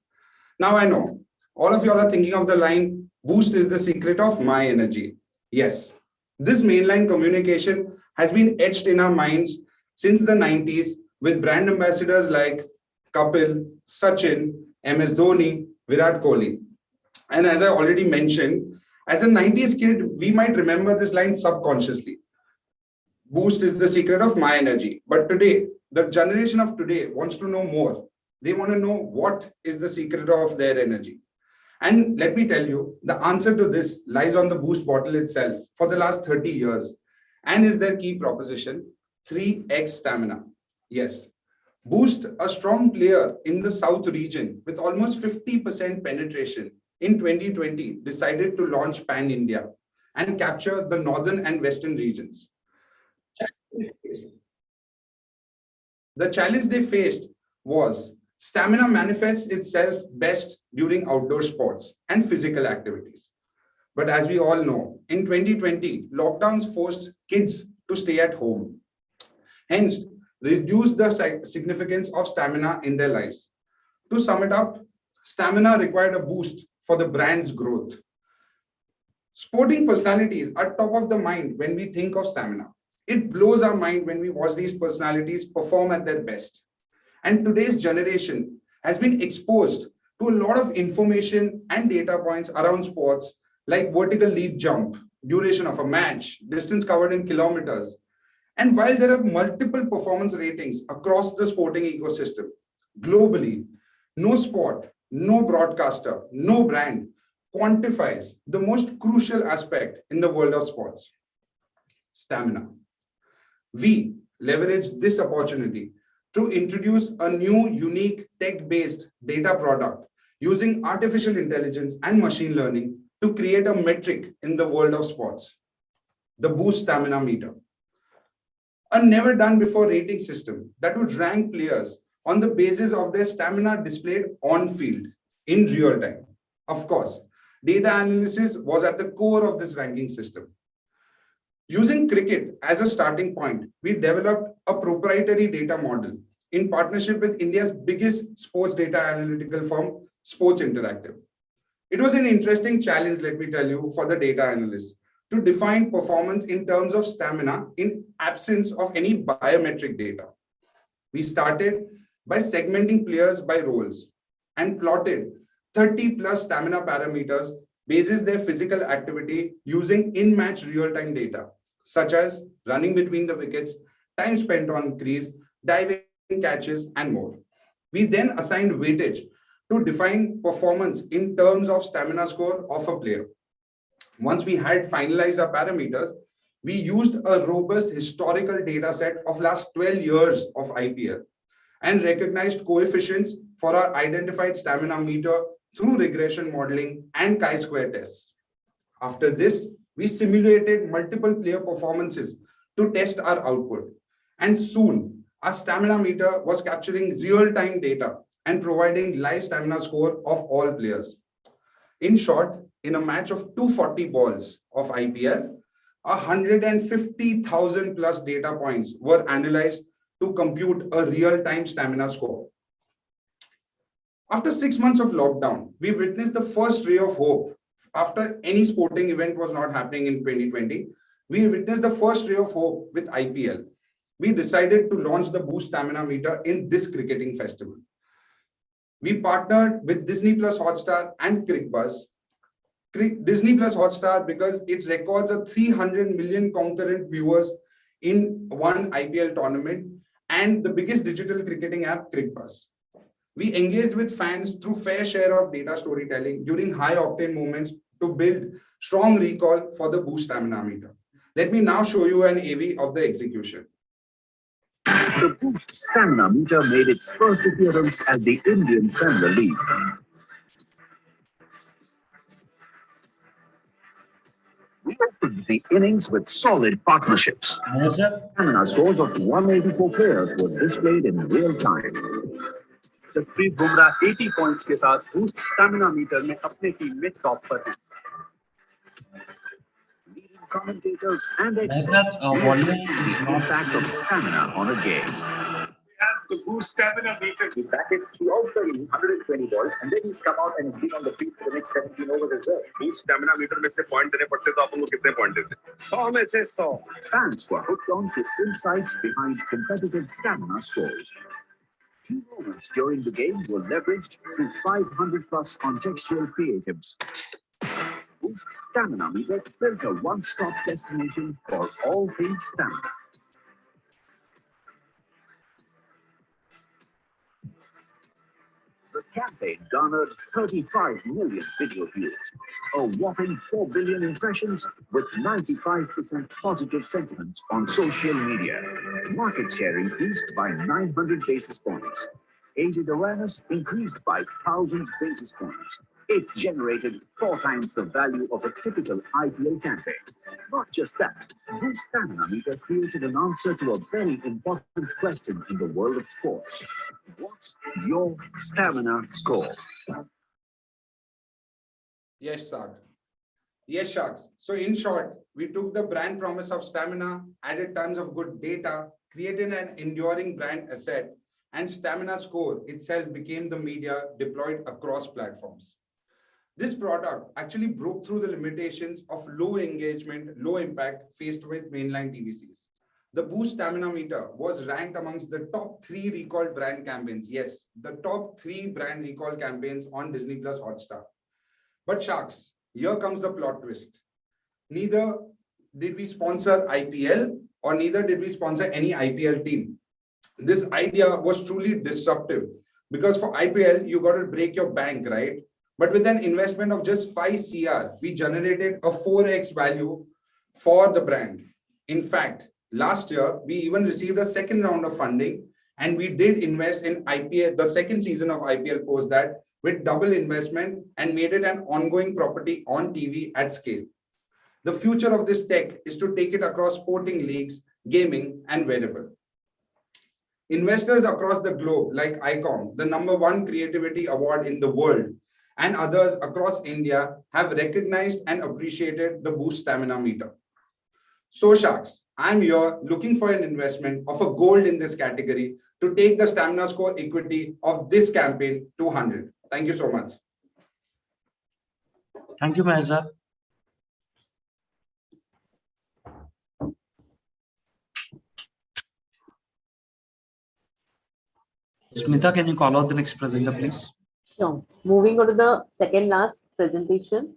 Speaker 6: Now I know all of you all are thinking of the line, Boost is the secret of my energy. Yes, this mainline communication has been etched in our minds since the 90s with brand ambassadors like Kapil, Sachin, MS Dhoni, Virat Kohli. And as I already mentioned, as a 90s kid, we might remember this line subconsciously. Boost is the secret of my energy. But today, the generation of today wants to know more. They want to know what is the secret of their energy. And let me tell you, the answer to this lies on the Boost bottle itself for the last 30 years and is their key proposition, 3x stamina. Yes, Boost, a strong player in the South region with almost 50% penetration in 2020, decided to launch Pan-India and capture the northern and western regions. The challenge they faced was stamina manifests itself best during outdoor sports and physical activities. But as we all know, in 2020, lockdowns forced kids to stay at home. Hence, reduced the significance of stamina in their lives. To sum it up, stamina required a boost for the brand's growth. Sporting personalities are top of the mind when we think of stamina. It blows our mind when we watch these personalities perform at their best. And today's generation has been exposed to a lot of information and data points around sports like vertical leap jump, duration of a match, distance covered in kilometers. And while there are multiple performance ratings across the sporting ecosystem, globally, no sport, no broadcaster, no brand quantifies the most crucial aspect in the world of sports, stamina. We leverage this opportunity to introduce a new, unique, tech-based data product using artificial intelligence and machine learning to create a metric in the world of sports, the Boost Stamina Meter. A never-done-before rating system that would rank players on the basis of their stamina displayed on-field in real time. Of course, data analysis was at the core of this ranking system. Using cricket as a starting point, we developed a proprietary data model in partnership with India's biggest sports data analytical firm, Sports Interactive. It was an interesting challenge, let me tell you, for the data analyst to define performance in terms of stamina in absence of any biometric data. We started by segmenting players by roles and plotted 30 plus stamina parameters basis their physical activity using in-match real-time data, such as running between the wickets, time spent on crease, diving catches, and more. We then assigned weightage to define performance in terms of stamina score of a player. Once we had finalized our parameters, we used a robust historical data set of last 12 years of IPL and recognized coefficients for our identified stamina meter through regression modeling and chi-square tests. After this, we simulated multiple player performances to test our output. And soon, our stamina meter was capturing real-time data and providing live stamina score of all players. In short, in a match of 240 balls of IPL, 150,000 plus data points were analyzed to compute a real-time stamina score. After 6 months of lockdown, we witnessed the first ray of hope. After any sporting event was not happening in 2020, we witnessed the first ray of hope with IPL. We decided to launch the Boost Stamina Meter in this cricketing festival. We partnered with Disney Plus Hotstar and CricBuzz. Disney Plus Hotstar because it records a 300 million concurrent viewers in one IPL tournament, and the biggest digital cricketing app, CricBuzz. We engaged with fans through fair share of data storytelling during high octane moments to build strong recall for the Boost Stamina Meter. Let me now show you an AV of the execution.
Speaker 7: The Boost Stamina Meter made its first appearance at the Indian Premier League. We opened the innings with solid partnerships. Stamina scores of 184 players were displayed in real time.
Speaker 15: Jasprit Bumrah 80 points के साथ boost stamina metre में अपने team में top पर हैं।
Speaker 7: Commentators and experts the impact of stamina on a game.
Speaker 15: We have the Boost Stamina Meter.
Speaker 7: He batted throughout the inning, 120 balls, and then he's come out and he's been on the field for the next 17 overs as well.
Speaker 15: Boost Stamina Meter में से point देने पड़ते तो आप उनको कितने point देते? 100 में से 100.
Speaker 7: Fans were hooked on to insights behind competitive stamina scores. Key moments during the game were leveraged through 500 plus contextual creatives. Boost Stamina Meter built a one-stop destination for all things stamina. The campaign garnered 35 million video views, a whopping 4 billion impressions with 95% positive sentiments on social media. Market share increased by 900 basis points. Aided awareness increased by 1,000 basis points. It generated 4 times the value of a typical IPL campaign. Not just that, Boost Stamina Meter created an answer to a very important question in the world of sports. What's your stamina score?
Speaker 6: Yes, Shark. Yes, Sharks. So in short, we took the brand promise of stamina, added tons of good data, created an enduring brand asset, and stamina score itself became the media deployed across platforms. This product actually broke through the limitations of low engagement, low impact faced with mainline TVCs. The Boost Stamina Meter was ranked amongst the top 3 recalled brand campaigns. Yes, the top 3 brand recall campaigns on Disney Plus Hotstar. But Sharks, here comes the plot twist. Neither did we sponsor IPL or neither did we sponsor any IPL team. This idea was truly disruptive because for IPL, you got to break your bank, right? But with an investment of just 5 CR, we generated a 4x value for the brand. In fact, last year, we even received a second round of funding, and we did invest in IPL, the second season of IPL post that, with double investment and made it an ongoing property on TV at scale. The future of this tech is to take it across sporting leagues, gaming, and wearable. Investors across the globe, like ICOM, the #1 creativity award in the world, and others across India have recognized and appreciated the Boost Stamina Meter. So Sharks, I'm here looking for an investment of a gold in this category to take the stamina score equity of this campaign to 100. Thank you so much.
Speaker 3: Thank you, Mahindra. Smita, can you call out the next presenter, please?
Speaker 1: Sure. Moving on to the second last presentation.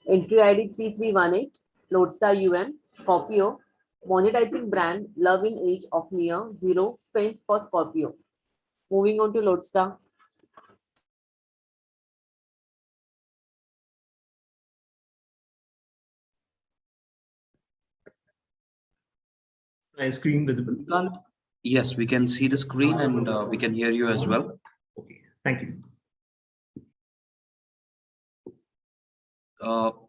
Speaker 1: Entry ID 3318, Lodestar Scorpio, monetizing brand, love in age of near zero, spent for Scorpio. Moving on to Lodestar.
Speaker 17: My screen visible?
Speaker 3: Yes, we can see the screen and we can hear you as well.
Speaker 17: Okay, thank you.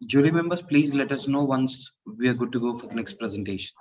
Speaker 3: Jury members, please let us know once we are good to go for the next presentation.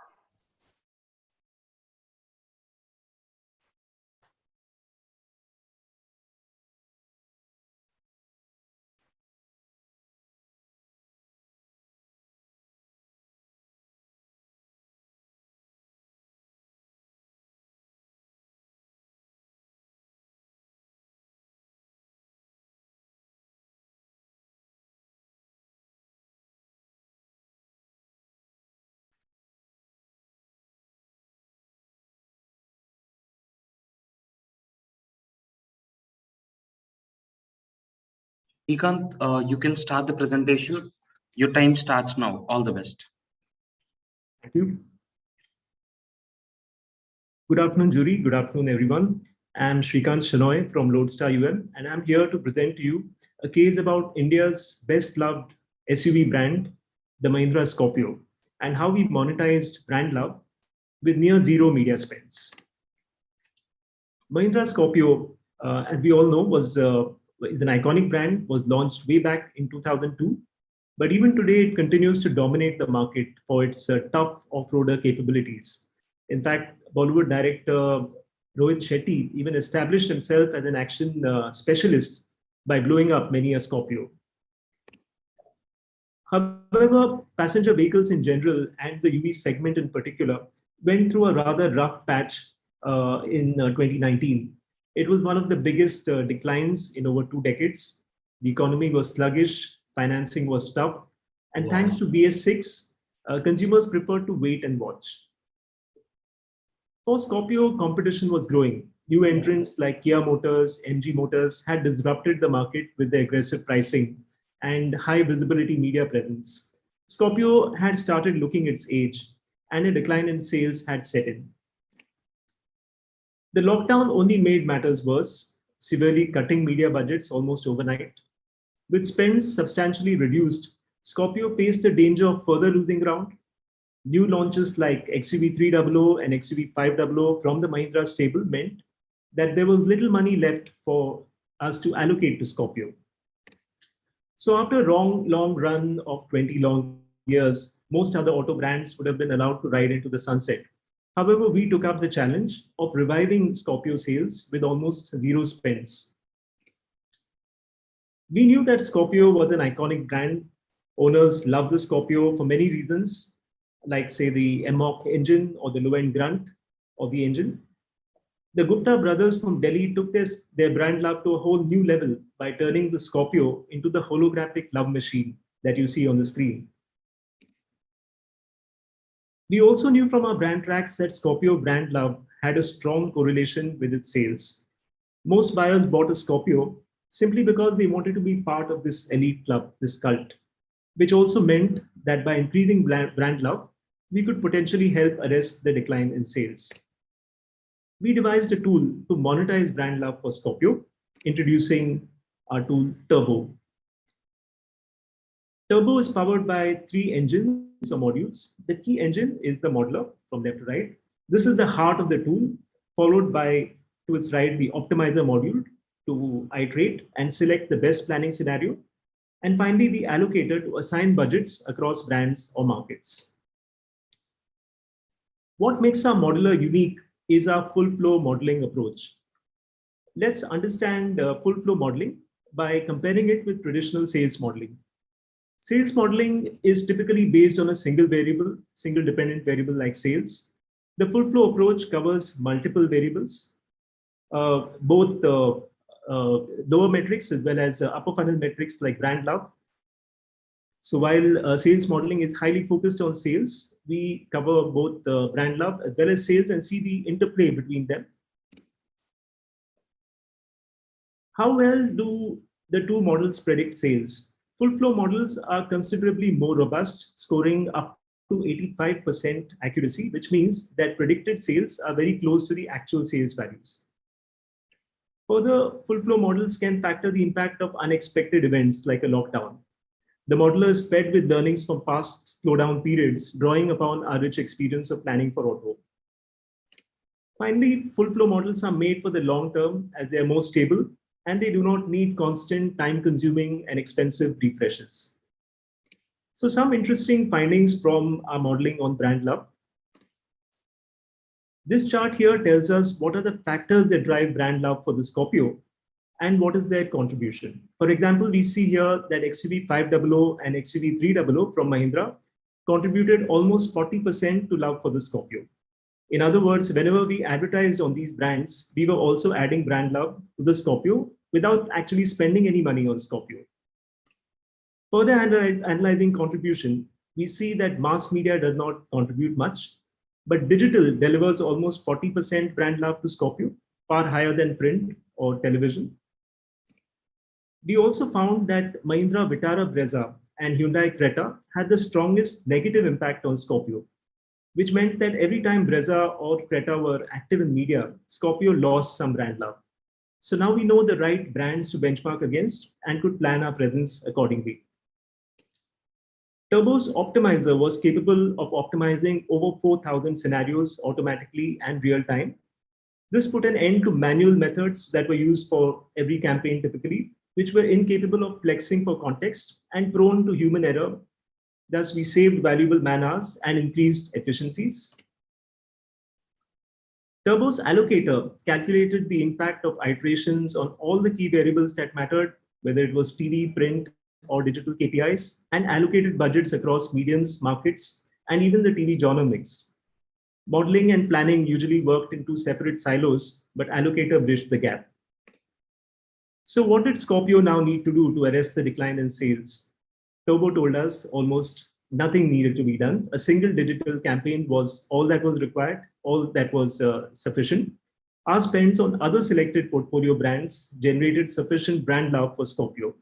Speaker 3: Shrikant, you can start the presentation. Your time starts now. All the best.
Speaker 17: Thank you. Good afternoon, jury. Good afternoon, everyone. I'm Shrikant Shenoy from Lodestar UM, and I'm here to present to you a case about India's best loved SUV brand, the Mahindra Scorpio, and how we monetized brand love with near zero media spends. Mahindra Scorpio, as we all know, is an iconic brand, was launched way back in 2002. But even today, it continues to dominate the market for its tough off-roader capabilities. In fact, Bollywood director Rohit Shetty even established himself as an action specialist by blowing up many a Scorpio. However, passenger vehicles in general and the UV segment in particular went through a rather rough patch in 2019. It was one of the biggest declines in over 2 decades. The economy was sluggish, financing was tough, and thanks to BS6, consumers preferred to wait and watch. For Scorpio, competition was growing. New entrants like Kia Motors, MG Motors had disrupted the market with their aggressive pricing and high visibility media presence. Scorpio had started looking its age, and a decline in sales had set in. The lockdown only made matters worse, severely cutting media budgets almost overnight. With spends substantially reduced, Scorpio faced the danger of further losing ground. New launches like XUV 300 and XUV 500 from the Mahindra stable meant that there was little money left for us to allocate to Scorpio. So after a long run of 20 long years, most other auto brands would have been allowed to ride into the sunset. However, we took up the challenge of reviving Scorpio sales with almost zero spends. We knew that Scorpio was an iconic brand. Owners love the Scorpio for many reasons, like say the MOC engine or the low-end grunt of the engine. The Gupta brothers from Delhi took their brand love to a whole new level by turning the Scorpio into the holographic love machine that you see on the screen. We also knew from our brand tracks that Scorpio brand love had a strong correlation with its sales. Most buyers bought a Scorpio simply because they wanted to be part of this elite club, this cult, which also meant that by increasing brand love, we could potentially help arrest the decline in sales. We devised a tool to monetize brand love for Scorpio, introducing our tool Turbo. Turbo is powered by 3 engines or modules. The key engine is the modeler from left to right. This is the heart of the tool, followed by, to its right, the optimizer module to iterate and select the best planning scenario. And finally, the allocator to assign budgets across brands or markets. What makes our modeler unique is our full flow modeling approach. Let's understand full flow modeling by comparing it with traditional sales modeling. Sales modeling is typically based on a single dependent variable like sales. The full flow approach covers multiple variables, both lower metrics as well as upper funnel metrics like brand love. So while sales modeling is highly focused on sales, we cover both brand love as well as sales and see the interplay between them. How well do the two models predict sales? Full flow models are considerably more robust, scoring up to 85% accuracy, which means that predicted sales are very close to the actual sales values. Further, full flow models can factor the impact of unexpected events like a lockdown. The modeler is fed with learnings from past slowdown periods, drawing upon our rich experience of planning for auto. Finally, full flow models are made for the long term as they are more stable and they do not need constant time-consuming and expensive refreshes. So some interesting findings from our modeling on brand love. This chart here tells us what are the factors that drive brand love for the Scorpio and what is their contribution. For example, we see here that XUV 500 and XUV 300 from Mahindra contributed almost 40% to love for the Scorpio. In other words, whenever we advertised on these brands, we were also adding brand love to the Scorpio without actually spending any money on Scorpio. Further analyzing contribution, we see that mass media does not contribute much, but digital delivers almost 40% brand love to Scorpio, far higher than print or television. We also found that Mahindra Vitara Brezza and Hyundai Creta had the strongest negative impact on Scorpio, which meant that every time Brezza or Creta were active in media, Scorpio lost some brand love. So now we know the right brands to benchmark against and could plan our presence accordingly. Turbo's optimizer was capable of optimizing over 4,000 scenarios automatically and real time. This put an end to manual methods that were used for every campaign typically, which were incapable of flexing for context and prone to human error. Thus, we saved valuable man-hours and increased efficiencies. Turbo's allocator calculated the impact of iterations on all the key variables that mattered, whether it was TV, print, or digital KPIs, and allocated budgets across mediums, markets, and even the TV genre mix. Modeling and planning usually worked in two separate silos, but allocator bridged the gap. So what did Scorpio now need to do to arrest the decline in sales? Turbo told us almost nothing needed to be done. A single digital campaign was all that was required, all that was sufficient. Our spends on other selected portfolio brands generated sufficient brand love for Scorpio.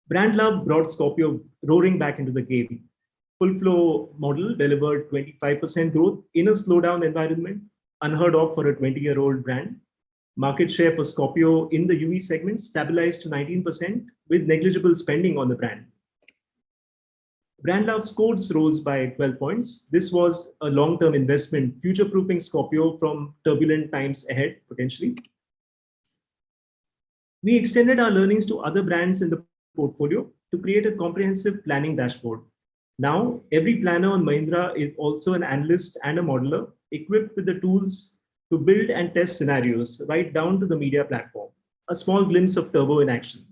Speaker 17: Brand love brought Scorpio roaring back into the game. Full flow model delivered 25% growth in a slowdown environment, unheard of for a 20-year-old brand. Market share for Scorpio in the UV segment stabilized to 19% with negligible spending on the brand. Brand love scores rose by 12 points. This was a long-term investment, future-proofing Scorpio from turbulent times ahead, potentially. We extended our learnings to other brands in the portfolio to create a comprehensive planning dashboard. Now, every planner on Mahindra is also an analyst and a modeler, equipped with the tools to build and test scenarios right down to the media platform. A small glimpse of Turbo in action.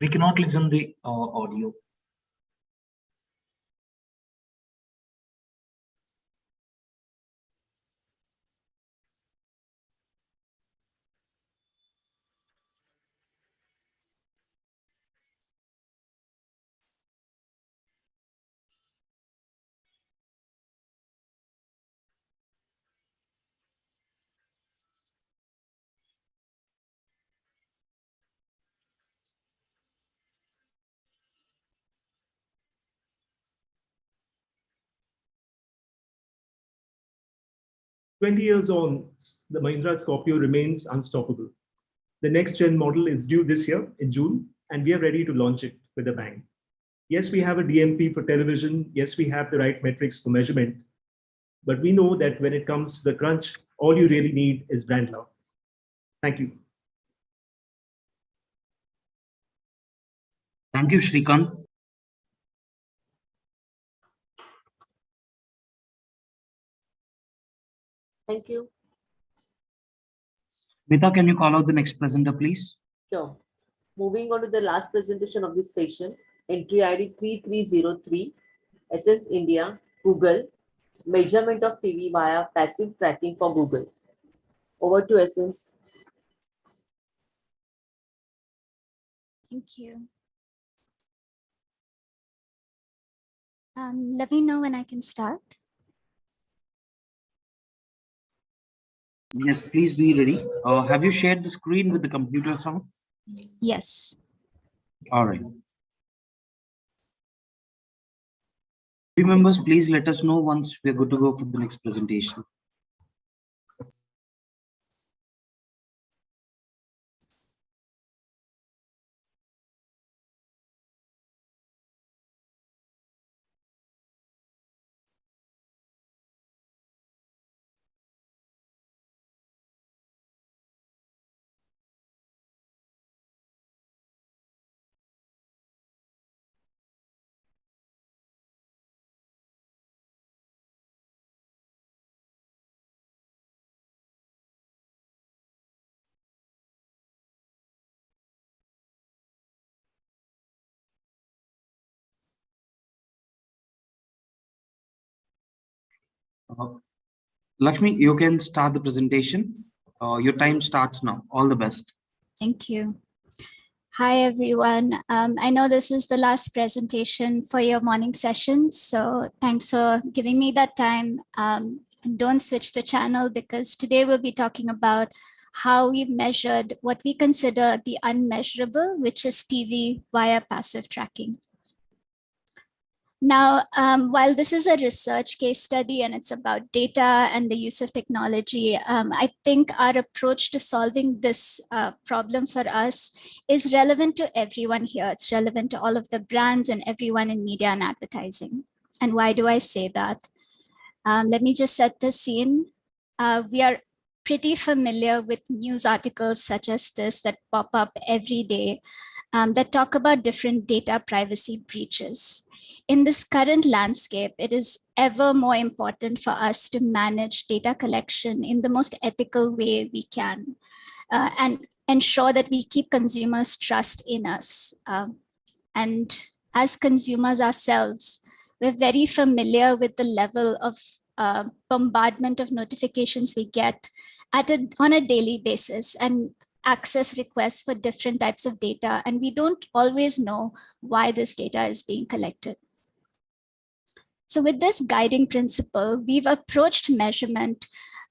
Speaker 3: We cannot listen to the audio.
Speaker 17: Years on, the Mahindra Scorpio remains unstoppable. The next gen model is due this year in June, and we are ready to launch it with a bang. Yes, we have a DMP for television. Yes, we have the right metrics for measurement. But we know that when it comes to the crunch, all you really need is brand love. Thank you.
Speaker 3: Thank you, Shrikant.
Speaker 1: Thank you.
Speaker 3: Mita, can you call out the next presenter, please?
Speaker 1: Sure. Moving on to the last presentation of this session, entry ID 3303, Essence India, Google, measurement of TV via passive tracking for Google. Over to Essence.
Speaker 8: Thank you. Let me know when I can start.
Speaker 3: Yes, please be ready. Have you shared the screen with the computer sound?
Speaker 8: Yes.
Speaker 3: All right. Members, please let us know once we're good to go for the next presentation. Lakshmi, you can start the presentation. Your time starts now. All the best.
Speaker 8: Thank you. Hi, everyone. I know this is the last presentation for your morning session, so thanks for giving me that time. And don't switch the channel, because today we'll be talking about how we measured what we consider the unmeasurable, which is TV via passive tracking. Now, while this is a research case study and it's about data and the use of technology, I think our approach to solving this problem for us is relevant to everyone here. It's relevant to all of the brands and everyone in media and advertising. And why do I say that? Let me just set the scene. We are pretty familiar with news articles such as this that pop up every day that talk about different data privacy breaches. In this current landscape, it is ever more important for us to manage data collection in the most ethical way we can and ensure that we keep consumers' trust in us. And as consumers ourselves, we're very familiar with the level of bombardment of notifications we get on a daily basis and access requests for different types of data. And we don't always know why this data is being collected. So with this guiding principle, we've approached measurement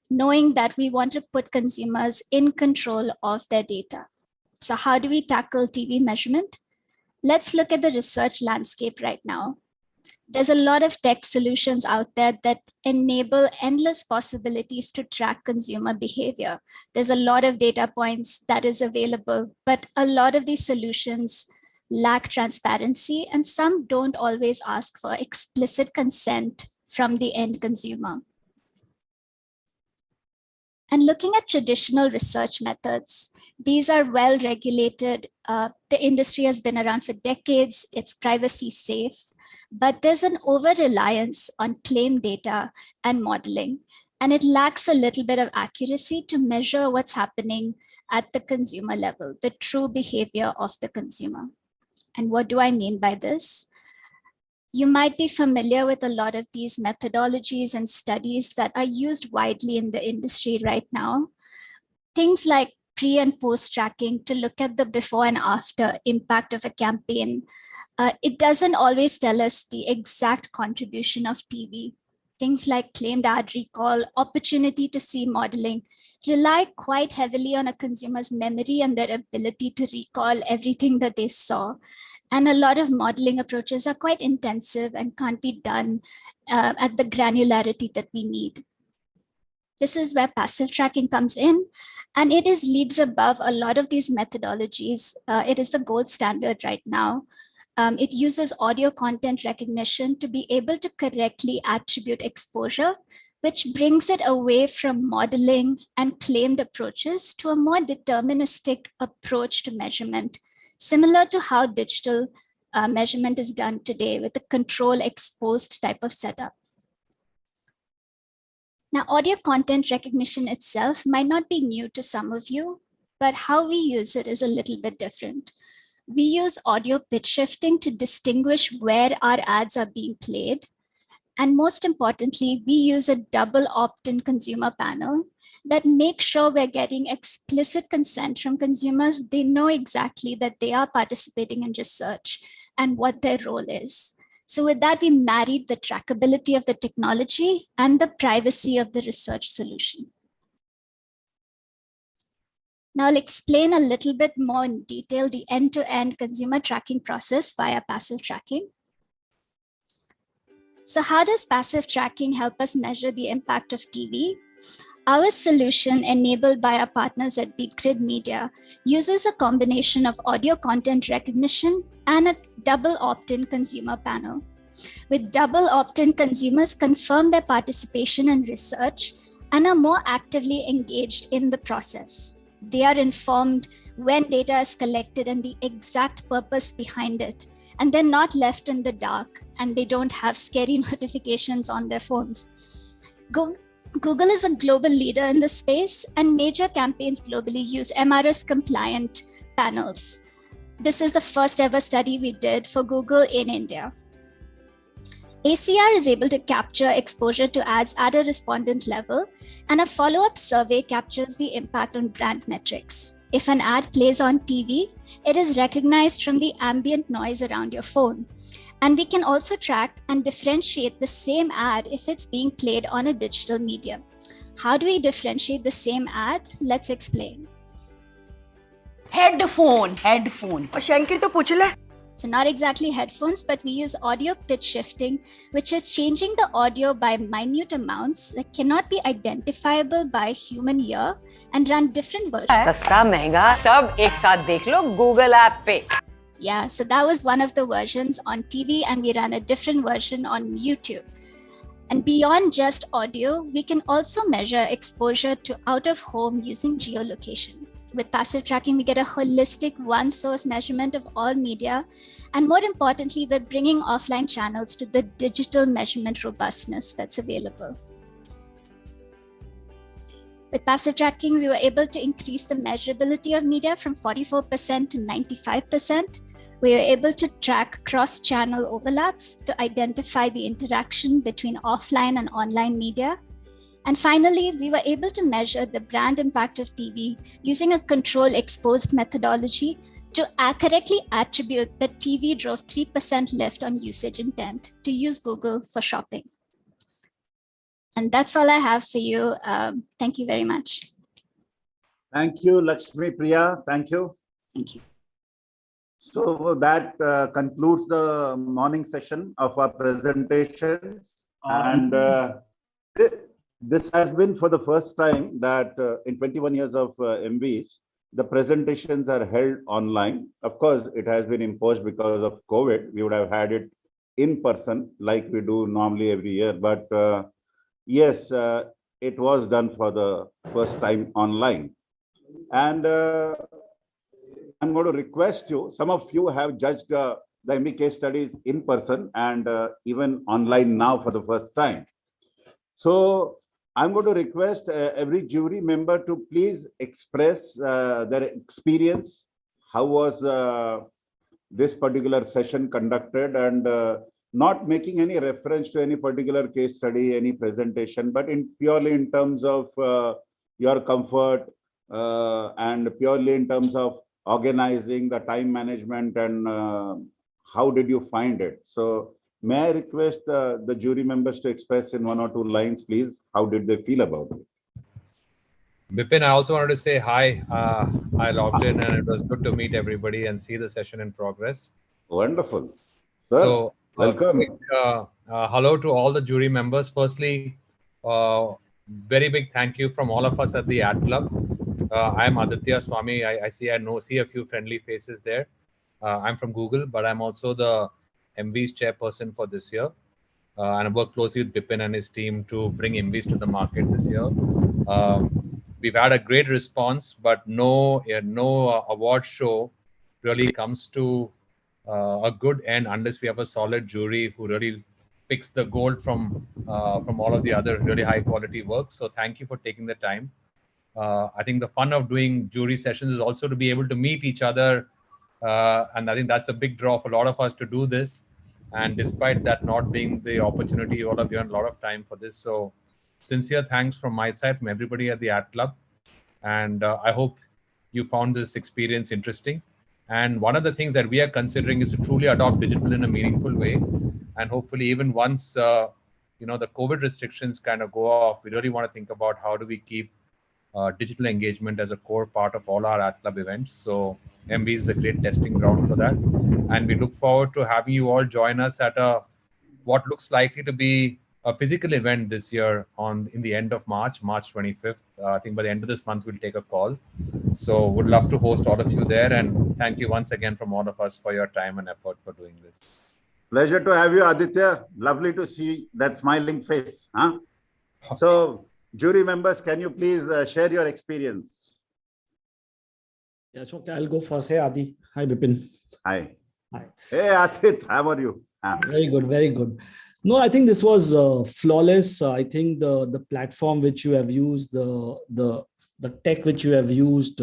Speaker 8: knowing that we want to put consumers in control of their data. So how do we tackle TV measurement? Let's look at the research landscape right now. There's a lot of tech solutions out there that enable endless possibilities to track consumer behavior. There's a lot of data points that is available, but a lot of these solutions lack transparency, and some don't always ask for explicit consent from the end consumer. And looking at traditional research methods, these are well regulated. The industry has been around for decades. It's privacy safe, but there's an over-reliance on claim data and modeling, and it lacks a little bit of accuracy to measure what's happening at the consumer level, the true behavior of the consumer. And what do I mean by this? You might be familiar with a lot of these methodologies and studies that are used widely in the industry right now. Things like pre and post tracking to look at the before and after impact of a campaign. It doesn't always tell us the exact contribution of TV. Things like claimed ad recall, opportunity to see modeling, rely quite heavily on a consumer's memory and their ability to recall everything that they saw. And a lot of modeling approaches are quite intensive and can't be done at the granularity that we need. This is where passive tracking comes in, and it is leagues above a lot of these methodologies. It is the gold standard right now. It uses audio content recognition to be able to correctly attribute exposure, which brings it away from modeling and claimed approaches to a more deterministic approach to measurement, similar to how digital measurement is done today with a control exposed type of setup. Now, audio content recognition itself might not be new to some of you, but how we use it is a little bit different. We use audio pitch shifting to distinguish where our ads are being played. And most importantly, we use a double opt-in consumer panel that makes sure we're getting explicit consent from consumers. They know exactly that they are participating in research and what their role is. So with that, we married the trackability of the technology and the privacy of the research solution. Now I'll explain a little bit more in detail the end-to-end consumer tracking process via passive tracking. So how does passive tracking help us measure the impact of TV? Our solution, enabled by our partners at BeatGrid Media, uses a combination of audio content recognition and a double opt-in consumer panel. With double opt-in, consumers confirm their participation in research and are more actively engaged in the process. They are informed when data is collected and the exact purpose behind it, and they're not left in the dark, and they don't have scary notifications on their phones. Google is a global leader in this space, and major campaigns globally use MRS compliant panels. This is the first ever study we did for Google in India. ACR is able to capture exposure to ads at a respondent level, and a follow-up survey captures the impact on brand metrics. If an ad plays on TV, it is recognized from the ambient noise around your phone. And we can also track and differentiate the same ad if it's being played on a digital medium. How do we differentiate the same ad? Let's explain.
Speaker 4: Headphone. और शंकर तो पूछ ले.
Speaker 8: So not exactly headphones, but we use audio pitch shifting, which is changing the audio by minute amounts that cannot be identifiable by human ear and run different versions.
Speaker 4: सस्ता महंगा सब एक साथ देख लो Google app पे.
Speaker 8: Yeah, so that was one of the versions on TV, and we ran a different version on YouTube. And beyond just audio, we can also measure exposure to out of home using geolocation. With passive tracking, we get a holistic one source measurement of all media. And more importantly, we're bringing offline channels to the digital measurement robustness that's available. With passive tracking, we were able to increase the measurability of media from 44% to 95%. We were able to track cross-channel overlaps to identify the interaction between offline and online media. And finally, we were able to measure the brand impact of TV using a control exposed methodology to accurately attribute that TV drove 3% lift on usage intent to use Google for shopping. And that's all I have for you. Thank you very much.
Speaker 9: Thank you, Lakshmi Priya. Thank you.
Speaker 8: Thank you.
Speaker 9: So that concludes the morning session of our presentations. And this has been for the first time that in 21 years of Emvies, the presentations are held online. Of course, it has been imposed because of COVID. We would have had it in person like we do normally every year. But yes, it was done for the first time online. And I'm going to request you, some of you have judged the MB case studies in person and even online now for the first time. So I'm going to request every jury member to please express their experience. How was this particular session conducted, and not making any reference to any particular case study, any presentation, but purely in terms of your comfort and purely in terms of organizing the time management, and how did you find it? So may I request the jury members to express in 1 or 2 lines, please, how did they feel about it?
Speaker 18: Bipin, I also wanted to say hi. I logged in and it was good to meet everybody and see the session in progress.
Speaker 9: Wonderful. Sir,
Speaker 18: so,
Speaker 9: welcome.
Speaker 18: Hello to all the jury members. Firstly, very big thank you from all of us at the Ad Club. I'm Aditya Swami. I see a few friendly faces there. I'm from Google, but I'm also the Emvies chairperson for this year. And I work closely with Bipin and his team to bring Emvies to the market this year. We've had a great response, but no award show really comes to a good end unless we have a solid jury who really picks the gold from all of the other really high quality work. So thank you for taking the time. I think the fun of doing jury sessions is also to be able to meet each other. And I think that's a big draw for a lot of us to do this. And despite that not being the opportunity, all of you had a lot of time for this. So sincere thanks from my side, from everybody at the Ad Club. And I hope you found this experience interesting. And one of the things that we are considering is to truly adopt digital in a meaningful way. And hopefully even once, the COVID restrictions kind of go off, we really want to think about how do we keep digital engagement as a core part of all our Ad Club events. So Emvies is a great testing ground for that. And we look forward to having you all join us at what looks likely to be a physical event this year in the end of March 25th. I think by the end of this month, we'll take a call. So would love to host all of you there. And thank you once again from all of us for your time and effort for doing this.
Speaker 9: Pleasure to have you, Aditya. Lovely to see that smiling face. Huh? So jury members, can you please share your experience?
Speaker 19: Yeah, so I'll go first. Hey, Adi. Hi, Bipin.
Speaker 9: Hi. Hi. Hey, Adit. How are you?
Speaker 19: Very good. Very good. No, I think this was flawless. I think the platform which you have used, the tech which you have used,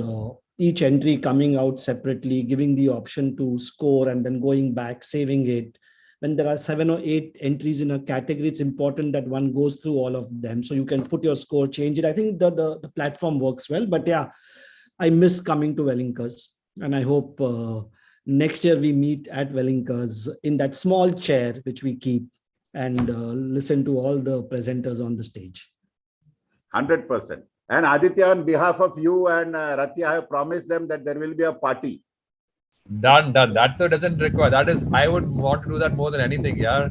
Speaker 19: each entry coming out separately, giving the option to score and then going back, saving it. when there are 7 or 8 entries in a category, it's important that one goes through all of them. So you can put your score, change it. I think the platform works well, but yeah, I miss coming to Wellingers, and I hope next year we meet at Wellingers in that small chair which we keep and listen to all the presenters on the stage.
Speaker 9: 100%. And Aditya, on behalf of you and Ratya, I have promised them that there will be a party.
Speaker 18: Done. That though doesn't require. That is, I would want to do that more than anything. Yeah.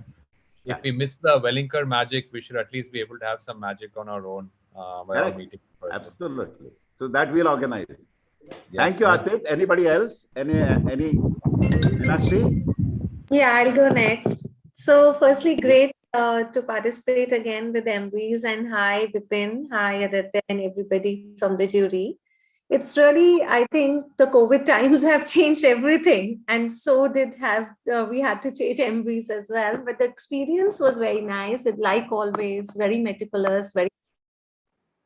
Speaker 18: If we miss the Wellinger magic, we should at least be able to have some magic on our own by our meeting.
Speaker 9: Absolutely. So that we'll organize.
Speaker 18: Yes,
Speaker 9: Thank you, Atit. Anybody else? Any Meenakshi?
Speaker 10: Yeah, I'll go next. So firstly, great to participate again with Emvies, and hi Vipin, hi Aditya, and everybody from the jury. It's really, I think the COVID times have changed everything, and so did we had to change Emvies as well. But the experience was very nice. It, like always, very meticulous,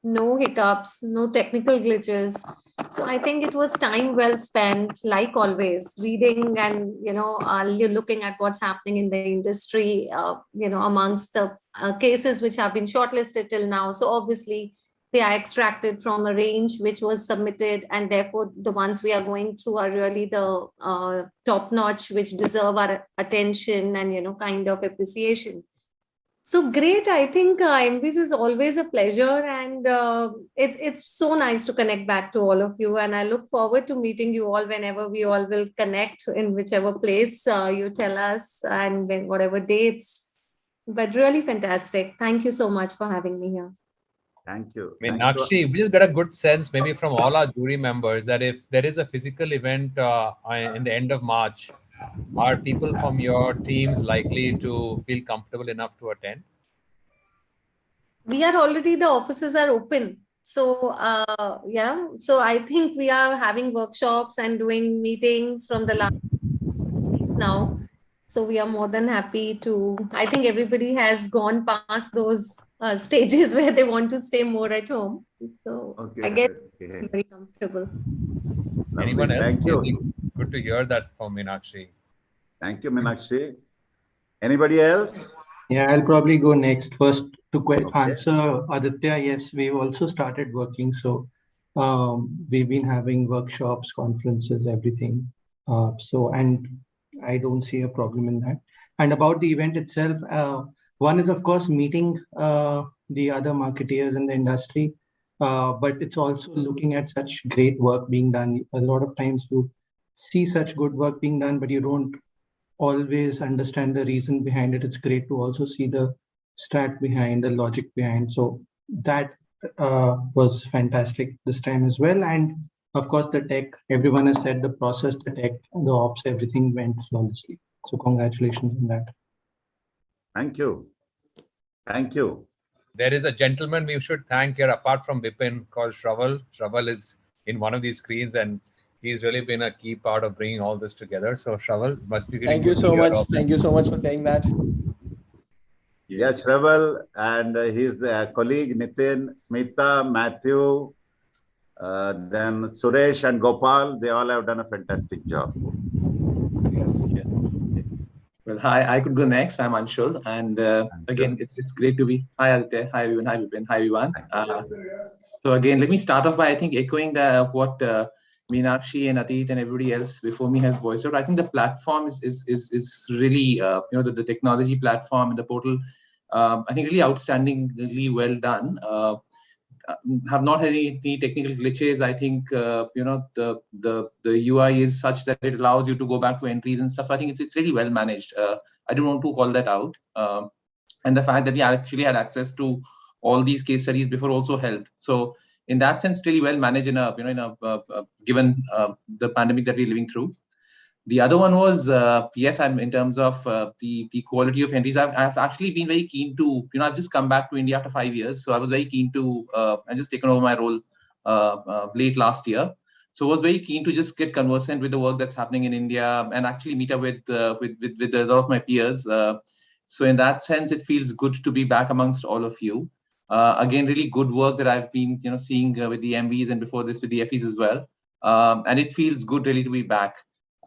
Speaker 10: no hiccups, no technical glitches. So I think it was time well spent, like always, reading and, you're looking at what's happening in the industry, amongst the cases which have been shortlisted till now. So obviously they are extracted from a range which was submitted, and therefore the ones we are going through are really the top notch, which deserve our attention and, kind of appreciation. So great. I think Emvies is always a pleasure, and it's so nice to connect back to all of you. And I look forward to meeting you all whenever we all will connect in whichever place you tell us, and whatever dates. But really fantastic. Thank you so much for having me here.
Speaker 9: Thank you.
Speaker 18: Meenakshi, we'll get a good sense maybe from all our jury members that if there is a physical event in the end of March, are people from your teams likely to feel comfortable enough to attend?
Speaker 10: We are already, the offices are open. So yeah, so I think we are having workshops and doing meetings from the last weeks now. So we are more than happy to, I think everybody has gone past those stages where they want to stay more at home. So I get very comfortable.
Speaker 18: Anyone else?
Speaker 9: Thank you.
Speaker 18: Good to hear that from Meenakshi.
Speaker 9: Thank you, Meenakshi. Anybody else?
Speaker 11: Yeah, I'll probably go next. First, to answer Aditya, yes, we've also started working. So we've been having workshops, conferences, everything. And I don't see a problem in that. And about the event itself, one is, of course, meeting the other marketeers in the industry, but it's also looking at such great work being done. A lot of times you see such good work being done, but you don't always understand the reason behind it. It's great to also see the strat behind, the logic behind. So that was fantastic this time as well. And of course, the tech, everyone has said the process, the tech, the ops, everything went flawlessly. So congratulations on that.
Speaker 9: Thank you. Thank you.
Speaker 18: There is a gentleman we should thank here apart from Vipin called Shraval. Shraval is in one of these screens and he's really been a key part of bringing all this together. So Shraval must be getting.
Speaker 20: Thank you so much. Thank you so much for saying that.
Speaker 9: Yes, Shraval and his colleague Nitin, Smita, Matthew, then Suresh and Gopal, they all have done a fantastic job.
Speaker 22: Yes, yeah. Well, hi, I could go next. I'm Anshul, and again, it's great to be. Hi, Aditya. Hi, everyone. Hi, Vipin. Hi, everyone. So again, let me start off by echoing what Meenakshi and Atit and everybody else before me has voiced out. I think the platform is really the technology platform and the portal. I think really outstandingly well done. Have not had any technical glitches. I think the UI is such that it allows you to go back to entries and stuff. I think it's really well managed. I don't want to call that out. And the fact that we actually had access to all these case studies before also helped. So in that sense, really well managed given the pandemic that we're living through. The other one was, yes, I'm in terms of the quality of entries. I've actually been very keen to, I've just come back to India after 5 years. So I was very keen to, I just taken over my role late last year. So I was very keen to just get conversant with the work that's happening in India and actually meet up with a lot of my peers. So in that sense, it feels good to be back amongst all of you. Again, really good work that I've been, seeing with the Emvies and before this with the FEs as well. And it feels good really to be back.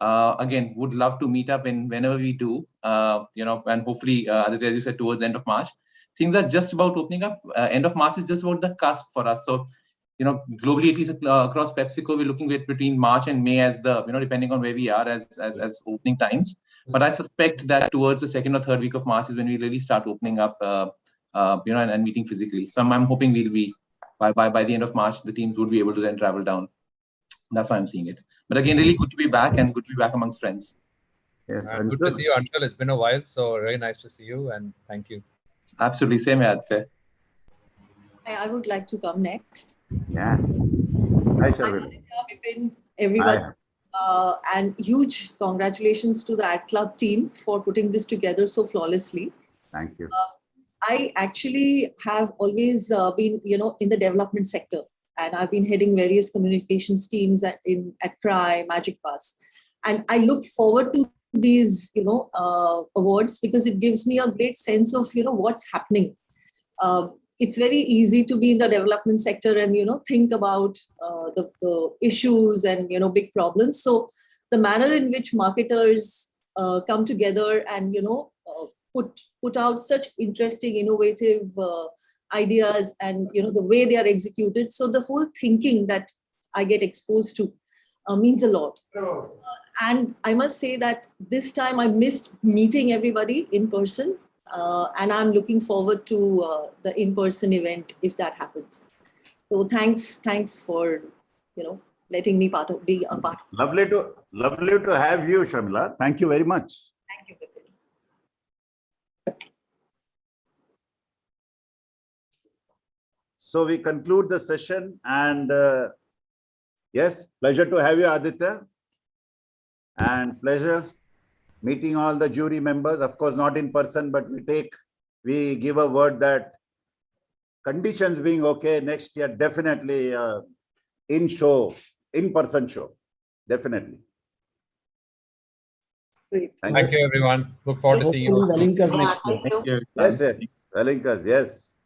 Speaker 22: Again, would love to meet up whenever we do, and hopefully, Aditya, as you said, towards the end of March. Things are just about opening up. End of March is just about the cusp for us. So, globally, at least across PepsiCo, we're looking at between March and May as the, depending on where we are as opening times. But I suspect that towards the second or third week of March is when we really start opening up, and meeting physically. So I'm hoping we'll be, by the end of March, the teams would be able to then travel down. That's why I'm seeing it. But again, really good to be back and good to be back amongst friends.
Speaker 9: Yes,
Speaker 18: good to see you, Anshul. It's been a while, so very nice to see you, and thank you.
Speaker 22: Absolutely, same here.
Speaker 5: I would like to come next.
Speaker 9: Yeah. Hi, Sharvil.
Speaker 5: Everyone. And huge congratulations to the Ad Club team for putting this together so flawlessly.
Speaker 9: Thank you.
Speaker 5: I actually have always been, in the development sector, and I've been heading various communications teams at Cry, Magic Pass. And I look forward to these, awards because it gives me a great sense of, what's happening. It's very easy to be in the development sector and, think about the issues and, big problems. So the manner in which marketers come together and, put out such interesting, innovative ideas and, the way they are executed. So the whole thinking that I get exposed to means a lot. And I must say that this time I missed meeting everybody in person. And I'm looking forward to the in-person event if that happens. So thanks for letting me be a part of
Speaker 9: this. Lovely to have you, Shamila. Thank you very much.
Speaker 5: Thank you, Vipin.
Speaker 9: So we conclude the session, and yes, pleasure to have you, Aditya, and pleasure meeting all the jury members. Of course, not in person, but we give a word that conditions being okay, next year definitely in-person show, definitely.
Speaker 5: Great.
Speaker 18: Thank you, everyone. Look forward to seeing you.
Speaker 19: Wellinkers next year.
Speaker 22: Thank you.
Speaker 9: Yes, Wellinkers, yes.